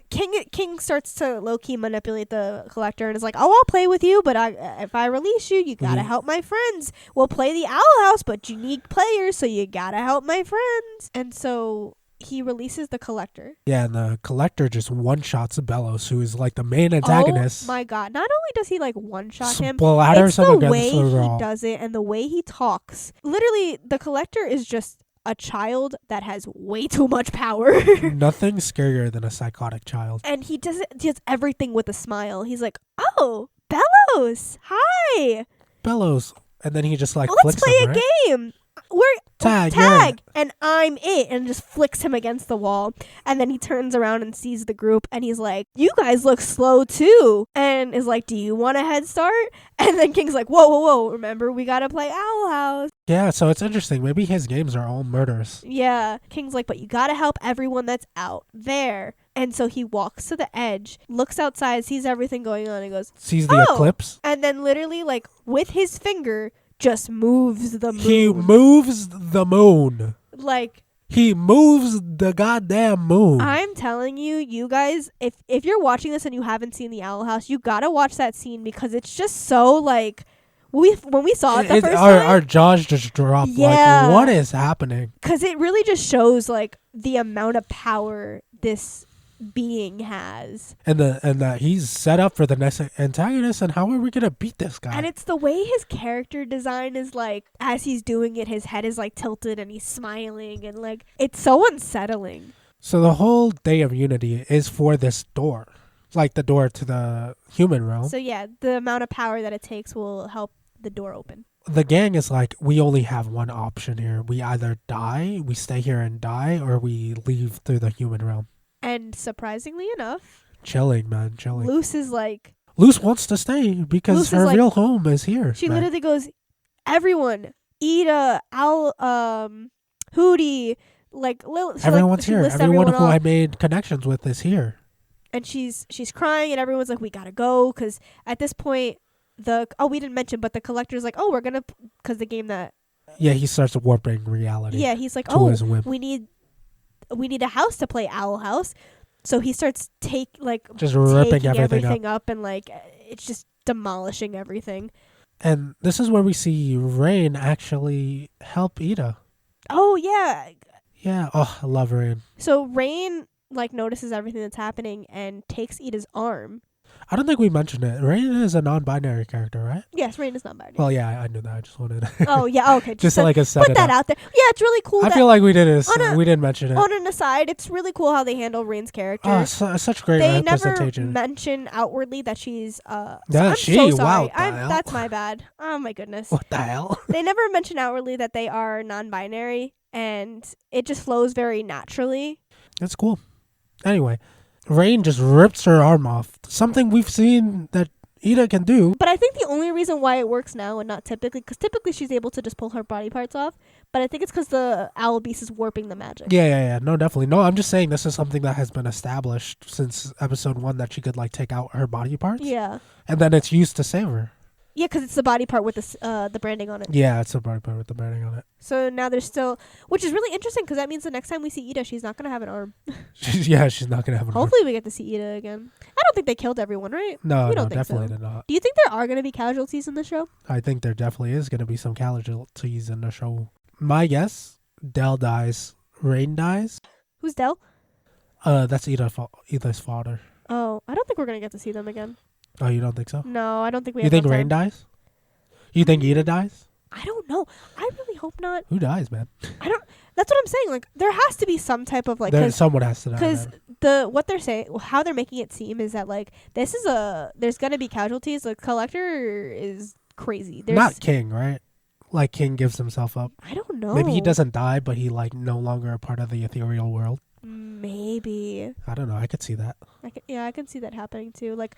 King starts to low-key manipulate the Collector and is like, oh, I'll play with you, but if I release you, you gotta help my friends. We'll play the Owl House, but you need players, so you gotta help my friends. And so he releases the Collector. Yeah, and the Collector just one-shots Bellows, who is like the main antagonist. Oh my god. Not only does he like one-shot him, splatters it's him the against way the he wall. does it and the way he talks. Literally, the Collector is just a child that has way too much power. Nothing scarier than a psychotic child. And he does everything with a smile. He's like, oh, Bellows, hi. Bellows. And then he just like Let's flicks play him, a right? game. We're Tag, and I'm it, and just flicks him against the wall. And then he turns around and sees the group, and he's like, you guys look slow too, and is like, do you want a head start? And then King's like, whoa, remember, we gotta play Owl House. Yeah, so it's interesting. Maybe his games are all murders. Yeah. King's like, but you gotta help everyone that's out there. And so he walks to the edge, looks outside, sees everything going on, and goes, Sees the eclipse. And then literally, like, with his finger, just moves the moon. He moves the moon. Like, he moves the goddamn moon. I'm telling you, you guys, if you're watching this and you haven't seen the Owl House, you gotta watch that scene because it's just so, like, when we saw it the first time, our jaws just dropped. Yeah. Like, what is happening? Because it really just shows, like, the amount of power this being has, And that he's set up for the next antagonist, and how are we gonna beat this guy? and it's the way his character design is, like, as he's doing it, his head is like tilted and he's smiling, and like it's so unsettling. So the whole Day of Unity is for this door, like the door to the human realm. So yeah, the amount of power that it takes will help the door open. The gang is like, we only have one option here. We either die, we stay here and die, or we leave through the human realm. And surprisingly enough, Chilling, man, chilling. Luce is like, Luce wants to stay because Luce her is like- real home is here. she man. literally goes, everyone, Ida, Hooty, like Everyone's she here. lists Everyone who off. I made connections with is here. And she's crying, and everyone's like, we gotta go, because at this point, we didn't mention, but the Collector's like, oh, we're gonna, because the game that, Yeah, he starts warping reality. yeah, he's like, to oh, his whim. we need a house to play Owl House. So he starts Just ripping taking everything up. up, and like it's just demolishing everything. And this is where we see Rain actually help Ida. Oh yeah. Yeah, oh, I love Rain. So Rain like notices everything that's happening and takes Ida's arm. I don't think we mentioned it. Rain is a non-binary character, right? Yes, Rain is not binary. Well, yeah, I knew that. I just wanted to Oh yeah, okay. just to like a set put it that up. out there. Yeah, it's really cool. I feel like we didn't on we didn't mention it. on an aside, it's really cool how they handle Rain's character. Oh, such great They never representation. mention outwardly that she's Yeah, I'm she, so sorry. wow, the hell? That's my bad. Oh my goodness. What the hell? They never mention outwardly that they are non-binary, and it just flows very naturally. That's cool. Anyway, Rain just rips her arm off. Something we've seen that Ida can do. But I think the only reason why it works now and not typically, because typically she's able to just pull her body parts off, but I think it's because the owl beast is warping the magic. Yeah. No, definitely. No, I'm just saying this is something that has been established since episode 1, that she could like take out her body parts. Yeah. And then it's used to save her. Yeah, because it's the body part with the branding on it. Yeah, it's a body part with the branding on it. So now there's still, which is really interesting because that means the next time we see Ida, she's not going to have an arm. She's not going to have an arm. Hopefully we get to see Ida again. I don't think they killed everyone, right? No, we don't think definitely so. did not. Do you think there are going to be casualties in the show? I think there definitely is going to be some casualties in the show. My guess, Del dies, Rain dies. Who's Del? That's Ida's father. Oh, I don't think we're going to get to see them again. Oh, you don't think so? No, I don't think we You have think enough Rain time. dies? You think Ida dies? I don't know. I really hope not. Who dies, man? That's what I'm saying. Like, there has to be some type of, like, Someone has to die. because man. what they're saying, how they're making it seem is that, like, there's going to be casualties. The Collector is crazy. Not King, right? Like King gives himself up. I don't know. Maybe he doesn't die, but he like no longer a part of the ethereal world. Maybe. I don't know. I could see that. I can see that happening too. Like,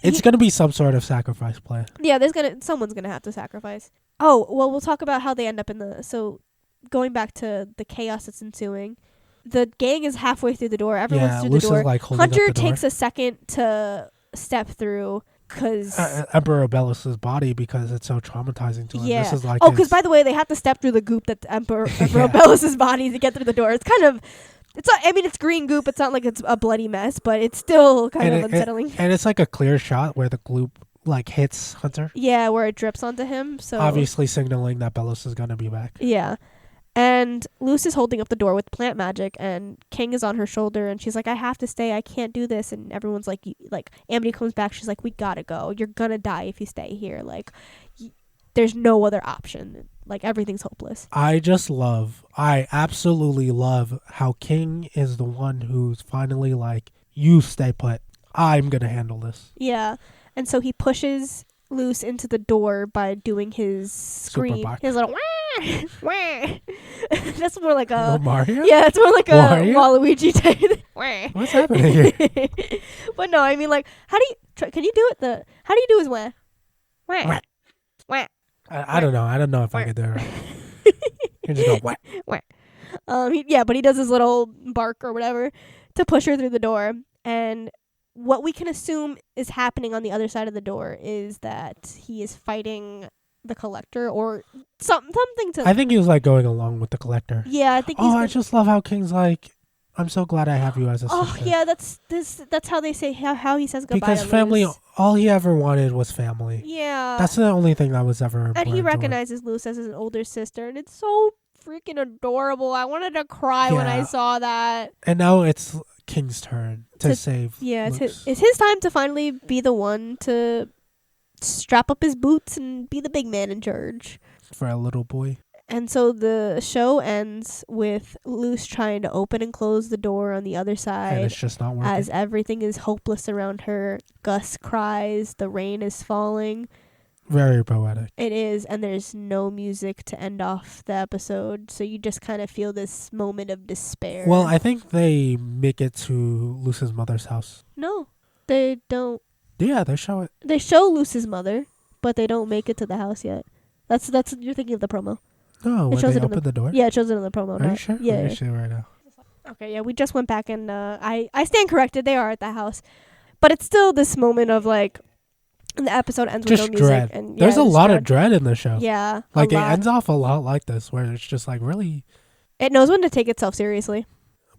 It's gonna be some sort of sacrifice play. yeah, someone's gonna have to sacrifice. Oh, well, we'll talk about how they end up so going back to the chaos that's ensuing. The gang is halfway through the door. Everyone's through Luce the door. is like holding Hunter up the door. takes a second to step through because Emperor Bellus's body because it's so traumatizing to him. yeah. This is like because by the way, they have to step through the goop that Emperor Yeah. Bellus's body to get through the door. It's kind of It's not, I mean, it's green goop. It's not like it's a bloody mess, but it's still kind of unsettling. And it's like a clear shot where the gloop like hits Hunter. Yeah, where it drips onto him. So obviously signaling that Bellows is gonna be back. Yeah. And Luce is holding up the door with plant magic, and King is on her shoulder, and she's like, I have to stay. I can't do this. And everyone's like, Amity comes back. She's like, we gotta go. You're gonna die if you stay here. Like, there's no other option. Like, everything's hopeless. I absolutely love how King is the one who's finally like, you stay put. I'm gonna handle this. Yeah. And so he pushes Luce into the door by doing his scream, his little wah, wah. That's more like a Mario. Yeah, it's more like Wario? a Waluigi type. Wah. What's happening here? But no, I mean, like, how do you? Can you do it? How do you do his wah? Wah. Wah. I don't know. I don't know if I could do it right. You just go wah. Wah. But he does his little bark or whatever to push her through the door, and what we can assume is happening on the other side of the door is that he is fighting the Collector or something to... I think he was like going along with the Collector. Yeah, I think I just love how King's like, I'm so glad I have you as a sister. Oh, yeah, that's how they say, how he says goodbye because to family, Luce. All he ever wanted was family. Yeah. That's the only thing that was ever important. And he recognizes Luce as his older sister, and it's so freaking adorable. I wanted to cry when I saw that. And now it's King's turn to save it's his time to finally be the one to strap up his boots and be the big man in charge for a little boy. And so the show ends with Luce trying to open and close the door on the other side, and it's just not working. As everything is hopeless around her. Gus cries, the rain is falling. Very poetic. It is, and there's no music to end off the episode, so you just kind of feel this moment of despair. Well, I think they make it to Luce's mother's house. No, they don't. Yeah, they show it. They show Luce's mother, but they don't make it to the house yet. That's you're thinking of the promo. No, when they open the door? Yeah, it shows it in the promo. Are you sure? Yeah. Let me see right now. Okay, yeah, we just went back and I stand corrected. They are at the house. But it's still this moment of like, and the episode ends just with no music. Dread. And, there's a lot of dread in the show. Yeah. Like it ends off a lot like this where it's just like really... It knows when to take itself seriously.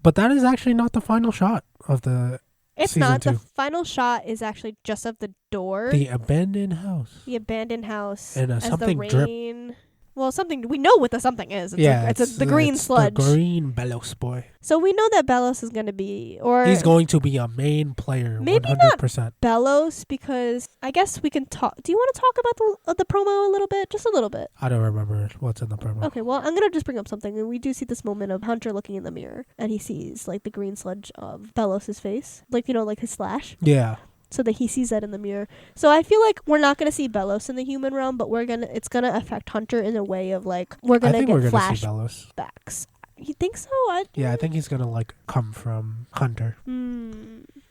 But that is actually not the final shot of the It's season not. 2. The final shot is actually just of the door. The abandoned house. The abandoned house. And something the drip. rain. Well, something we know what the something is. It's the green sludge. The green Bellows boy. So we know that Bellows is going to be, or he's going to be a main player. Maybe 100%. Not Bellows, because I guess we can talk. Do you want to talk about the promo a little bit, just a little bit? I don't remember what's in the promo. Okay, well I'm gonna just bring up something, and we do see this moment of Hunter looking in the mirror, and he sees like the green sludge of Bellows' face, like like his slash. Yeah. So that he sees that in the mirror. So I feel like we're not gonna see Bellows in the human realm, but it's gonna affect Hunter in a way of like we're gonna get flashbacks. You think so? I think he's gonna like come from Hunter.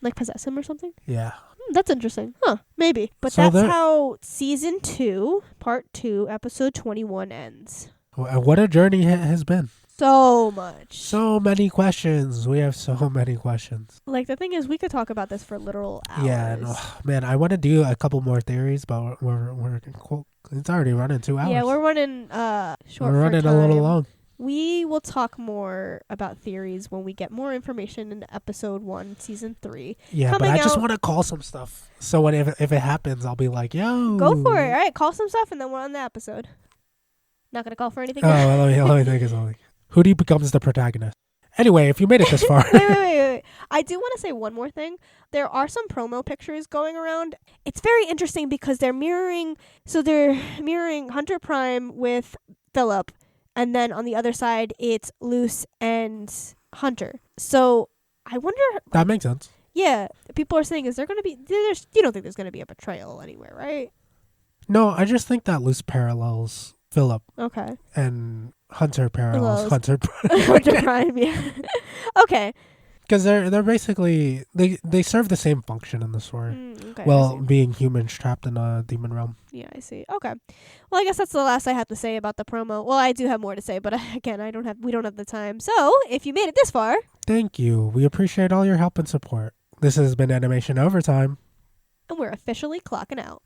Like possess him or something? Yeah. That's interesting. Huh, maybe. But so that's how season 2, part 2, episode 21 ends. What a journey it has been. So much. So many questions. We have so many questions. Like, the thing is, we could talk about this for literal hours. Yeah, man, I want to do a couple more theories, but we're it's already running 2 hours. Yeah, we're running short. We're running a little long. We will talk more about theories when we get more information in episode 1, season 3. Yeah, but I just want to call some stuff. So when if it happens, I'll be like, yo. Go for it. All right, call some stuff, and then we're on the episode. Not going to call for anything? Let me think of something. Hooty becomes the protagonist. Anyway, if you made it this far. Wait. I do want to say one more thing. There are some promo pictures going around. It's very interesting because they're mirroring Hunter Prime with Philip, and then on the other side, it's Luce and Hunter. So I wonder... That makes sense. Yeah. People are saying, is there going to be... You don't think there's going to be a betrayal anywhere, right? No, I just think that Luce parallels Philip. Okay. And Hunter parallels Hunter Prime. Hunter Prime, yeah. Okay. Because they're basically... They serve the same function in the story. Okay, being humans trapped in a demon realm. Yeah, I see. Okay. Well, I guess that's the last I have to say about the promo. Well, I do have more to say, but again, we don't have the time. So, if you made it this far... Thank you. We appreciate all your help and support. This has been Animation Overtime. And we're officially clocking out.